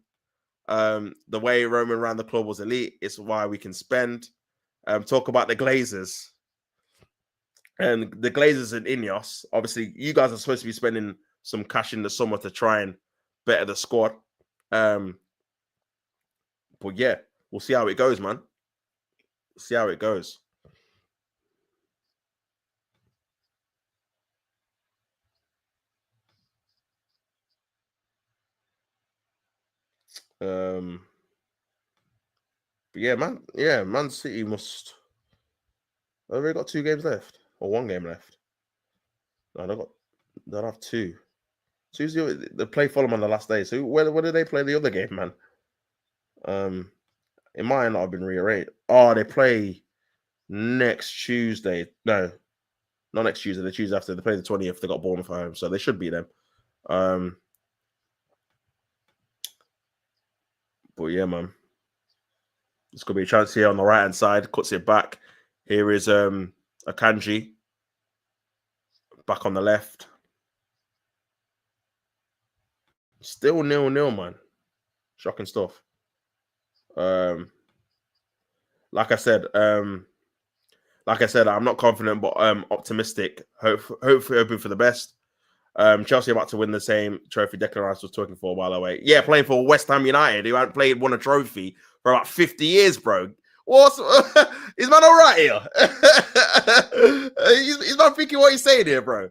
The way Roman ran the club was elite. It's why we can spend. Talk about the Glazers. And the Glazers and Ineos. Obviously, you guys are supposed to be spending some cash in the summer to try and better the squad. But yeah, we'll see how it goes, man. See how it goes. But yeah, Man City must. Have they got 2 games left or 1 game left? No, they'll have 2. So they play Fulham on the last day. So where did they play the other game, man? It might not have been rearranged. Oh, they play next Tuesday. No, not next Tuesday. The Tuesday after. They play the 20th. They got Bournemouth at home, so they should beat them. But yeah, man. This could be a chance here on the right-hand side. Cuts it back. Here is Akanji. Back on the left. Still 0-0, man. Shocking stuff. Like I said, I'm not confident, but optimistic. Hopefully hoping for the best. Chelsea about to win the same trophy Declan Rice was talking for, by the way. Yeah, playing for West Ham United, who hadn't won a trophy for about 50 years, bro. What's is man all right here? He's not thinking what he's saying here, bro.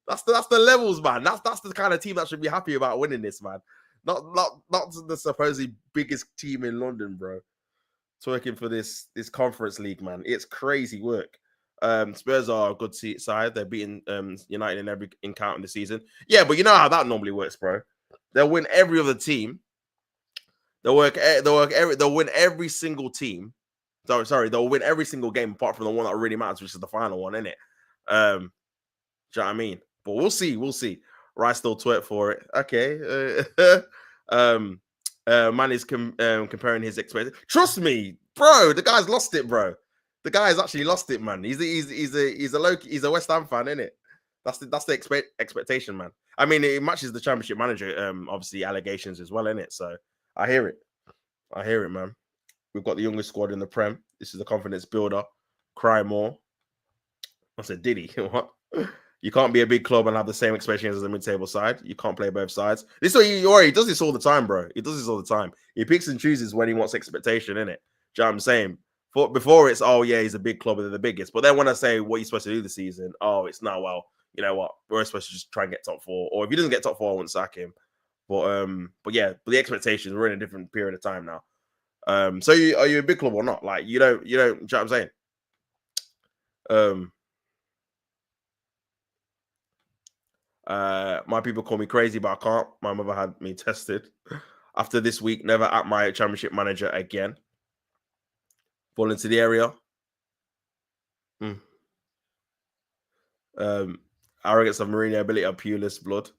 That's the levels, man. That's the kind of team that should be happy about winning this, man. Not the supposedly biggest team in London, bro. Working for this conference league, man. It's crazy work. Spurs are a good side. They're beating United in every encounter this season. Yeah, but you know how that normally works, bro. They'll win every other team. They'll win every single team. They'll win every single game apart from the one that really matters, which is the final one, innit? Do you know what I mean? But we'll see. Rice still twerk for it. Okay. Man is comparing his expectations. Trust me, bro. The guy's lost it, bro. The guy's actually lost it, man. He's a West Ham fan, isn't it? That's the expectation, man. I mean, it matches the Championship manager, obviously allegations as well, isn't it? So I hear it, man. We've got the youngest squad in the Prem. This is a confidence builder. Cry more. I said, did he? What? You can't be a big club and have the same expectations as a mid-table side. You can't play both sides. This is what he does this all the time, bro. He does this all the time. He picks and chooses when he wants expectation, innit? Do you know what I'm saying? Before it's, oh, yeah, he's a big club and they're the biggest. But then when I say what you're supposed to do this season, oh, it's not, well, you know what? We're supposed to just try and get top 4. Or if he doesn't get top 4, I wouldn't sack him. But the expectations, we're in a different period of time now. So are you a big club or not? Like, you know what I'm saying? My people call me crazy, but I can't. My mother had me tested. After this week, never at my Championship manager again. Fall into the area. Arrogance of Mourinho, ability of Pulis, blood.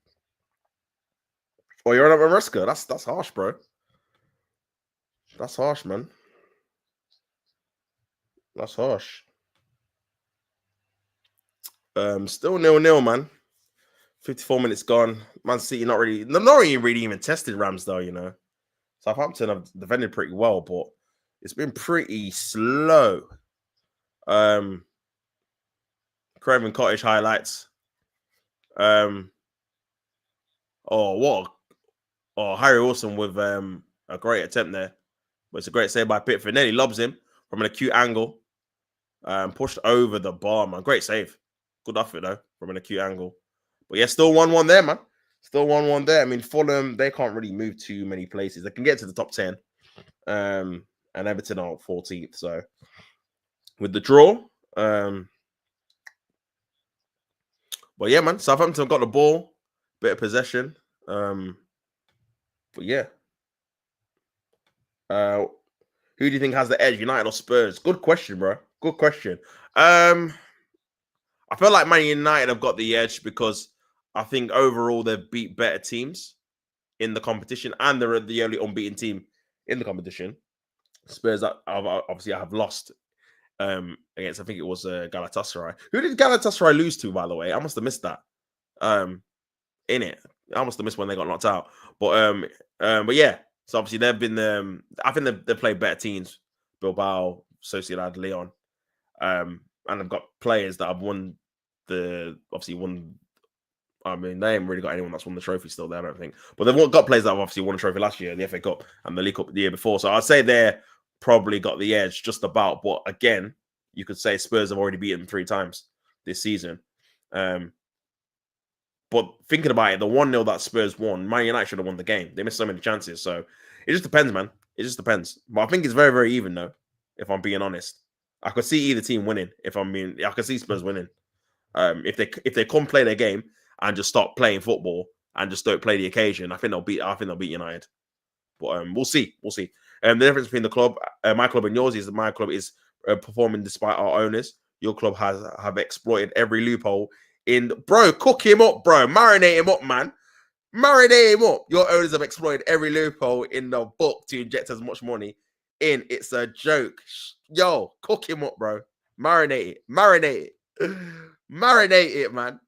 Oh, you're on a Maresca. That's harsh, bro. That's harsh, man. That's harsh. Still 0-0, man. 54 minutes gone. Man City not really even tested Rams though, you know. Southampton have defended pretty well, but it's been pretty slow. Craven Cottage highlights. Harry Wilson with a great attempt there. But it's a great save by Pickford. Nearly lobs him from an acute angle. Pushed over the bar, man. Great save. Good effort though, from an acute angle. But yeah, still 1-1 there, man. Still 1-1 there. I mean, Fulham, they can't really move too many places. They can get to the top 10. And Everton are 14th. So with the draw, but yeah, man, Southampton got the ball, bit of possession. But yeah. Who do you think has the edge, United or Spurs? Good question, bro. Good question. I feel like Man United have got the edge because I think overall they've beat better teams in the competition and they're the only unbeaten team in the competition. Spurs obviously have lost against, I think it was Galatasaray. Who did Galatasaray lose to, by the way? I must have missed that. In it, I must have missed when they got knocked out. But yeah, so obviously they've been. I think they've played better teams, Bilbao, Sociedad, Leon, and they've got players that have won. I mean, they haven't really got anyone that's won the trophy still there, I don't think. But they've got players that have obviously won a trophy last year, the FA Cup and the League Cup the year before. So I'd say they're probably got the edge just about. But again, you could say Spurs have already beaten them 3 times this season. But thinking about it, the 1-0 that Spurs won, Man United should have won the game. They missed so many chances. So it just depends, man. It just depends. But I think it's very, very even, though, if I'm being honest. I could see either team winning. I could see Spurs winning. If they come play their game and just stop playing football and just don't play the occasion, I think they'll beat United. But we'll see. The difference between the club, my club and yours is that my club is performing despite our owners. Your club have exploited every loophole. Bro, cook him up, bro. Marinate him up, man. Marinate him up. Your owners have exploited every loophole in the book to inject as much money in. It's a joke. Yo, cook him up, bro. Marinate it. Marinate it, man.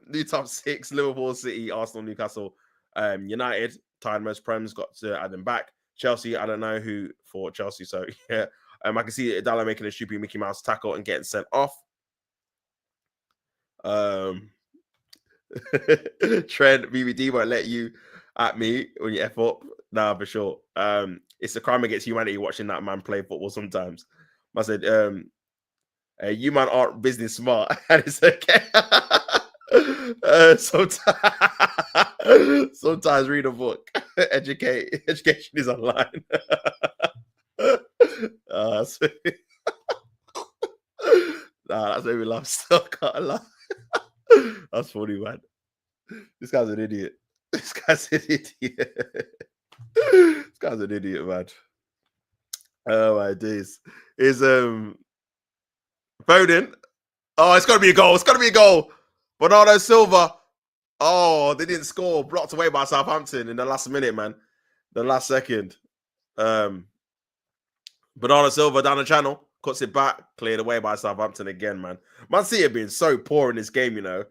New top 6, Liverpool, City, Arsenal, Newcastle, United, tied most Prems, got to add them back. Chelsea, I don't know who for Chelsea, so yeah. I can see Dalla making a stupid Mickey Mouse tackle and getting sent off. Trent, BBD won't let you at me when you F up. Nah, for sure. It's a crime against humanity watching that man play football sometimes. I said, you man aren't business smart, and it's okay. Sometimes read a book. Education is online. That's made me laugh. Still can't laugh. That's funny, man. This guy's an idiot. This guy's an idiot, man. Oh my days. Is Foden? Oh, it's gotta be a goal. Bernardo Silva. Oh, they didn't score. Blocked away by Southampton in the last minute, man. The last second. Bernardo Silva down the channel. Cuts it back. Cleared away by Southampton again, man. Man City have been so poor in this game, you know.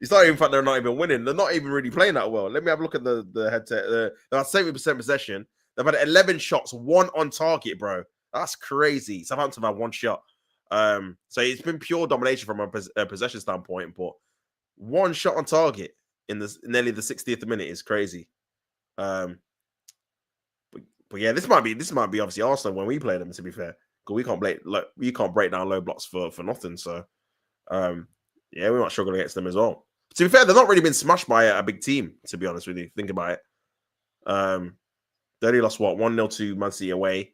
It's not even fact they're not even winning. They're not even really playing that well. Let me have a look at the head-to-head. They have 70% possession. They've had 11 shots, 1 on target, bro. That's crazy. Southampton have 1 shot. So it's been pure domination from a possession standpoint, but 1 shot on target in nearly the 60th minute is crazy. But yeah, this might be obviously Arsenal when we play them. To be fair, because we can't break down low blocks for nothing. So yeah, we might struggle against them as well. To be fair, they've not really been smashed by a big team. To be honest with you, think about it. They only lost 1-0 to Man City away. I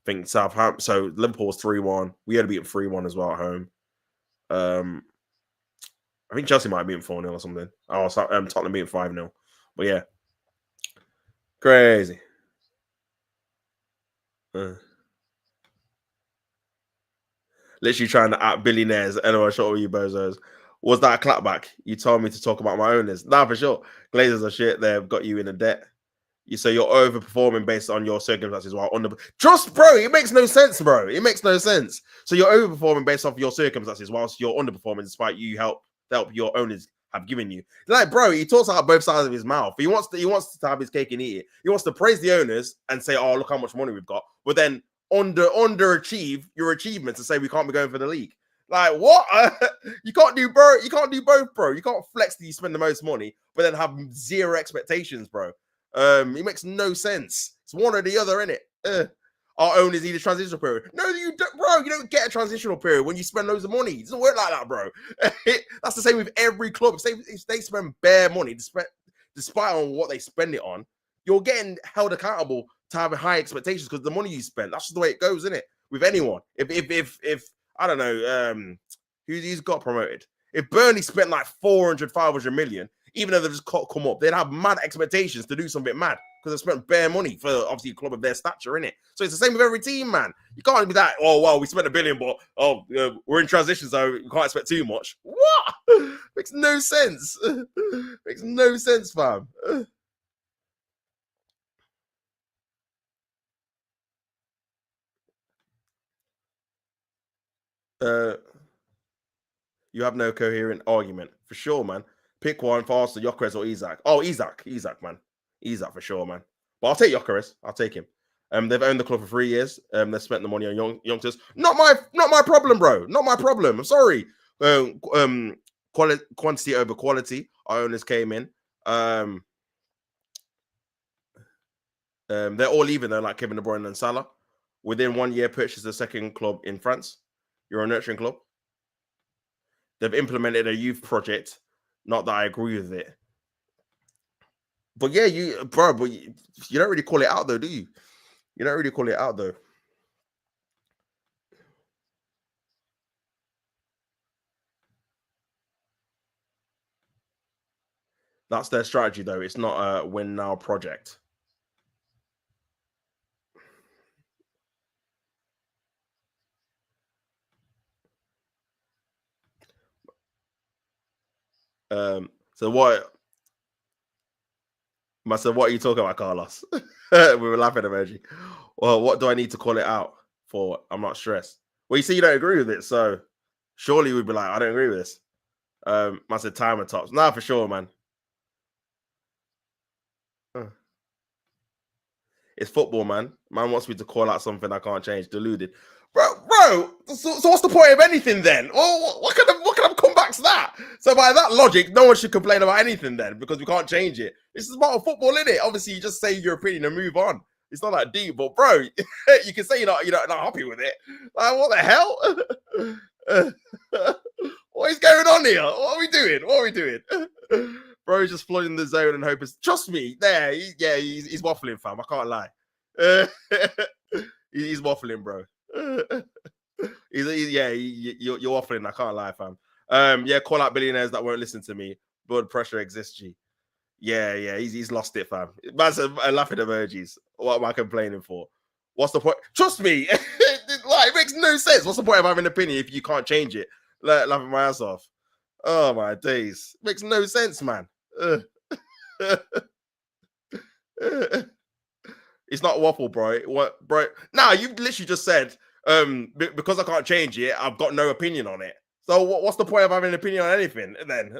think Southampton. So Liverpool was 3-1. We had to beat them 3-1 as well at home. I think Chelsea might have beaten 4-0 or something. Oh, Tottenham beaten 5-0. But yeah, crazy. Literally trying to act billionaires. Anyway, shot with you bozos. Was that a clapback? You told me to talk about my owners. Nah, for sure. Glazers are shit. They've got you in a debt. So you're overperforming based on your circumstances while under. Just, bro, it makes no sense, bro. It makes no sense. So you're overperforming based off your circumstances whilst you're underperforming despite you help your owners have given you. Like, bro, he talks out both sides of his mouth. He wants to have his cake and eat it. He wants to praise the owners and say, "Oh, look how much money we've got," but then underachieve your achievements and say we can't be going for the league. Like, what? You can't do, bro. You can't do both, bro. You can't flex that you spend the most money, but then have zero expectations, bro. It makes no sense. It's one or the other, innit? Our owners need a transitional period. No, you don't, bro. You don't get a transitional period when you spend loads of money. It doesn't work like that, bro. That's the same with every club. If they spend bare money, despite on what they spend it on, you're getting held accountable to have high expectations because the money you spend. That's just the way it goes, isn't it? With anyone. If I don't know, who's got promoted? If Burnley spent like 400, 500 million, even though they've just come up, they'd have mad expectations to do something mad because they spent bare money for obviously a club of their stature, innit? So it's the same with every team, man. You can't be that, oh, well, we spent $1 billion, but we're in transition, so we can't expect too much. What? Makes no sense. Makes no sense, fam. You have no coherent argument. For sure, man. Pick one for Arsenal, Gyökeres or Isak. Oh, Isak, man. Isak for sure, man. But I'll take Gyökeres. I'll take him. They've owned the club for 3 years. They've spent the money on youngsters. Not my problem, bro. Not my problem. I'm sorry. Quantity over quality. Our owners came in. They're all leaving though, like Kevin De Bruyne and Salah. Within 1 year, purchased the second club in France. You're a nurturing club. They've implemented a youth project. Not that I agree with it. But yeah, you don't really call it out though, do you? You don't really call it out though. That's their strategy though. It's not a win now project. So what? So what are you talking about, Carlos? We were laughing emoji. Well, what do I need to call it out for? I'm not stressed. Well, you see, you don't agree with it, so surely we'd be like, I don't agree with this. I said timer tops. Nah, for sure, man. It's football, man. Man wants me to call out something I can't change. Deluded, bro. So what's the point of anything then? Well, what kind of comebacks that? So by that logic, no one should complain about anything then because we can't change it. This is about football, isn't it? Obviously, you just say your opinion and move on. It's not that deep, but bro, you can say you're not happy with it. Like, what the hell? What is going on here? What are we doing? Bro, he's just flooding the zone and hoping. Trust me, he's waffling, fam. I can't lie. He's waffling, bro. You're waffling. I can't lie, fam. Call out billionaires that won't listen to me. Blood pressure exists, G. Yeah, he's lost it, fam. Man's laughing emojis. What am I complaining for? What's the point? Trust me, it makes no sense. What's the point of having an opinion if you can't change it? Laughing my ass off. Oh my days, makes no sense, man. It's not waffle, bro. What, bro? Nah, you literally just said because I can't change it, I've got no opinion on it. So what's the point of having an opinion on anything then?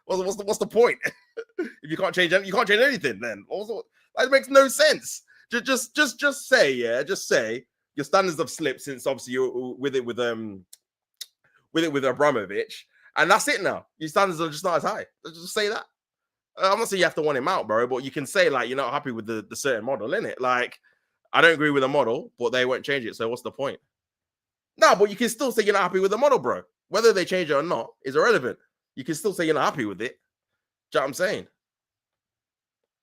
What's the point? If you can't change anything, you can't change anything. Then that makes no sense. Just say your standards have slipped since obviously you're with Abramovich, and that's it now. Your standards are just not as high. Just say that. I'm not saying you have to want him out, bro, but you can say like you're not happy with the certain model, innit? Like, I don't agree with the model, but they won't change it. So what's the point? No, but you can still say you're not happy with the model, bro. Whether they change it or not is irrelevant. You can still say you're not happy with it. Do you know what I'm saying?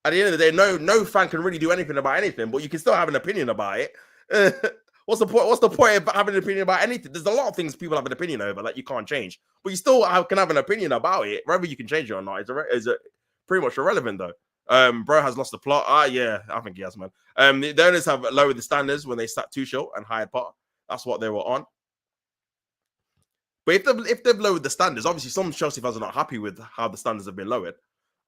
At the end of the day, no fan can really do anything about anything, but you can still have an opinion about it. What's the point? What's the point of having an opinion about anything? There's a lot of things people have an opinion over that you can't change, but you still can have an opinion about it. Whether you can change it or not is pretty much irrelevant, though. Bro has lost the plot. Yeah, I think he has, man. The owners have lowered the standards when they sat Tuchel and hired Potter. That's what they were on. But if they've lowered the standards, obviously some Chelsea fans are not happy with how the standards have been lowered.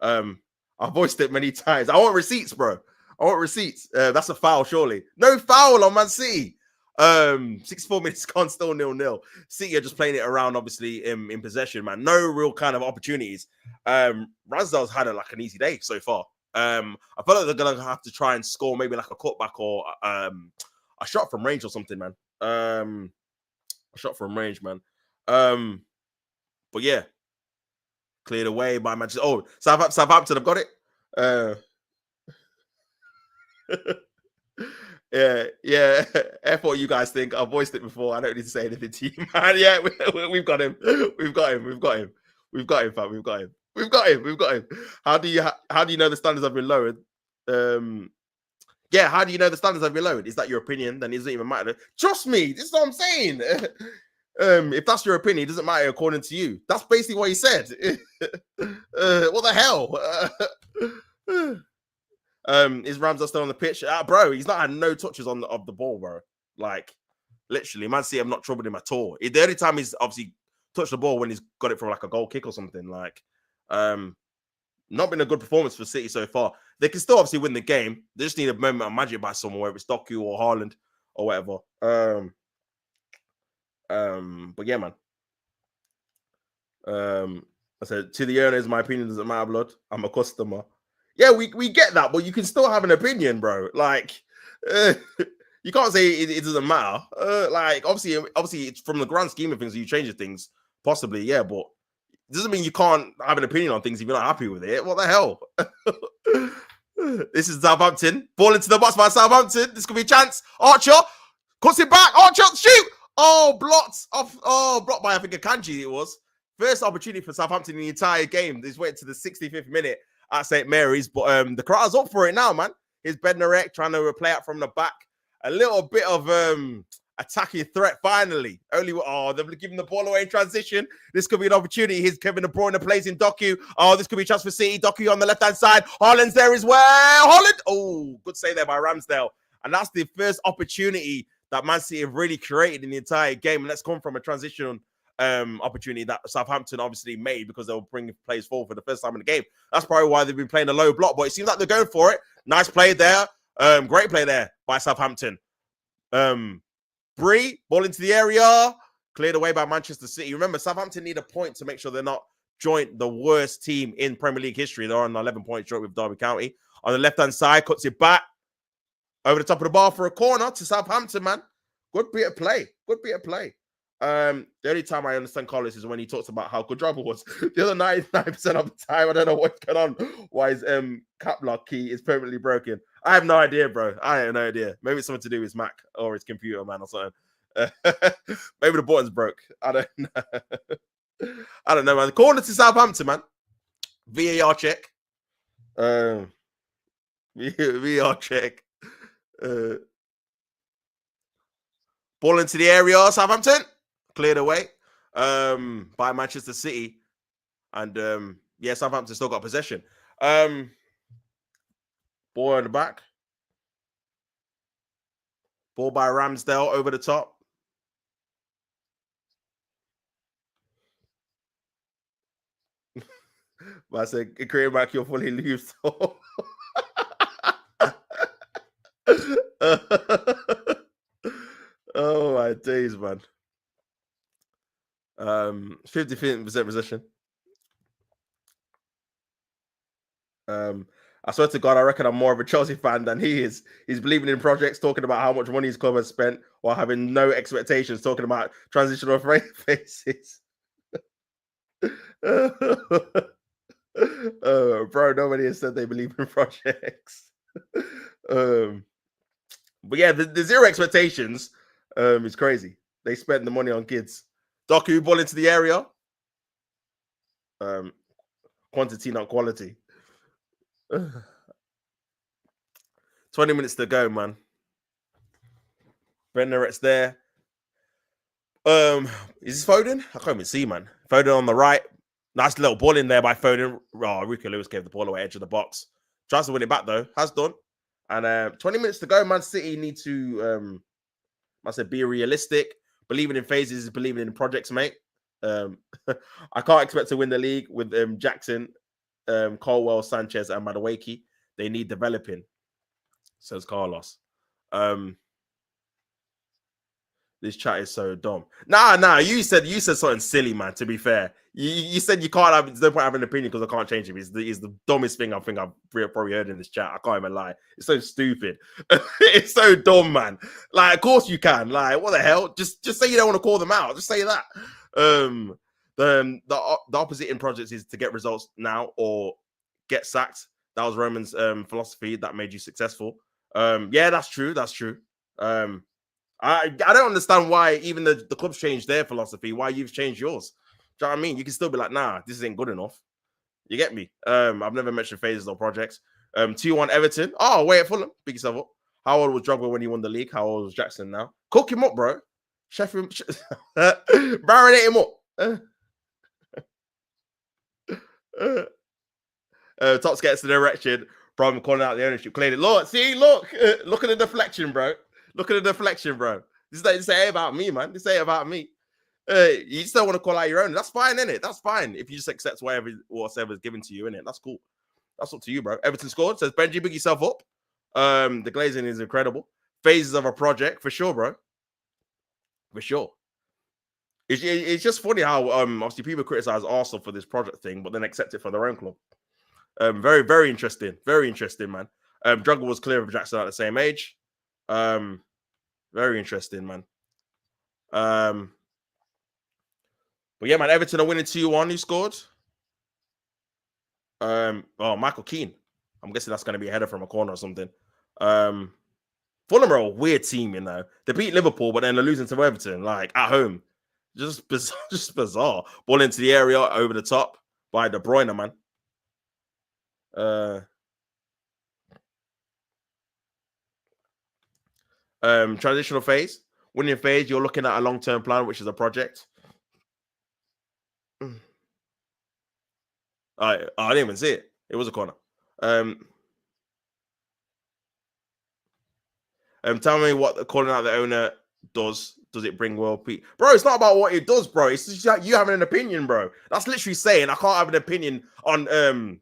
I've voiced it many times. I want receipts, bro. I want receipts. That's a foul, surely. No foul on Man City. 64 minutes gone, still 0-0. City are just playing it around, obviously, in possession, man. No real kind of opportunities. Ramsdale's had an easy day so far. I feel like they're gonna have to try and score maybe like a cutback or a shot from range or something, man. A shot from range, man. But yeah, cleared away by Manchester. Oh, Southampton have got it. Yeah. F what you guys think. I've voiced it before. I don't need to say anything to you, man. Yeah, we've got him. We've got him, fam. We've got him. How do you know the standards have been lowered? Yeah, how do you know the standards have been lowered? Is that your opinion? Then it doesn't even matter. Trust me, this is what I'm saying. If that's your opinion, it doesn't matter according to you. That's basically what he said. What the hell? Is Ramsdale still on the pitch? Bro, he's not had no touches of the ball, bro. Like, literally, Man City have not troubled him at all. The only time he's obviously touched the ball when he's got it from like a goal kick or something. Like, not been a good performance for City so far. They can still obviously win the game. They just need a moment of magic by someone, whether it's Doku or Haaland or whatever. But yeah, man. I said, to the owners, my opinion doesn't matter, blood. I'm a customer. Yeah, we get that, but you can still have an opinion, bro. Like, you can't say it doesn't matter. Like, obviously, it's from the grand scheme of things, you change things, possibly, yeah, but it doesn't mean you can't have an opinion on things if you're not happy with it. What the hell? This is Southampton. Ball into the box by Southampton. This could be a chance. Archer cuts it back. Archer, shoot! Oh, blocked by, I think, Akanji it was. First opportunity for Southampton in the entire game. This went to the 65th minute at St. Mary's, but the crowd's up for it now, man. Here's Bednarek trying to play out from the back. A little bit of attacking threat finally. They're giving the ball away in transition. This could be an opportunity. Here's Kevin De Bruyne plays in Doku. Oh, this could be a chance for City. Doku on the left-hand side. Haaland's there as well. Haaland. Oh, good save there by Ramsdale. And that's the first opportunity that Man City have really created in the entire game. And that's come from a transition opportunity that Southampton obviously made because they were bringing players forward for the first time in the game. That's probably why they've been playing a low block, but it seems like they're going for it. Nice play there. Great play there by Southampton. Bree, ball into the area. Cleared away by Manchester City. Remember, Southampton need a point to make sure they're not joint the worst team in Premier League history. They're on an 11-point short with Derby County. On the left-hand side, cuts it back. Over the top of the bar for a corner to Southampton, man. Good bit of play. The only time I understand Carlos is when he talks about how good Drogba was. The other 99% of the time, I don't know what's going on. Why his cap lock key is permanently broken. I have no idea, bro. I have no idea. Maybe it's something to do with his Mac or his computer, man, or something. Maybe the button's broke. I don't know. I don't know, man. Corner to Southampton, man. VAR check. VAR check. Ball into the area, Southampton. Cleared away by Manchester City. And Southampton still got possession. Ball in the back. Ball by Ramsdale over the top. But I said, create back, you're fully loose. Oh my days, man. 50% possession. I swear to God, I reckon I'm more of a Chelsea fan than he is. He's believing in projects, talking about how much money his club has spent, while having no expectations, talking about transitional faces. Bro, nobody has said they believe in projects. But yeah, the zero expectations is crazy. They spent the money on kids. Doku, ball into the area. Quantity, not quality. 20 minutes to go, man. Bennerett's there. Is this Foden? I can't even see, man. Foden on the right. Nice little ball in there by Foden. Oh, Rico Lewis gave the ball away, edge of the box. Tries to win it back, though. Has done. And 20 minutes to go. Man City need to, I said, be realistic. Believing in phases is believing in projects, mate. Um, I can't expect to win the league with Jackson, Colwell, Sanchez, and Madueke. They need developing, says Carlos. This chat is so dumb. Nah. You said something silly, man. To be fair, you said you can't have. There's no point having an opinion because I can't change him. It's the dumbest thing I think I've probably heard in this chat. I can't even lie. It's so stupid. It's so dumb, man. Like, of course you can. Like, what the hell? Just say you don't want to call them out. Just say that. The opposite in projects is to get results now or get sacked. That was Roman's philosophy that made you successful. Yeah, that's true. That's true. I don't understand why even the clubs changed their philosophy, why you've changed yours. Do you know what I mean? You can still be like, nah, this ain't good enough. You get me? I've never mentioned phases or projects. 2-1 Everton. Oh, wait, Fulham. Pick yourself up. How old was Drogba when he won the league? How old was Jackson now? Cook him up, bro. Chef him. Marinate him up. Tops gets the direction. Problem calling out the ownership. Clearly, look at the deflection, bro. Look at the deflection, bro. This ain't about me, man. This ain't about me. You just don't want to call out your own. That's fine, innit? That's fine. If you just accept whatever's given to you, innit? That's cool. That's up to you, bro. Everton scored. Says Benji, big yourself up. The glazing is incredible. Phases of a project, for sure, bro. For sure. It's just funny how obviously people criticize Arsenal for this project thing, but then accept it for their own club. Very, very interesting. Very interesting, man. Drogba was clear of Jackson at the same age. Very interesting, man. But yeah, man, Everton are winning 2-1. Who scored? Michael Keane. I'm guessing that's going to be a header from a corner or something. Fulham are a weird team, you know. They beat Liverpool, but then they're losing to Everton, like at home. Just bizarre. Ball into the area over the top by De Bruyne, man. Transitional phase. Winning phase, you're looking at a long-term plan, which is a project. I didn't even see it. It was a corner. Tell me what calling out the owner does. Does it bring world peace? Bro, it's not about what it does, bro. It's just like you having an opinion, bro. That's literally saying I can't have an opinion on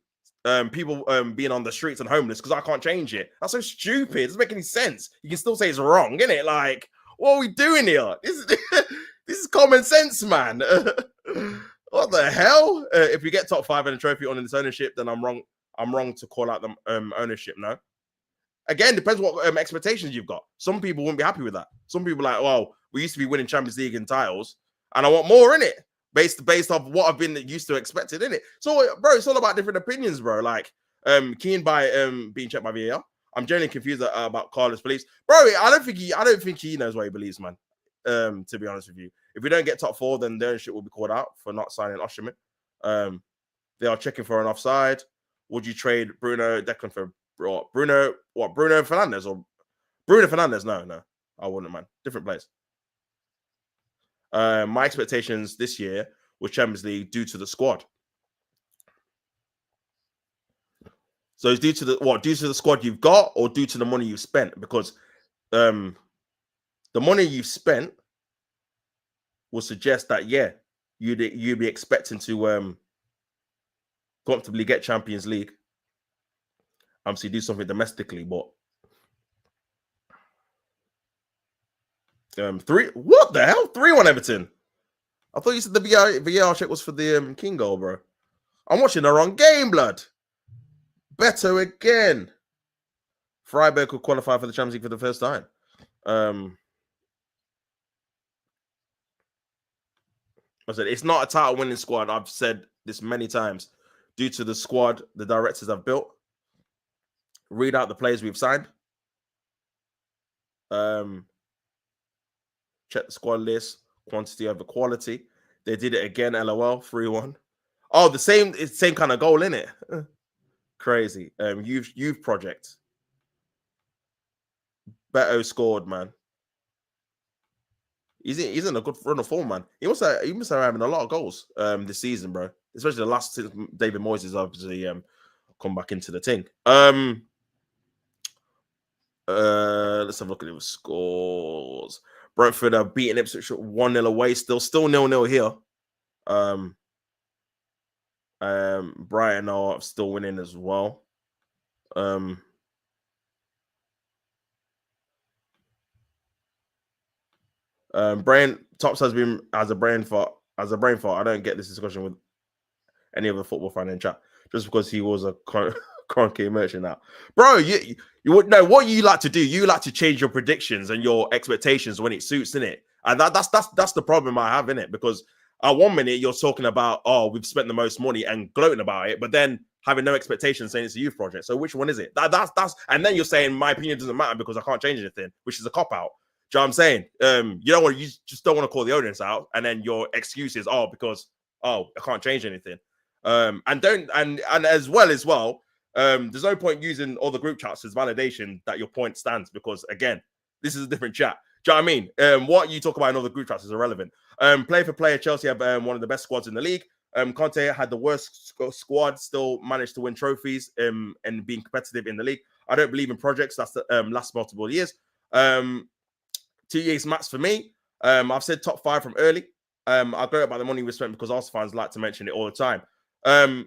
people being on the streets and homeless because I can't change it. That's so stupid. It doesn't make any sense. You can still say it's wrong, innit? Like, what are we doing here? This is common sense, man. What the hell? If we get top 5 in a trophy on this ownership, then I'm wrong. I'm wrong to call out the ownership. No. Again, depends what expectations you've got. Some people wouldn't be happy with that. Some people are like, well, we used to be winning Champions League and titles, and I want more in it, based off what I've been used to expected in it. So, bro, it's all about different opinions, bro. Like, Keane by being checked by VAR. I'm generally confused about Carlos' beliefs, bro. I don't think he knows what he believes, man. To be honest with you, if we don't get top 4, then the ownership will be called out for not signing Osimhen. They are checking for an offside. Would you trade Bruno Declan for Bruno Fernandes or Bruno Fernandes? No, I wouldn't, man. Different place. My expectations this year was Champions League due to the squad. So it's due to the squad you've got or due to the money you've spent? Because the money you've spent will suggest that you'd be expecting to comfortably get Champions League. Obviously, do something domestically, but 3. What the hell? 3-1 Everton. I thought you said the VAR check was for the King goal, bro. I'm watching the wrong game, blood. Beto again. Freiburg could qualify for the Champions League for the first time. I said it's not a title winning squad. I've said this many times. Due to the squad the directors have built. Read out the players we've signed. Check the squad list. Quantity over quality. They did it again. LOL. 3-1. Oh, it's the same kind of goal, isn't it? Crazy. Youth project. Beto scored, man. He's in a good run of form, man. He must have having a lot of goals this season, bro. Especially the last since David Moyes has obviously come back into the thing. Let's have a look at the scores. Brentford are beating Ipswich 1-0 away. Still 0-0 here. Um, Brighton are still winning as well. Brain Tops has been as a brain fart. As a brain fart, I don't get this discussion with any other football fan in chat just because he was a Kroenke merchant now. Bro, you would know what you like to do. You like to change your predictions and your expectations when it suits, innit? And that's the problem I have in it, because at 1 minute you're talking about, oh, we've spent the most money and gloating about it, but then having no expectations saying it's a youth project. So which one is it? That's and then you're saying my opinion doesn't matter because I can't change anything, which is a cop out. Do you know what I'm saying? You just don't want to call the audience out, and then your excuse is, because I can't change anything. And as well, there's no point using all the group chats as validation that your point stands, because again, this is a different chat. Do you know what I mean? What you talk about in all the group chats is irrelevant. Player for player, Chelsea have one of the best squads in the league. Conte had the worst squad, still managed to win trophies and being competitive in the league. I don't believe in projects that's last multiple years. 2 years max for me. I've said top 5 from early. I go about the money we spent because Arsenal fans like to mention it all the time. No.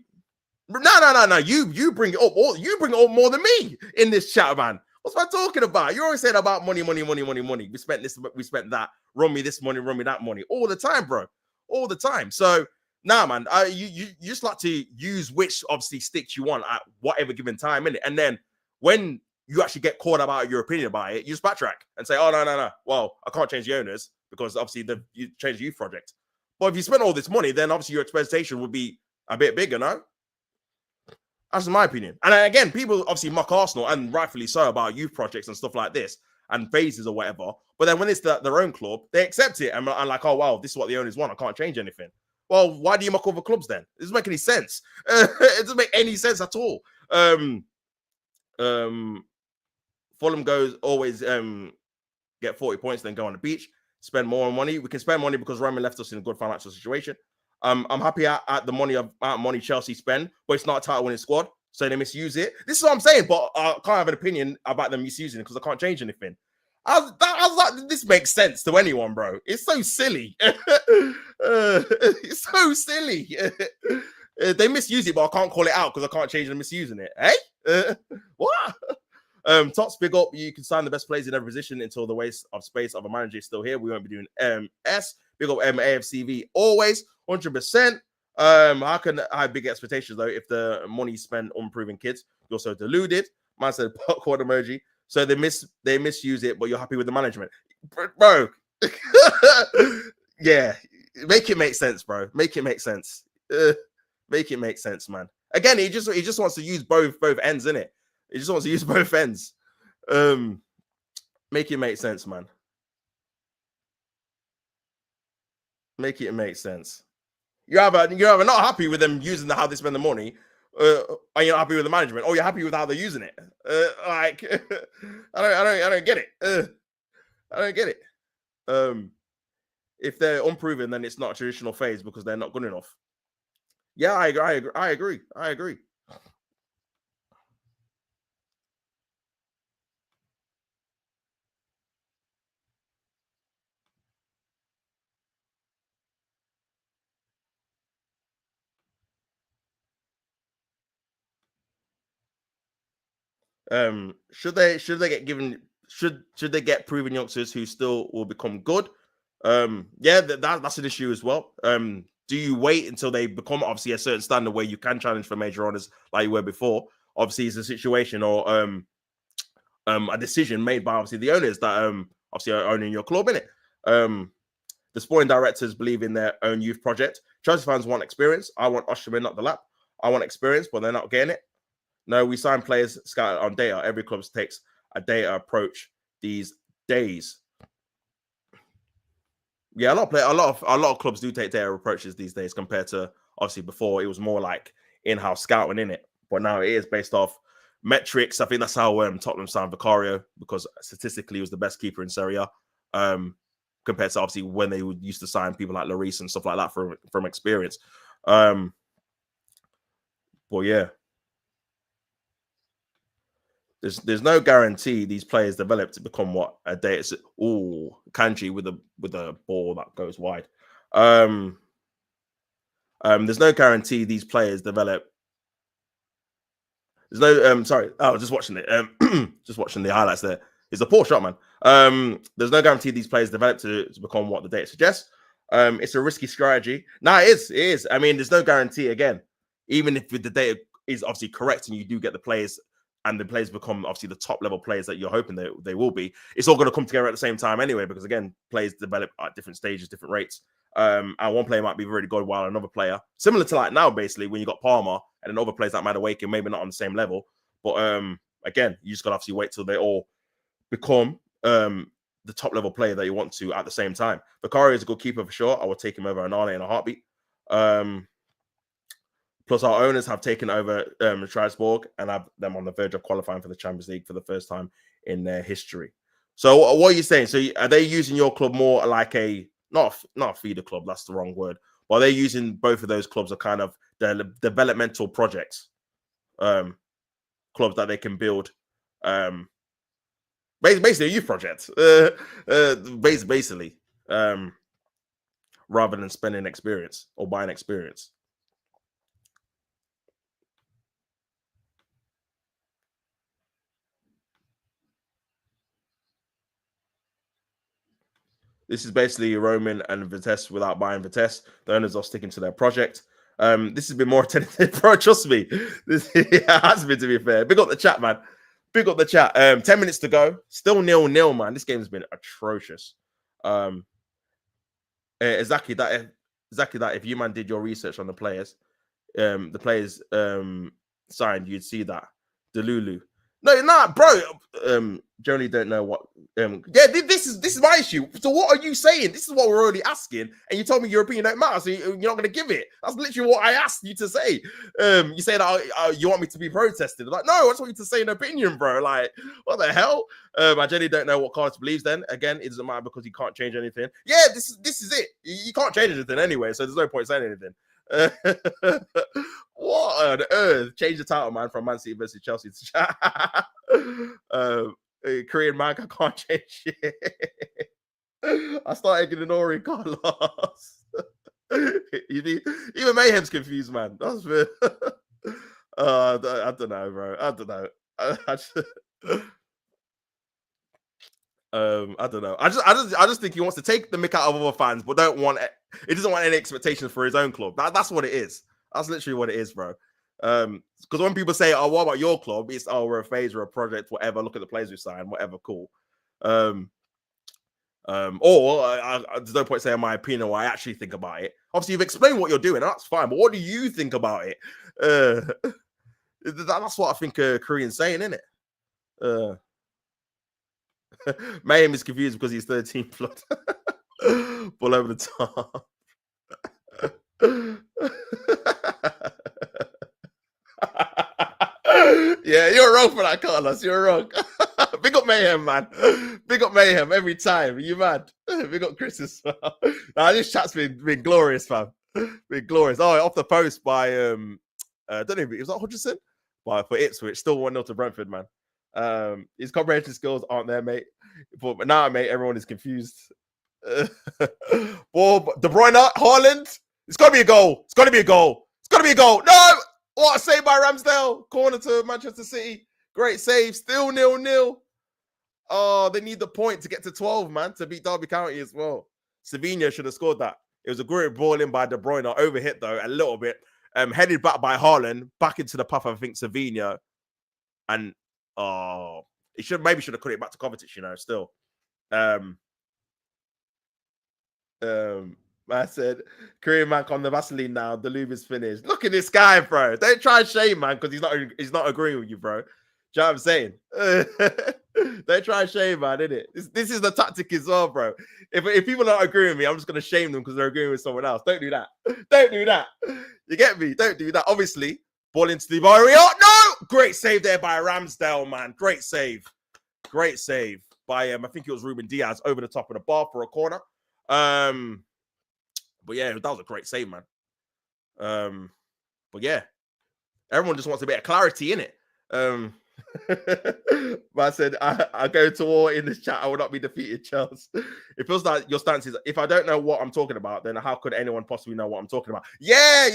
You bring it up. You bring it up more than me in this chat, man. What's I talking about? You're always saying about money. We spent this, we spent that. Run me this money, run me that money all the time, bro. All the time. So, man. You just like to use which obviously sticks you want at whatever given time, innit? And then when you actually get caught about your opinion about it, you just backtrack and say, oh, no. Well, I can't change the owners because obviously you changed the youth project. But if you spend all this money, then obviously your expectation would be a bit bigger, no? That's my opinion. And again, people obviously mock Arsenal, and rightfully so, about youth projects and stuff like this and phases or whatever. But then when it's their own club, they accept it and like, oh, wow, this is what the owners want. I can't change anything. Well, why do you mock other clubs then? It doesn't make any sense. It doesn't make any sense at all. Fulham goes always get 40 points, then go on the beach, spend more money. We can spend money because Roman left us in a good financial situation. I'm happy at the money Chelsea spend, but it's not a title winning squad, so they misuse it. This is what I'm saying, but I can't have an opinion about them misusing it because I can't change anything. I was like, this makes sense to anyone, bro. It's so silly. It's so silly. They misuse it, but I can't call it out because I can't change them misusing it. Hey, what? Tots, big up. You can sign the best players in every position until the waste of space of a manager is still here. We won't be doing S. Big up AFCV always 100%. How can I have big expectations though if the money spent on improving kids? You're so deluded. Man said popcorn emoji. So they misuse it, but you're happy with the management, bro. Yeah, make it make sense, bro. Make it make sense. Make it make sense, man. Again, he just wants to use both ends, innit? He just wants to use both ends. Make it make sense, man. Make it make sense. You're either not happy with them using how they spend the money, or you're not happy with the management, or you're happy with how they're using it. I don't get it. I don't get it. If they're unproven, then it's not a traditional phase because they're not good enough. Yeah, I agree. Should they get given? Should they get proven youngsters who still will become good? Yeah, that's an issue as well. Do you wait until they become obviously a certain standard where you can challenge for major honors like you were before? Obviously, it's a situation or a decision made by obviously the owners that obviously are owning your club, innit? The sporting directors believe in their own youth project. Chelsea fans want experience. I want Osimhen, not the lap. I want experience, but they're not getting it. No, we sign players scouted on data. Every club takes a data approach these days. Yeah, a lot of clubs do take data approaches these days compared to obviously before. It was more like in-house scouting in it, but now it is based off metrics. I think that's how Tottenham signed Vicario, because statistically he was the best keeper in Serie A, compared to obviously when they used to sign people like Lloris and stuff like that from experience. But yeah. There's no guarantee these players develop to become what a data. Kanji with a ball that goes wide. There's no guarantee these players develop. There's no sorry, I was just watching it. Just watching the highlights there. It's a poor shot, man. There's no guarantee these players develop to become what the data suggests. It's a risky strategy. Nah, it is. It is. I mean, there's no guarantee again. Even if the data is obviously correct and you do get the players and the players become obviously the top level players that you're hoping they will be, it's all going to come together at the same time anyway, because again, players develop at different stages, different rates. And one player might be really good while another player, similar to like now, basically, when you got Palmer and then other players like Madueke, maybe not on the same level. But again, you just got to obviously wait till they all become the top level player that you want to at the same time. Vicario is a good keeper for sure. I would take him over Anane in a heartbeat. Plus, our owners have taken over Strasbourg and have them on the verge of qualifying for the Champions League for the first time in their history. So, what are you saying? So, are they using your club more like a not a feeder club? That's the wrong word. But are they using both of those clubs as kind of the developmental projects, clubs that they can build? Basically, a youth project. Basically, rather than spending experience or buying experience. This is basically Roman and Vitesse without buying Vitesse. The owners are sticking to their project. This has been more attentive, bro. Trust me. This has been, to be fair. Big up the chat, man. Big up the chat. 10 minutes to go. Still 0-0, man. This game has been atrocious. Exactly that. If you man did your research on the players signed, you'd see that Delulu. No, bro. Generally don't know what. Yeah, this is my issue. So what are you saying? This is what we're already asking, and you told me your opinion don't matter, so you're not going to give it. That's literally what I asked you to say. You say that you want me to be protested. I'm like, no, I just want you to say an opinion, bro. Like, what the hell? I generally don't know what Carlos believes. Then again, it doesn't matter because he can't change anything. Yeah, this is it. You can't change anything anyway, so there's no point saying anything. What on earth? Change the title, man, from Man City versus Chelsea to Korean man, I can't change shit. I started ignoring Carlos. Even Mayhem's confused, man. That's fair. I don't know, bro. I don't know. I don't know. I just think he wants to take the mick out of other fans, but he doesn't want any expectations for his own club. That's what it is. That's literally what it is, bro. Because when people say, "Oh, what about your club?" It's, "Oh, we're a phase, we're a project, whatever. Look at the players we signed, whatever, cool." Or there's no point saying my opinion or what I actually think about it. Obviously, you've explained what you're doing, that's fine. But what do you think about it? That's what I think Korean's saying, isn't it? Mayhem is confused because he's 13th flood. Ball over the top. Yeah, you're wrong for that, Carlos. You're wrong. Big up Mayhem, man. Big up Mayhem every time. You mad? Big up Chris as well. Nah, this chat's been glorious, fam. Been glorious. Oh, off the post by I don't know if it was that Hodgson, but for Ipswich, still 1-0 to Brentford, man. His comprehension skills aren't there, mate. But now, mate, everyone is confused. Well, De Bruyne, Haaland, it's got to be a goal. It's got to be a goal. It's got to be a goal. No! What a save by Ramsdale. Corner to Manchester City. Great save. Still 0-0. Oh, they need the point to get to 12, man, to beat Derby County as well. Savinho should have scored that. It was a great ball in by De Bruyne. Overhit, though, a little bit. Headed back by Haaland. Back into the path, I think, Savinho. And, he maybe should have cut it back to Kovacic, you know, still. I said, Korean man on the Vaseline now. The lube is finished. Look at this guy, bro. Don't try and shame, man, because he's not agreeing with you, bro. Do you know what I'm saying? Don't try and shame, man, innit? This is the tactic as well, bro. If people are not agreeing with me, I'm just going to shame them because they're agreeing with someone else. Don't do that. Don't do that. You get me? Don't do that. Obviously, ball into the area. No! Great save there by Ramsdale, man. Great save. Great save by, I think it was Ruben Diaz over the top of the bar for a corner. But yeah, that was a great save, man. But yeah, everyone just wants a bit of clarity in it. I said, I go to war in this chat. I will not be defeated, Charles. It feels like your stance is, if I don't know what I'm talking about, then how could anyone possibly know what I'm talking about? Yeah.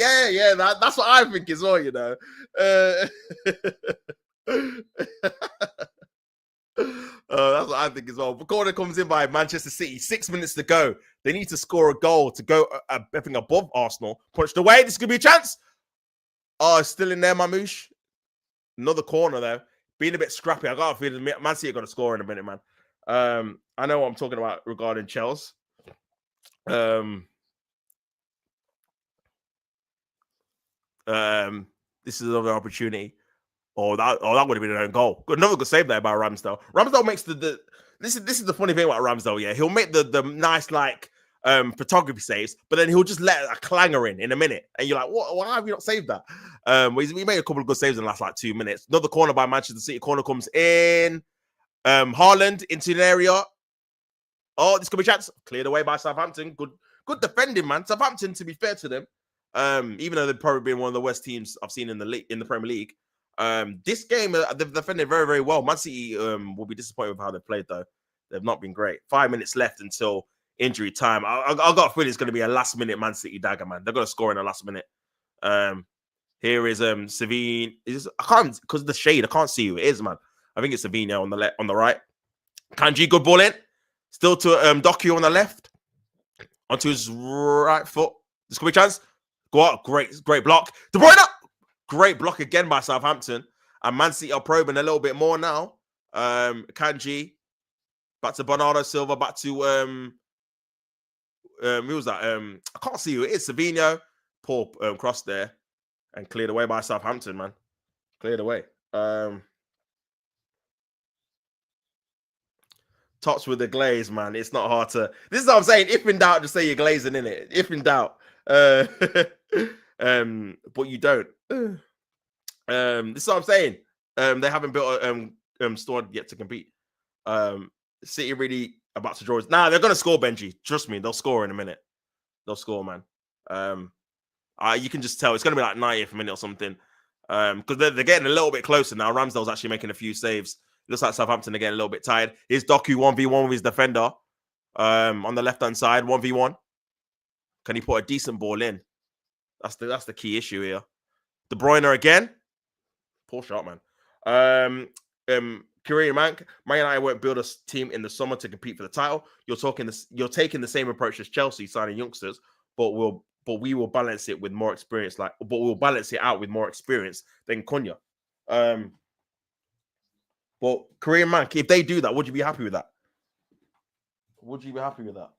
That's what I think as well, you know. That's what I think as well. The corner comes in by Manchester City. 6 minutes to go. They need to score a goal to go, I think, above Arsenal. Punched away. This could be a chance. Oh, still in there, Mamouche. Another corner there. Being a bit scrappy. I got a feeling Man City are going to score in a minute, man. I know what I'm talking about regarding Chelsea. This is another opportunity. That would have been an own goal. Another good save there by Ramsdale. Ramsdale makes this is the funny thing about Ramsdale, yeah. He'll make the nice photography saves, but then he'll just let a clanger in a minute. And you're like, what? Why have you not saved that? We made a couple of good saves in the last 2 minutes. Another corner by Manchester City. Corner comes in. Haaland into an area. Oh, this could be a chance. Cleared away by Southampton. Good defending, man. Southampton, to be fair to them, even though they've probably been one of the worst teams I've seen in the Premier League. This game, they've defended very, very well. Man City will be disappointed with how they've played, though. They've not been great. 5 minutes left until injury time. I got a feeling it's going to be a last-minute Man City dagger, man. They're going to score in the last minute. Here is Savine. I can't, because of the shade, I can't see who it is, man. I think it's Savine on the right. Kanji, good ball in. Still to Doku on the left. Onto his right foot. This could be a chance. Go out. Great block. De Bruyne. Great block again by Southampton. And Man City are probing a little bit more now. Kanji. Back to Bernardo Silva. Back to who was that? I can't see who it is. Savinho. Poor cross there. And cleared away by Southampton, man. Cleared away. Tops with the glaze, man. It's not hard to. This is what I'm saying. If in doubt, just say you're glazing in it. If in doubt, but you don't. This is what I'm saying. They haven't built a squad yet to compete. City really about to draw. Nah, they're gonna score, Benji. Trust me, they'll score in a minute. They'll score, man. You can just tell it's gonna be like 90th minute or something. Because they're getting a little bit closer now. Ramsdale's actually making a few saves. Looks like Southampton are getting a little bit tired. Here's Doku 1v1 with his defender on the left-hand side, 1v1. Can he put a decent ball in? That's the key issue here. De Bruyne again. Poor shot, man. Korean Man United won't build a team in the summer to compete for the title. You're taking the same approach as Chelsea, signing youngsters, but we will balance it with more experience. But we'll balance it out with more experience than Cunha. But Korean Man, if they do that, would you be happy with that? Would you be happy with that?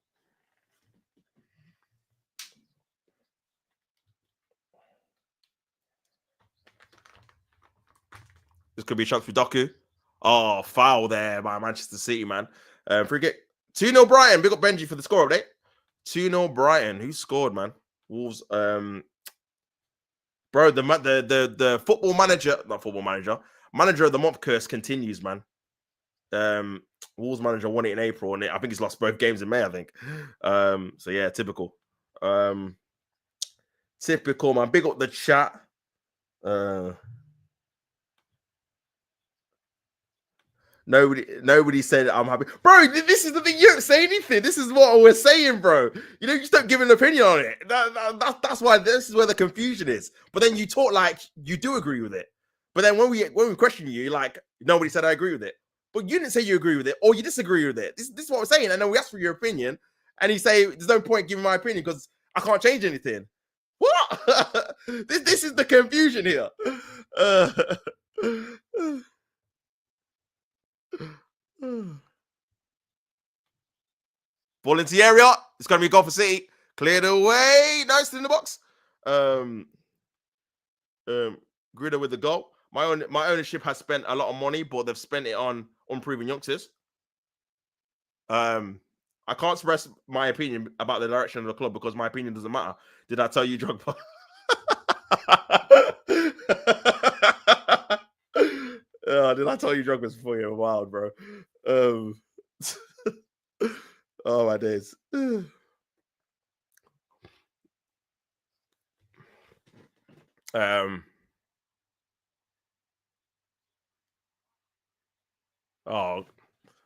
This could be a chance for Doku. Oh, foul there by Manchester City, man. Free kick. 2-0 Brighton. Big up Benji for the score update. 2-0 Brighton. Who scored, man? Wolves. Bro, the football manager, not football manager of the month curse continues, man. Wolves manager won it in April, and I think he's lost both games in May, I think. So yeah, typical. Typical, man. Big up the chat. Nobody said I'm happy, bro. This is the thing. You don't say anything. This is what we're saying, bro. You know, you just don't give an opinion on it. That's why this is where the confusion is. But then you talk like you do agree with it. But then when we question you, you're like, nobody said I agree with it. But you didn't say you agree with it or you disagree with it. This is what we're saying. And then we ask for your opinion, and you say there's no point giving my opinion because I can't change anything. What? this is the confusion here. Ball into the area. It's going to be a goal for City. Cleared away. Nice in the box. Grider with the goal. My ownership has spent a lot of money, but they've spent it on unproven youngsters. I can't express my opinion about the direction of the club because my opinion doesn't matter. Did I tell you, Drogba? Did I tell you Drogba's before you were wild, bro? Oh my days. Oh,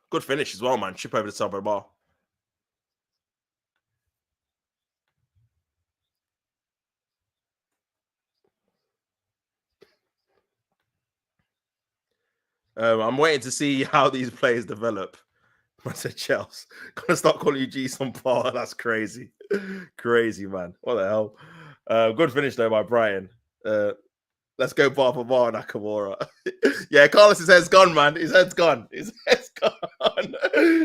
good finish as well, man. Chip over the top of the bar. I'm waiting to see how these players develop. I said Chelsea. Gonna start calling you G some Paul. That's crazy. Crazy, man. What the hell? Good finish though by Brighton. Let's go bar for bar, Nakamura. Yeah, Carlos's head's gone, man. His head's gone. His head's gone.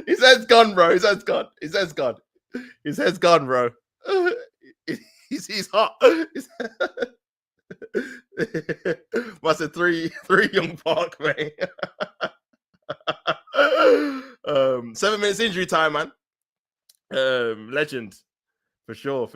His head's gone, bro. His head's gone. His head's gone. His head's gone, bro. He's hot. Must have three young Park, mate. 7 minutes injury time, man. Legend. For sure.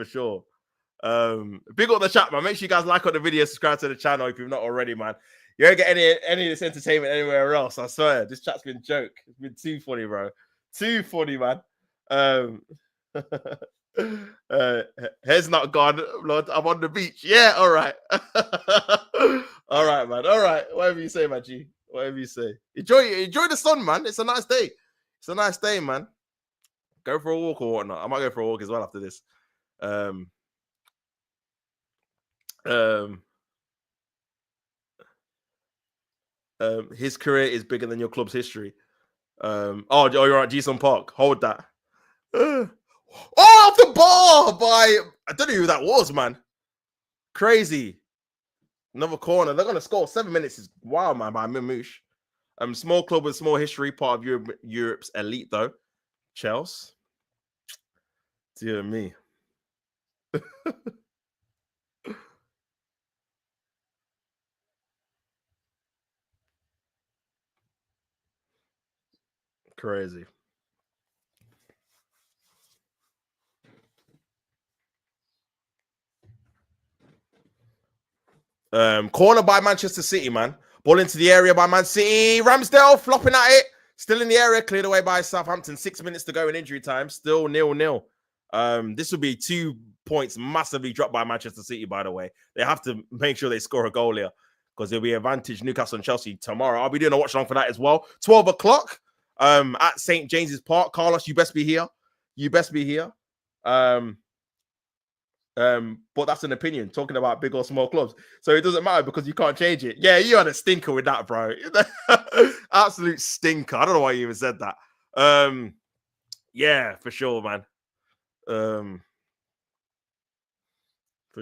Big up the chat, man. Make sure you guys like on the video, subscribe to the channel if you've not already, man. You don't get any of this entertainment anywhere else. I swear. This chat's been joke. It's been too funny, bro. Too funny, man. Head's not gone, Lord. I'm on the beach. Yeah, all right. All right, man. All right. Whatever you say, man, G. Whatever you say. Enjoy the sun, man. It's a nice day. It's a nice day, man. Go for a walk or whatnot. I might go for a walk as well after this. His career is bigger than your club's history. Oh, you're right, Jason Park. Hold that. Oh, off the bar by I don't know who that was, man. Crazy. Another corner. They're gonna score. 7 minutes is wow, man. By Mamouche. Small club with small history, part of Europe's elite, though. Chelsea. Dear me. Crazy. Corner by Manchester City, man. Ball into the area by Man City. Ramsdale flopping at it. Still in the area. Cleared away by Southampton. 6 minutes to go in injury time. Still 0-0. This will be 2 points massively dropped by Manchester City, by the way. They have to make sure they score a goal here because there'll be advantage Newcastle and Chelsea tomorrow. I'll be doing a watch along for that as well. 12 o'clock at St. James's Park. Carlos, you best be here. You best be here. But that's an opinion, talking about big or small clubs. So it doesn't matter because you can't change it. Yeah, you had a stinker with that, bro. Absolute stinker. I don't know why you even said that. Yeah, for sure, man. For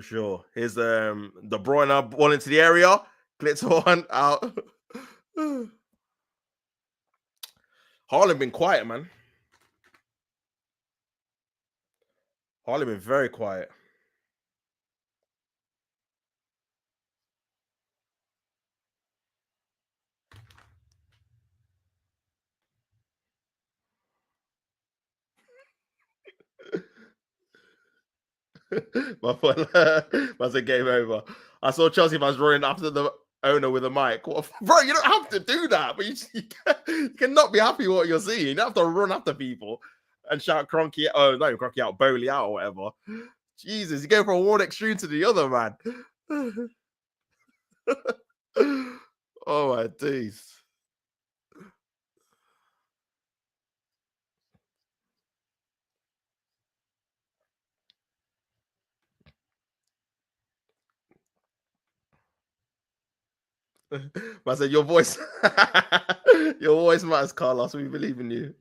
sure. Here's De Bruyne ball into the area. Glitz one out. Haaland been quiet, man. Haaland been very quiet. That's a game over. I saw Chelsea fans running after the owner with a mic. Bro, you don't have to do that, but you cannot be happy with what you're seeing. You don't have to run after people and shout Cronky. Oh, no, Cronky out, Bowley out, or whatever. Jesus, you go from one extreme to the other, man. Oh, my days. I said, your voice matters, Carlos. We believe in you.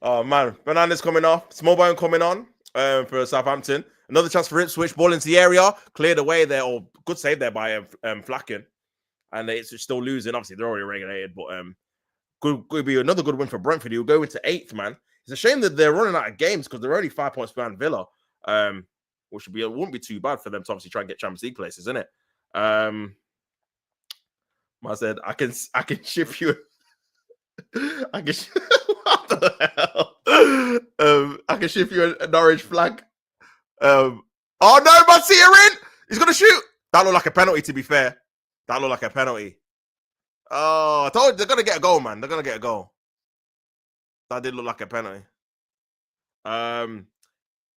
Oh man, Fernandes coming off, Smallbone coming on for Southampton. Another chance for Ipswich, ball into the area, cleared away there, or good save there by Flacken. And it's still losing. Obviously, they're already regulated, but could be another good win for Brentford. He'll go into 8th, man. It's a shame that they're running out of games because they're only 5 points behind Villa, which wouldn't be too bad for them to obviously try and get Champions League places, isn't it? I said I can ship you. I can. What the hell? I can ship you a Norwich flag. Oh no, Man City are in. He's gonna shoot. That looked like a penalty. To be fair, that looked like a penalty. Oh, I told you they're gonna get a goal, man. They're gonna get a goal. That did look like a penalty.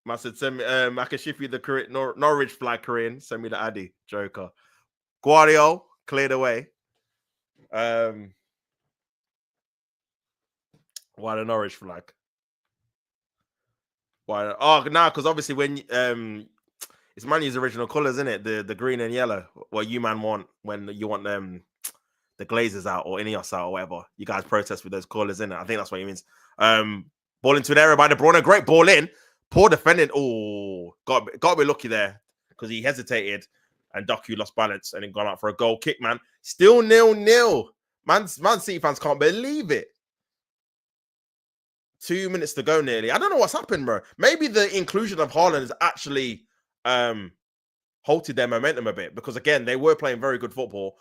I said, send me. I can shift you the Norwich flag, Korean. Send me the Addy Joker. Guardiola cleared away. Why the Norwich flag? Why? Oh, no, because obviously when it's Man U's original colours, isn't it? The green and yellow. What you man want when you want the Glazers out or Ineos out or whatever. You guys protest with those colours, isn't it? I think that's what he means. Ball into an area by De Bruyne. Great ball in. Poor defending. Oh, got to be lucky there because he hesitated and Doku lost balance and then gone out for a goal kick, man. Still 0-0. Man City fans can't believe it. 2 minutes to go nearly. I don't know what's happened, bro. Maybe the inclusion of Haaland has actually halted their momentum a bit because, again, they were playing very good football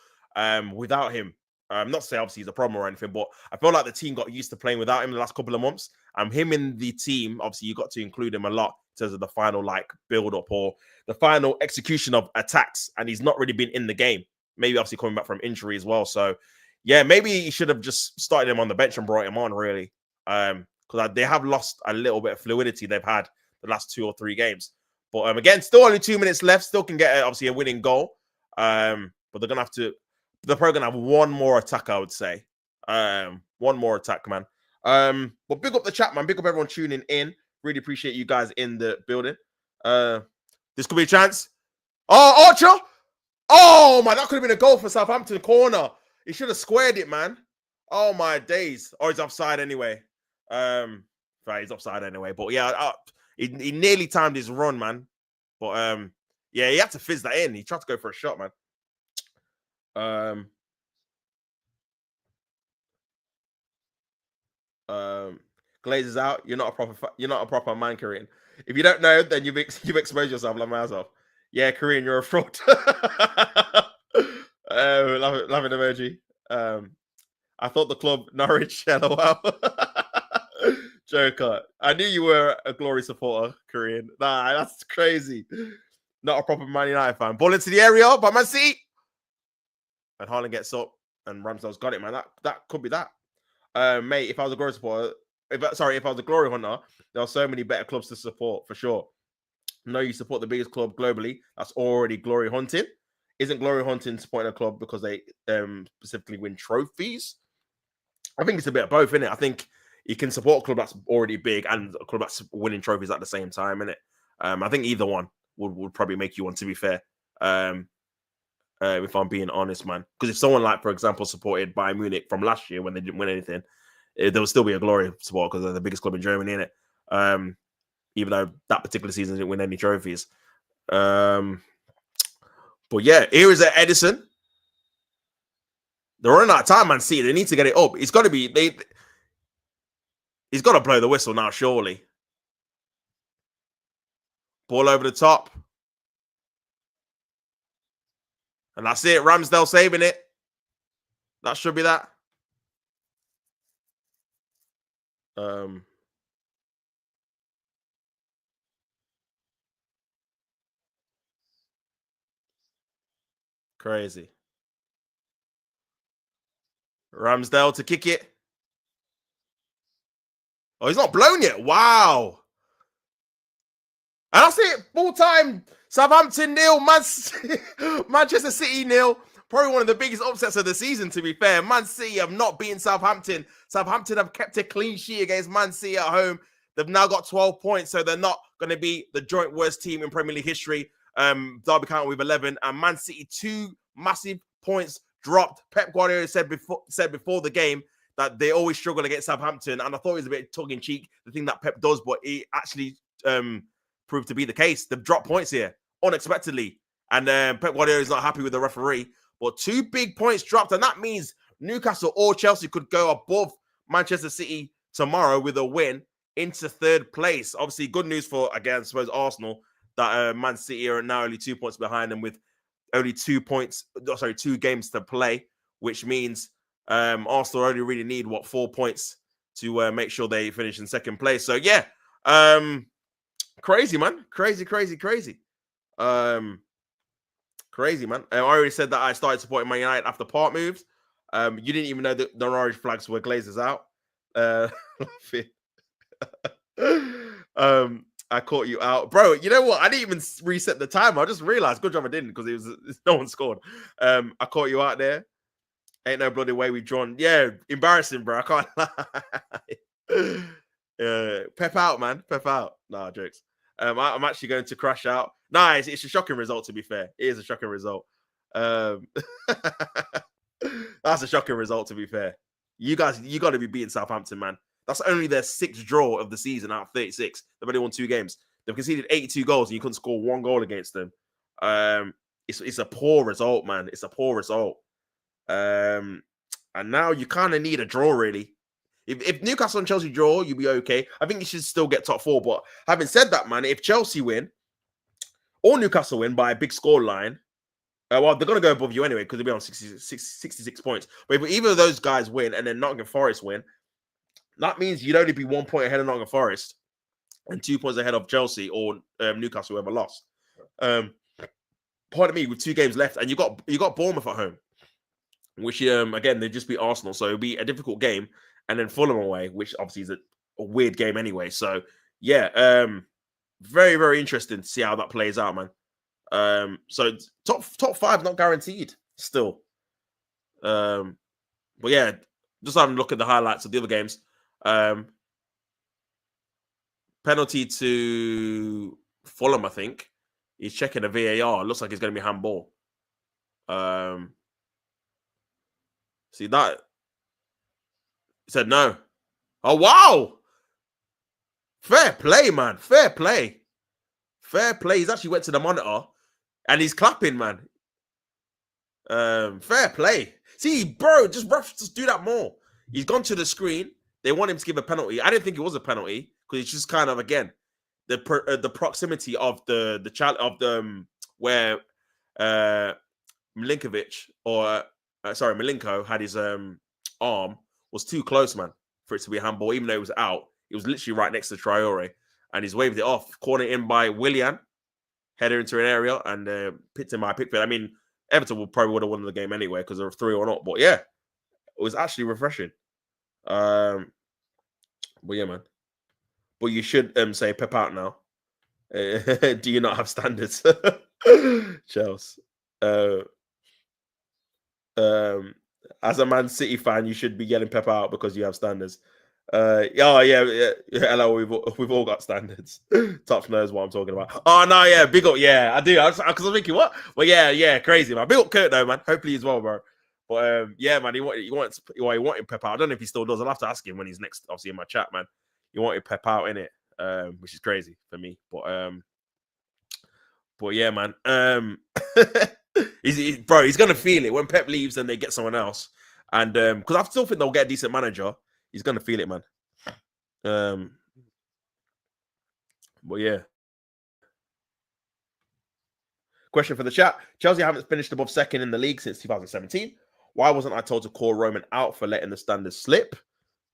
without him. Not to say obviously he's a problem or anything, but I feel like the team got used to playing without him the last couple of months. Him in the team, obviously you got to include him a lot in terms of the final build-up or the final execution of attacks, and he's not really been in the game. Maybe obviously coming back from injury as well. So, yeah, maybe he should have just started him on the bench and brought him on, really. Because they have lost a little bit of fluidity they've had the last 2 or 3 games. But again, still only 2 minutes left. Still can get obviously a winning goal. But they're gonna have to. They're probably gonna have one more attack, I would say. One more attack, man. But big up the chat, man. Big up everyone tuning in. Really appreciate you guys in the building. This could be a chance. Oh, Archer! Oh my, that could have been a goal for Southampton corner. He should have squared it, man. Oh my days. Oh, he's offside anyway. Right, he's offside anyway. But yeah, he nearly timed his run, man. But yeah, he had to fizz that in. He tried to go for a shot, man. Glazes out. You're not a proper man, Korean. If you don't know, then you've exposed yourself like myself. Yeah, Korean, you're a fraud. Laughing emoji. I thought the club Norwich. LOL. Joker. I knew you were a Glory supporter, Korean. Nah, that's crazy. Not a proper Man United fan. Ball into the area by Man City. And Haaland gets up and Ramsdale's got it, man. That could be that. Mate, if I was a Glory supporter, if I was a Glory hunter, there are so many better clubs to support for sure. No, you support the biggest club globally. That's already Glory hunting. Isn't Glory hunting supporting a club because they specifically win trophies? I think it's a bit of both, isn't it? I think you can support a club that's already big and a club that's winning trophies at the same time, innit? I think either one would probably make you one, to be fair. If I'm being honest, man. Because if someone like, for example, supported Bayern Munich from last year when they didn't win anything, there would still be a Glory support because they're the biggest club in Germany, innit? Even though that particular season didn't win any trophies. But yeah, here is Edison. They're running out of time, Man City. They need to get it up. It's got to be... He's got to blow the whistle now, surely. Ball over the top. And that's it. Ramsdale saving it. That should be that. Crazy. Ramsdale to kick it. Oh, he's not blown yet. Wow. And that's it. Full time. Southampton 0. Manchester City 0. Probably one of the biggest upsets of the season, to be fair. Man City have not beaten Southampton. Southampton have kept a clean sheet against Man City at home. They've now got 12 points, so they're not going to be the joint worst team in Premier League history. Derby County with 11. And Man City, 2 massive points dropped. Pep Guardiola said before the game that they always struggle against Southampton. And I thought it was a bit tongue-in-cheek, the thing that Pep does, but it actually proved to be the case. They've dropped points here unexpectedly. And Pep Guardiola is not happy with the referee. But 2 big points dropped. And that means Newcastle or Chelsea could go above Manchester City tomorrow with a win into 3rd place. Obviously, good news for, again, I suppose, Arsenal, that Man City are now only 2 points behind them with only 2 games to play, which means Arsenal only really need, 4 points to make sure they finish in 2nd place. So, yeah, crazy, man. Crazy. Crazy, man. I already said that I started supporting Man United after Part moves. You didn't even know that the Norwich flags were Glazers out. I caught you out, bro. You know what? I didn't even reset the timer. I just realized. Good job I didn't because no one scored. I caught you out there. Ain't no bloody way we drawn. Yeah, embarrassing, bro. I can't lie. Pep out, man. Pep out. Nah, jokes. I'm actually going to crash out. Nice. It's a shocking result, to be fair. It is a shocking result. That's a shocking result, to be fair. You got to be beating Southampton, man. That's only their 6th draw of the season out of 36. They've only won 2 games. They've conceded 82 goals and you couldn't score 1 goal against them. It's a poor result, man. It's a poor result. And now you kind of need a draw, really. If Newcastle and Chelsea draw, you'll be okay. I think you should still get top 4. But having said that, man, if Chelsea win or Newcastle win by a big score line, well, they're going to go above you anyway because they'll be on 66 points. But if either of those guys win and then Nottingham Forest win, that means you'd only be 1 point ahead of Nottingham Forest and 2 points ahead of Chelsea or Newcastle, whoever lost. Pardon me, with 2 games left, and you got Bournemouth at home, which again they just beat Arsenal, so it'll be a difficult game. And then Fulham away, which obviously is a weird game anyway. So yeah, very, very interesting to see how that plays out, man. So top 5 not guaranteed still. But yeah, just having a look at the highlights of the other games. Penalty to Fulham, I think. He's checking the VAR. It looks like it's going to be handball. See that? He said no. Oh, wow. Fair play, man. Fair play. Fair play. He's actually went to the monitor and he's clapping, man. Fair play. See, bro, refs just do that more. He's gone to the screen. They want him to give a penalty. I didn't think it was a penalty because it's just kind of, again, the proximity of the child of the where Milinko had his arm was too close, man, for it to be a handball. Even though it was out, it was literally right next to Traore, and he's waved it off. Corner in by Willian, header into an area, and picked him by Pickford. I mean, Everton probably would have won the game anyway because they were 3-0. But yeah, it was actually refreshing. But yeah, man. But you should say Pep out now. Do you not have standards, Chelsea? As a Man City fan, you should be getting Pep out because you have standards. Yeah. Hello, we've all got standards. Tops knows what I'm talking about. Oh no, yeah, big up, yeah, I do. Because I'm thinking, what? Well, yeah, crazy, man. Big up Kurt though, man. Hopefully he's well, bro. But yeah, man, he wanted Pep out. I don't know if he still does. I'll have to ask him when he's next, obviously in my chat, man. He wanted Pep out in it, which is crazy for me. But yeah, man. He's gonna feel it when Pep leaves and they get someone else. And because I still think they'll get a decent manager, he's gonna feel it, man. But yeah. Question for the chat: Chelsea haven't finished above 2nd in the league since 2017. Why wasn't I told to call Roman out for letting the standards slip?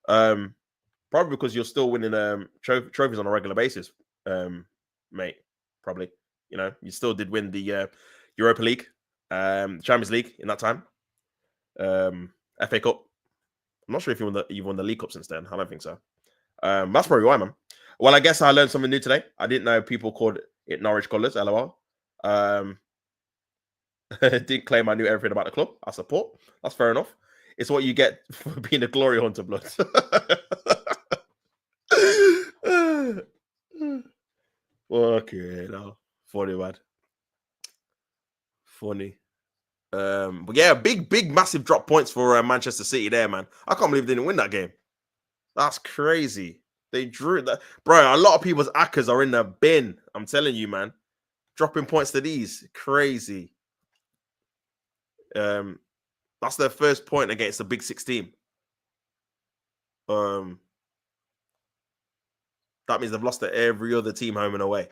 Probably because you're still winning trophies on a regular basis, mate. Probably, you still did win the Europa League, Champions League in that time, FA Cup. I'm not sure if you've won the League Cup since then. I don't think so. That's probably why, man. Well, I guess I learned something new today. I didn't know people called it Norwich colours. LOL. Didn't claim I knew everything about the club. I support. That's fair enough. It's what you get for being a glory hunter, blood. Okay, no, funny, man. Funny. But yeah, big, massive drop points for Manchester City there, man. I can't believe they didn't win that game. That's crazy. They drew that, bro. A lot of people's accas are in the bin. I'm telling you, man. Dropping points to these, crazy. That's their first point against the Big 6 team. That means they've lost to every other team home and away.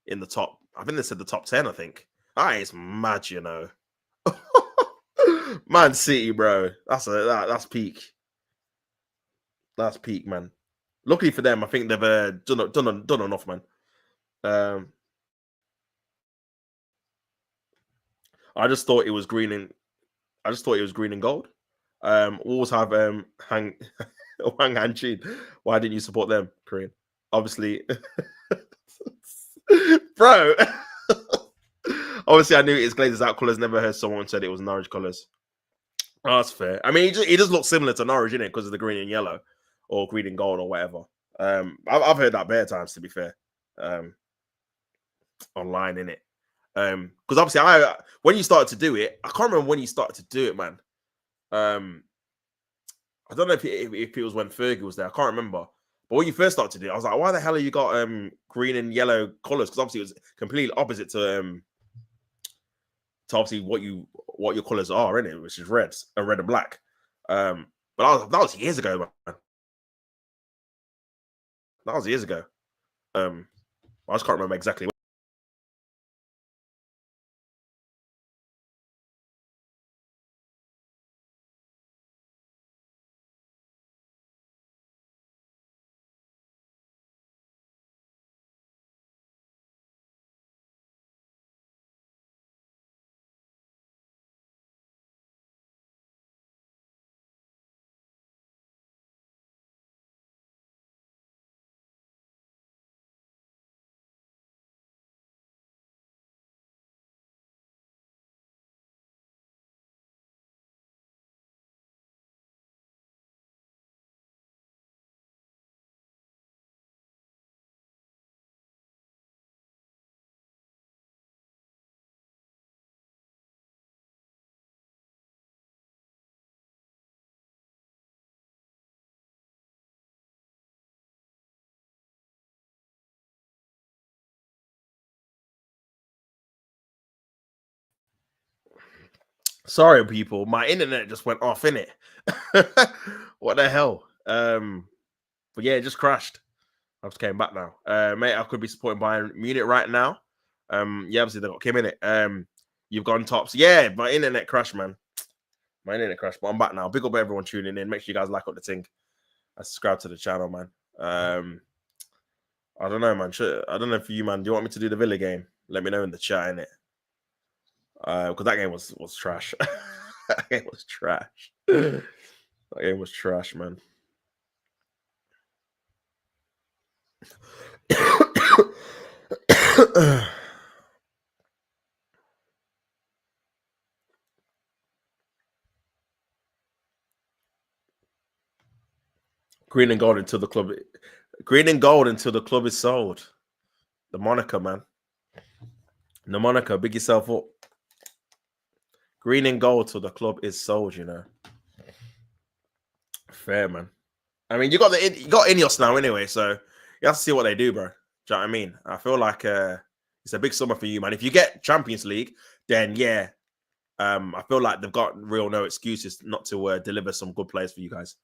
In the top, I think they said the top 10. I think that is mad, Man City, bro. That's peak. That's peak, man. Luckily for them, I think they've done enough, man. I just thought it was green and gold. Wolves have Wang Hanchin. Why didn't you support them, Korean? obviously, bro. Obviously, I knew his Glazers out colours. Never heard someone said it was Norwich colours. Oh, that's fair. I mean, he just looks similar to Norwich, innit? Because of the green and yellow, or green and gold, or whatever. I've heard that bare times, to be fair. Online, innit? Because obviously, when you started to do it, I can't remember when you started to do it, man. I don't know if it was when Fergie was there. I can't remember. But when you first started to do it, I was like, why the hell have you got green and yellow colours? Because obviously it was completely opposite to obviously what your colours are, innit? Which is red and black. But that was years ago, man. That was years ago. I just can't remember exactly. Sorry, people. My internet just went off, innit? What the hell? But yeah, it just crashed. I just came back now. Mate, I could be supporting Bayern Munich right now. Yeah, obviously they got Kim in it. You've gone tops. Yeah, my internet crashed, man. My internet crashed, but I'm back now. Big up everyone tuning in. Make sure you guys like up the thing. And subscribe to the channel, man. I don't know, man. I don't know for you, man. Do you want me to do the Villa game? Let me know in the chat, innit? Because that game was trash. That game was trash. That game was trash, man. Green and gold until the club. Green and gold until the club is sold. The moniker, man. The moniker. Big yourself up. Green and gold till the club is sold. You know. Fair, man. I mean, you got Ineos now anyway, so you have to see what they do, bro. Do you know what I mean? I feel like it's a big summer for you, man. If you get Champions League, then yeah, I feel like they've got no excuses not to deliver some good players for you guys.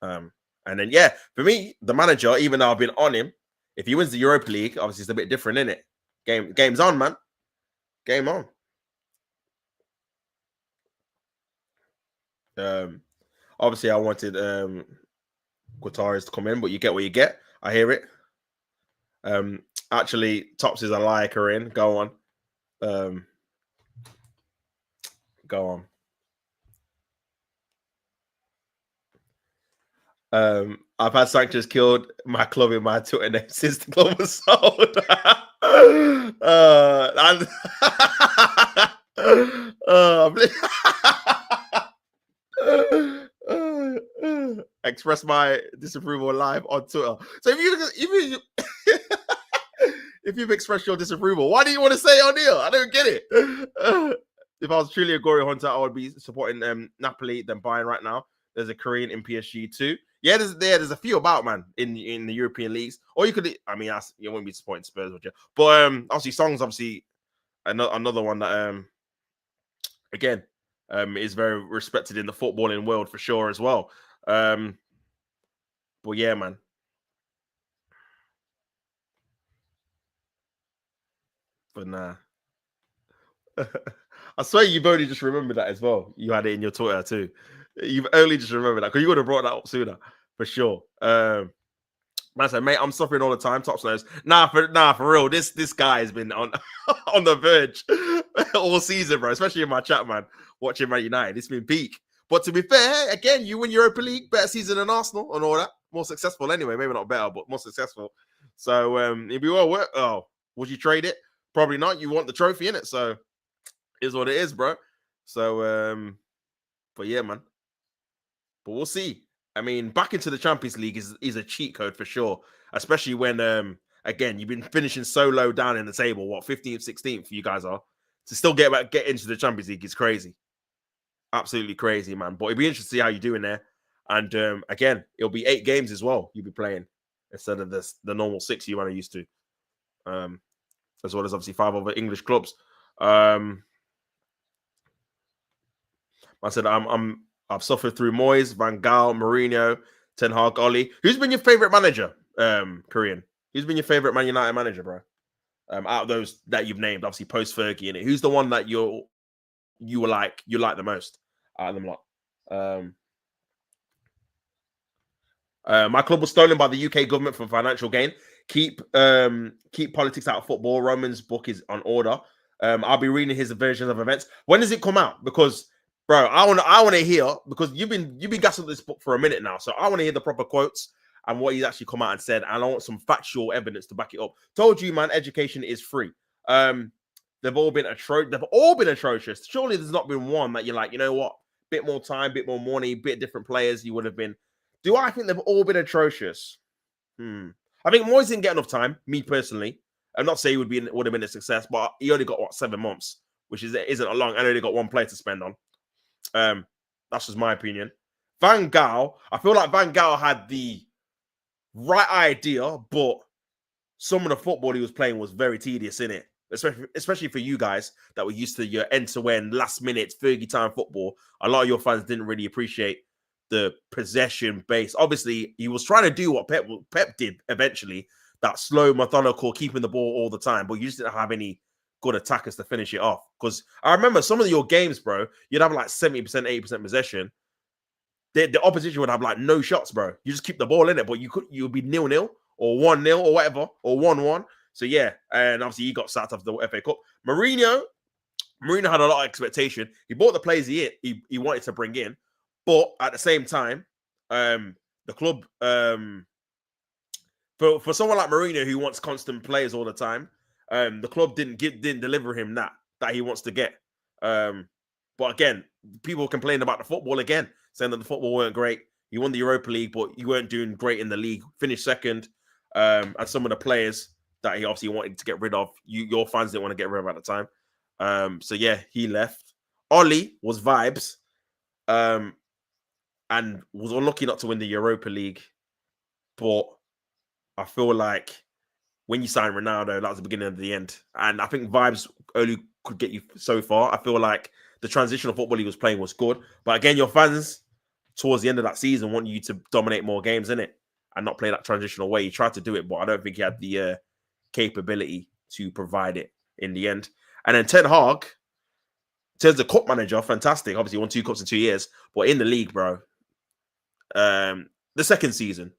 And then yeah, for me, the manager, even though I've been on him, if he wins the Europa League, obviously it's a bit different, isn't it? Game's on, man. Game on. Obviously I wanted Guterres to come in, but you get what you get. I hear it. Actually, Tops is a liker in. Go on. Go on. I've had Sanchez killed my club in my Twitter name since the club was sold. Express my disapproval live on Twitter. So if you've expressed your disapproval, why do you want to say it on here? I don't get it. If I was truly a Gory Hunter, I would be supporting Napoli than Bayern right now. There's a Korean in PSG too. Yeah, there's a few about, man, in the European leagues. Or you could, I mean, you wouldn't be supporting Spurs, would you? But obviously, Song's obviously another one that again is very respected in the footballing world for sure as well. But yeah, man. But nah. I swear you've only just remembered that as well. You had it in your Twitter too. You've only just remembered that because you would have brought that up sooner for sure. Man said, mate, I'm suffering all the time. Top knows. Nah, for real. This guy has been on on the verge all season, bro. Especially in my chat, man. Watching Man United, it's been peak. But to be fair, again, you win Europa League, better season than Arsenal and all that. More successful anyway. Maybe not better, but more successful. So it'd be well worth. Oh, would you trade it? Probably not. You want the trophy in it, so is what it is, bro. So but yeah, man. But we'll see. I mean, back into the Champions League is a cheat code for sure, especially when again you've been finishing so low down in the table. What 15th, 16th you guys are to still get into the Champions League is crazy, absolutely crazy, man. But it'd be interesting to see how you do in there. And again, it'll be 8 games as well you'll be playing instead of the normal 6 you are used to, as well as obviously 5 other English clubs. I said I've suffered through Moyes, Van Gaal, Mourinho, Ten Hag, Oli. Who's been your favorite manager, Korean? Who's been your favorite Man United manager, bro? Out of those that you've named, obviously post Fergie in it. Who's the one that you like the most out of them lot? My club was stolen by the UK government for financial gain. Keep politics out of football. Roman's book is on order. I'll be reading his version of events. When does it come out? Because, bro, I want to hear, because you've been gassing this book for a minute now, so I want to hear the proper quotes and what he's actually come out and said, and I want some factual evidence to back it up. Told you, man, education is free. They've all been atrocious. Surely there's not been one that you're like, you know what, bit more time, bit more money, bit different players, you would have been. Do I think they've all been atrocious? I think Moyes didn't get enough time, me personally. I'm not saying he would have been a success, but he only got 7 months, which isn't a long. I only got 1 player to spend on. That's just my opinion. Van Gaal, I feel like Van Gaal had the right idea, but some of the football he was playing was very tedious in it, especially for you guys that were used to your end-to-end, last-minute, Fergie time football. A lot of your fans didn't really appreciate the possession base. Obviously, he was trying to do what Pep did eventually, that slow, methodical, keeping the ball all the time, but you just didn't have any good attackers to finish it off. Because I remember some of your games, bro, you'd have like 70%, 80% possession. The opposition would have like no shots, bro. You just keep the ball in it, but you'd be 0-0 or 1-0 or whatever, or 1-1. So yeah, and obviously he got sacked after the FA Cup. Mourinho had a lot of expectation. He bought the players he wanted to bring in, but at the same time, the club, for someone like Mourinho who wants constant players all the time, the club didn't deliver him that he wants to get. But again, people complain about the football again, saying that the football weren't great. You won the Europa League, but you weren't doing great in the league. Finished second, and some of the players that he obviously wanted to get rid of, your fans didn't want to get rid of at the time. So yeah, he left. Oli was vibes, and was unlucky not to win the Europa League. But I feel like when you sign Ronaldo, that was the beginning of the end. And I think vibes only could get you so far. I feel like the transitional football he was playing was good. But again, your fans towards the end of that season want you to dominate more games, innit? And not play that transitional way. He tried to do it, but I don't think he had the capability to provide it in the end. And then Ten Hag, in terms of cup manager, fantastic. Obviously, won 2 cups in 2 years. But in the league, bro, the second season,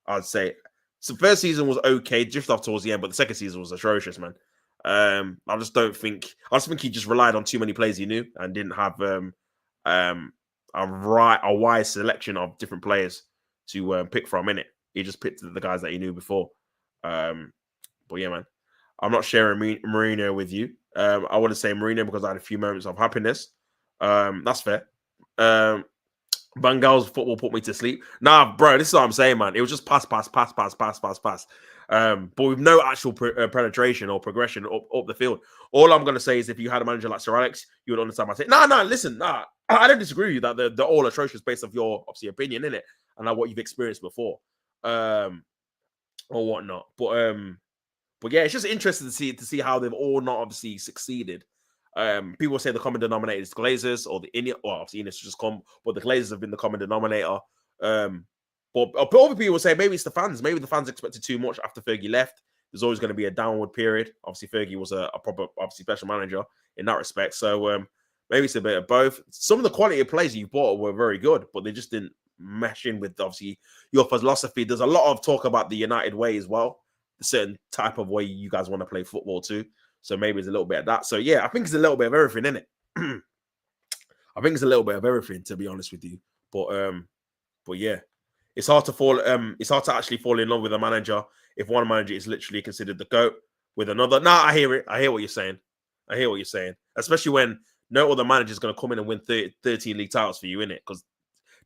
I'd say. So first season was okay, just off towards the end, but the second season was atrocious, man. I just think he just relied on too many players he knew and didn't have a wise selection of different players to pick from, innit? He just picked the guys that he knew before. But yeah, man, I'm not sharing Mourinho with you. I want to say Mourinho because I had a few moments of happiness. That's fair. Van Gaal's football put me to sleep. Nah, bro, this is what I'm saying, man. It was just pass. But with no actual penetration or progression up the field. All I'm going to say is if you had a manager like Sir Alex, you would understand my say. Listen, I don't disagree with you that they're all atrocious based off your, obviously, opinion, innit? And like what you've experienced before. Or whatnot. But yeah, it's just interesting to see how they've all not obviously succeeded. People say the common denominator is Glazers or the Ineos. Well, obviously Ineos just come, but the Glazers have been the common denominator. But other people say maybe it's the fans. Maybe the fans expected too much after Fergie left. There's always going to be a downward period. Obviously, Fergie was a proper, obviously, special manager in that respect. So maybe it's a bit of both. Some of the quality of players you bought were very good, but they just didn't mesh in with obviously your philosophy. There's a lot of talk about the United way as well. A certain type of way you guys want to play football too. So maybe it's a little bit of that. So yeah, I think it's a little bit of everything, isn't it? I think it's a little bit of everything, to be honest with you. But yeah, It's hard to fall. It's hard to actually fall in love with a manager if one manager is literally considered the GOAT with another. Nah, I hear it. I hear what you're saying. I hear what you're saying. Especially when no other manager is going to come in and win 13 league titles for you, innit? Because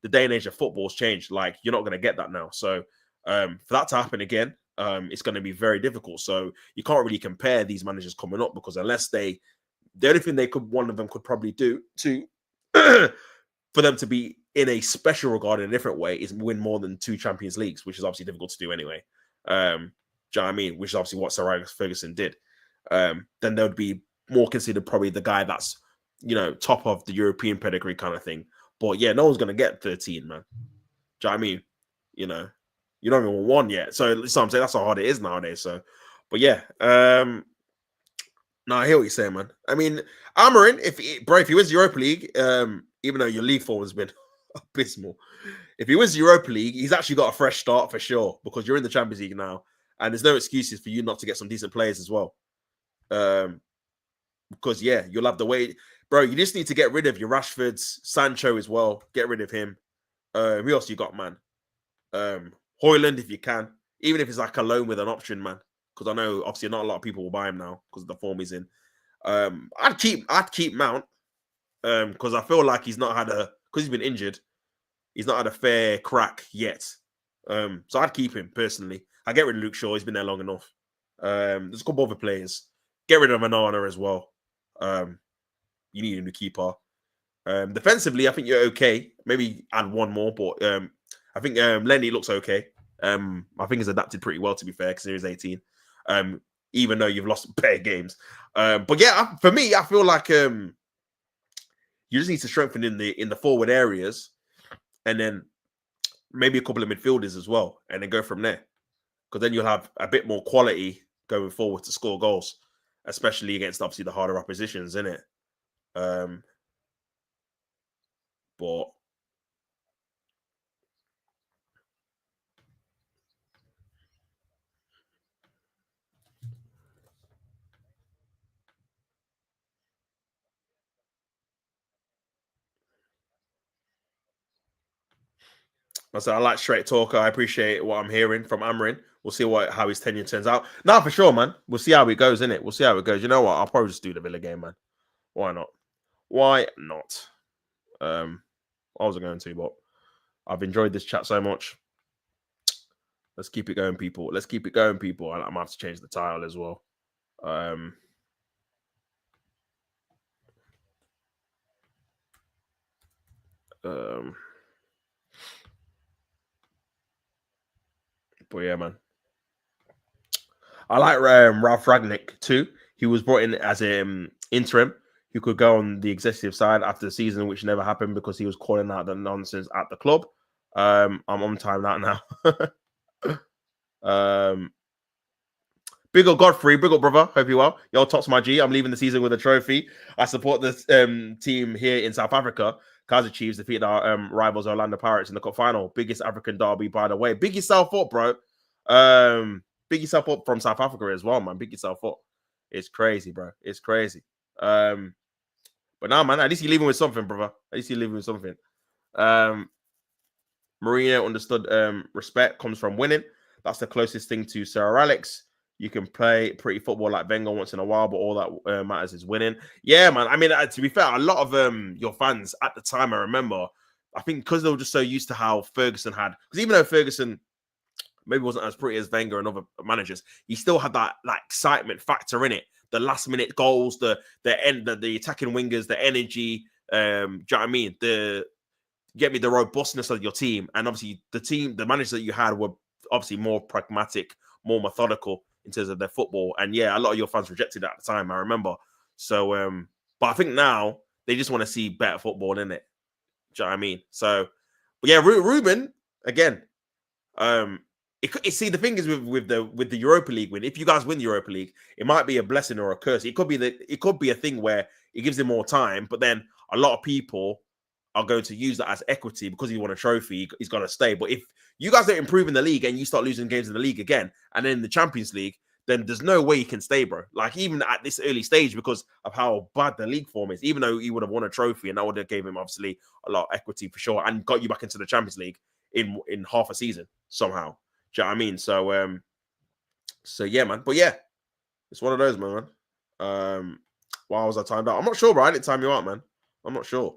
the day and age of football's changed. Like, you're not going to get that now. So for that to happen again, it's going to be very difficult. So you can't really compare these managers coming up, because unless the only thing one of them could probably do to for them to be in a special regard in a different way is win more than 2 Champions Leagues, which is obviously difficult to do anyway. Do you know what I mean? Which is obviously what Sir Alex Ferguson did. Then there would be more considered probably the guy that's, top of the European pedigree kind of thing. But yeah, no one's going to get 13, man. Do you know what I mean? You don't even want 1 yet. So I'm saying that's how hard it is nowadays. So, but yeah. No, I hear what you're saying, man. I mean, Amarin, if he wins Europa League, even though your league form has been abysmal, if he wins the Europa League, he's actually got a fresh start for sure, because you're in the Champions League now, and there's no excuses for you not to get some decent players as well. Because yeah, you'll have the way, bro. You just need to get rid of your Rashfords, Sancho as well. Get rid of him. Who else you got, man? Højlund, if you can, even if it's like a loan with an option, man. Because I know obviously not a lot of people will buy him now because of the form he's in. I'd keep Mount because I feel like because he's been injured, he's not had a fair crack yet. So I'd keep him personally. I get rid of Luke Shaw. He's been there long enough. There's a couple other players. Get rid of Manana as well. You need a new keeper. Defensively, I think you're okay. Maybe add one more, but I think Lenny looks okay. I think he's adapted pretty well, to be fair, because he's 18. Even though you've lost bare games. But yeah, for me, I feel like you just need to strengthen in the forward areas, and then maybe a couple of midfielders as well, and then go from there. Because then you'll have a bit more quality going forward to score goals, especially against obviously the harder oppositions, isn't it? But I like straight talker. I appreciate what I'm hearing from Amarin. We'll see how his tenure turns out. No, for sure, man. We'll see how it goes, innit? We'll see how it goes. You know what? I'll probably just do the Villa game, man. Why not? Why not? I wasn't going to, but I've enjoyed this chat so much. Let's keep it going, people. Let's keep it going, people. I might have to change the title as well. But yeah, man. I like Ralph Ragnick too. He was brought in as interim. He could go on the executive side after the season, which never happened because he was calling out the nonsense at the club. I'm on time out now. Big up Godfrey, big up brother. Hope you well. Yo, Tops my G. I'm leaving the season with a trophy. I support this team here in South Africa. Kaizer Chiefs defeated our rivals Orlando Pirates in the cup final. Biggest African derby, by the way. Big yourself up, bro. Big yourself up from South Africa as well, man. Big yourself up. It's crazy, bro. It's crazy. But now, man, at least you're leaving with something, brother. At least you're leaving with something. Mourinho understood respect comes from winning. That's the closest thing to Sir Alex. You can play pretty football like Wenger once in a while, but all that matters is winning. Yeah, man. I mean, to be fair, a lot of your fans at the time, I remember, I think because they were just so used to how Ferguson had, because even though Ferguson maybe wasn't as pretty as Wenger and other managers, he still had that excitement factor in it. The last minute goals, the attacking wingers, the energy. Do you know what I mean? The robustness of your team, and obviously the managers that you had were obviously more pragmatic, more methodical in terms of their football. And yeah, a lot of your fans rejected it at the time, I remember. So, but I think now they just want to see better football, innit? Do you know what I mean? So, but yeah, Ruben again. See, the thing is with the Europa League win. If you guys win the Europa League, it might be a blessing or a curse. It could be a thing where it gives him more time, but then a lot of people are going to use that as equity because he won a trophy. He's got to stay. But if you guys don't improve in the league and you start losing games in the league again, and then in the Champions League, then there's no way you can stay, bro. Like, even at this early stage, because of how bad the league form is, even though he would have won a trophy and that would have gave him obviously a lot of equity for sure and got you back into the Champions League, in half a season somehow. Do you know what I mean? So yeah, man. But yeah, it's one of those, man. Why was I timed out? I'm not sure, bro. I didn't time you out, man. I'm not sure.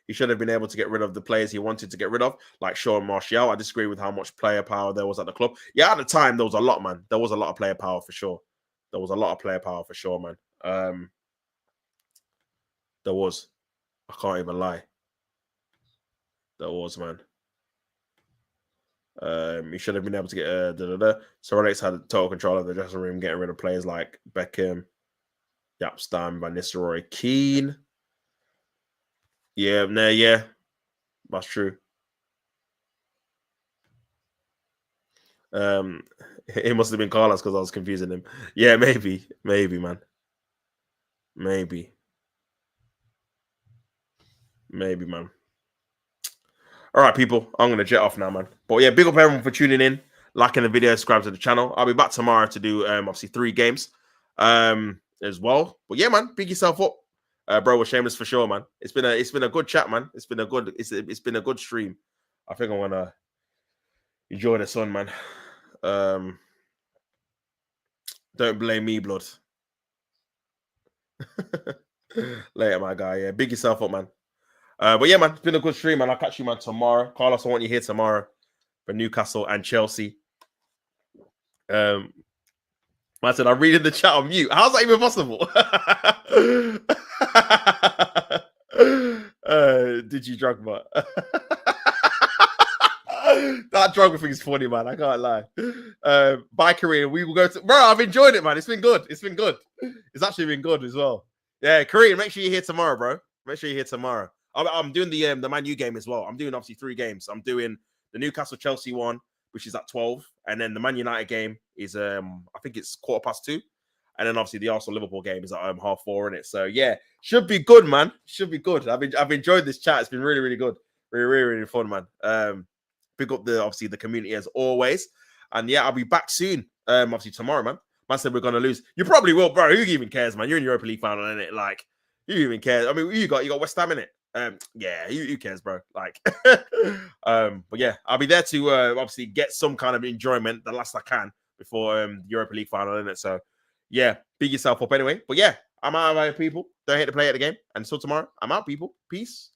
He should have been able to get rid of the players he wanted to get rid of, like Shaw and Martial. I disagree with how much player power there was at the club. Yeah, at the time, there was a lot, man. There was a lot of player power for sure. There was a lot of player power for sure, man. There was. I can't even lie. There was, man. He should have been able to get So Alex had total control of the dressing room, getting rid of players like Beckham, Yapstam, Van Nistelrooy, Keane. Yeah, that's true. It must have been Carlos because I was confusing him. Yeah, maybe, man. Maybe, man. All right, people, I'm going to jet off now, man. But yeah, big up everyone for tuning in, liking the video, subscribe to the channel. I'll be back tomorrow to do, obviously, 3 games as well. But yeah, man, big yourself up. Bro, we're shameless for sure, man. It's been a good chat, man. It's been a good stream. I think I'm going to enjoy the sun, man. Don't blame me, blood. Later, my guy. Yeah, big yourself up, man. But yeah, man, it's been a good stream, man. I'll catch you, man, tomorrow. Carlos, I want you here tomorrow for Newcastle and Chelsea. Man said, I'm reading the chat on mute. How's that even possible? Did you drug, man? That drug thing is funny, man. I can't lie. Bye, Korean. We will go to... Bro, I've enjoyed it, man. It's been good. It's actually been good as well. Yeah, Korean, make sure you're here tomorrow, bro. Make sure you're here tomorrow. I'm doing the Man U game as well. I'm doing obviously 3 games. I'm doing the Newcastle Chelsea one, which is at 12, and then the Man United game is I think it's 2:15, and then obviously the Arsenal Liverpool game is at 4:30 in it. So yeah, should be good, man. Should be good. I've enjoyed this chat. It's been really, really good. Really fun, man. Pick up obviously the community as always, and yeah, I'll be back soon. Obviously tomorrow, man. Man said we're gonna lose. You probably will, bro. Who even cares, man? You're in Europa League final, innit? Like, who even cares? I mean, you got West Ham in it. Yeah, who cares, bro? Like, but yeah, I'll be there to obviously get some kind of enjoyment the last I can before the Europa League final, innit? So yeah, big yourself up anyway. But yeah, I'm out of here, people. Don't hate to play at the game. And until tomorrow, I'm out, people. Peace.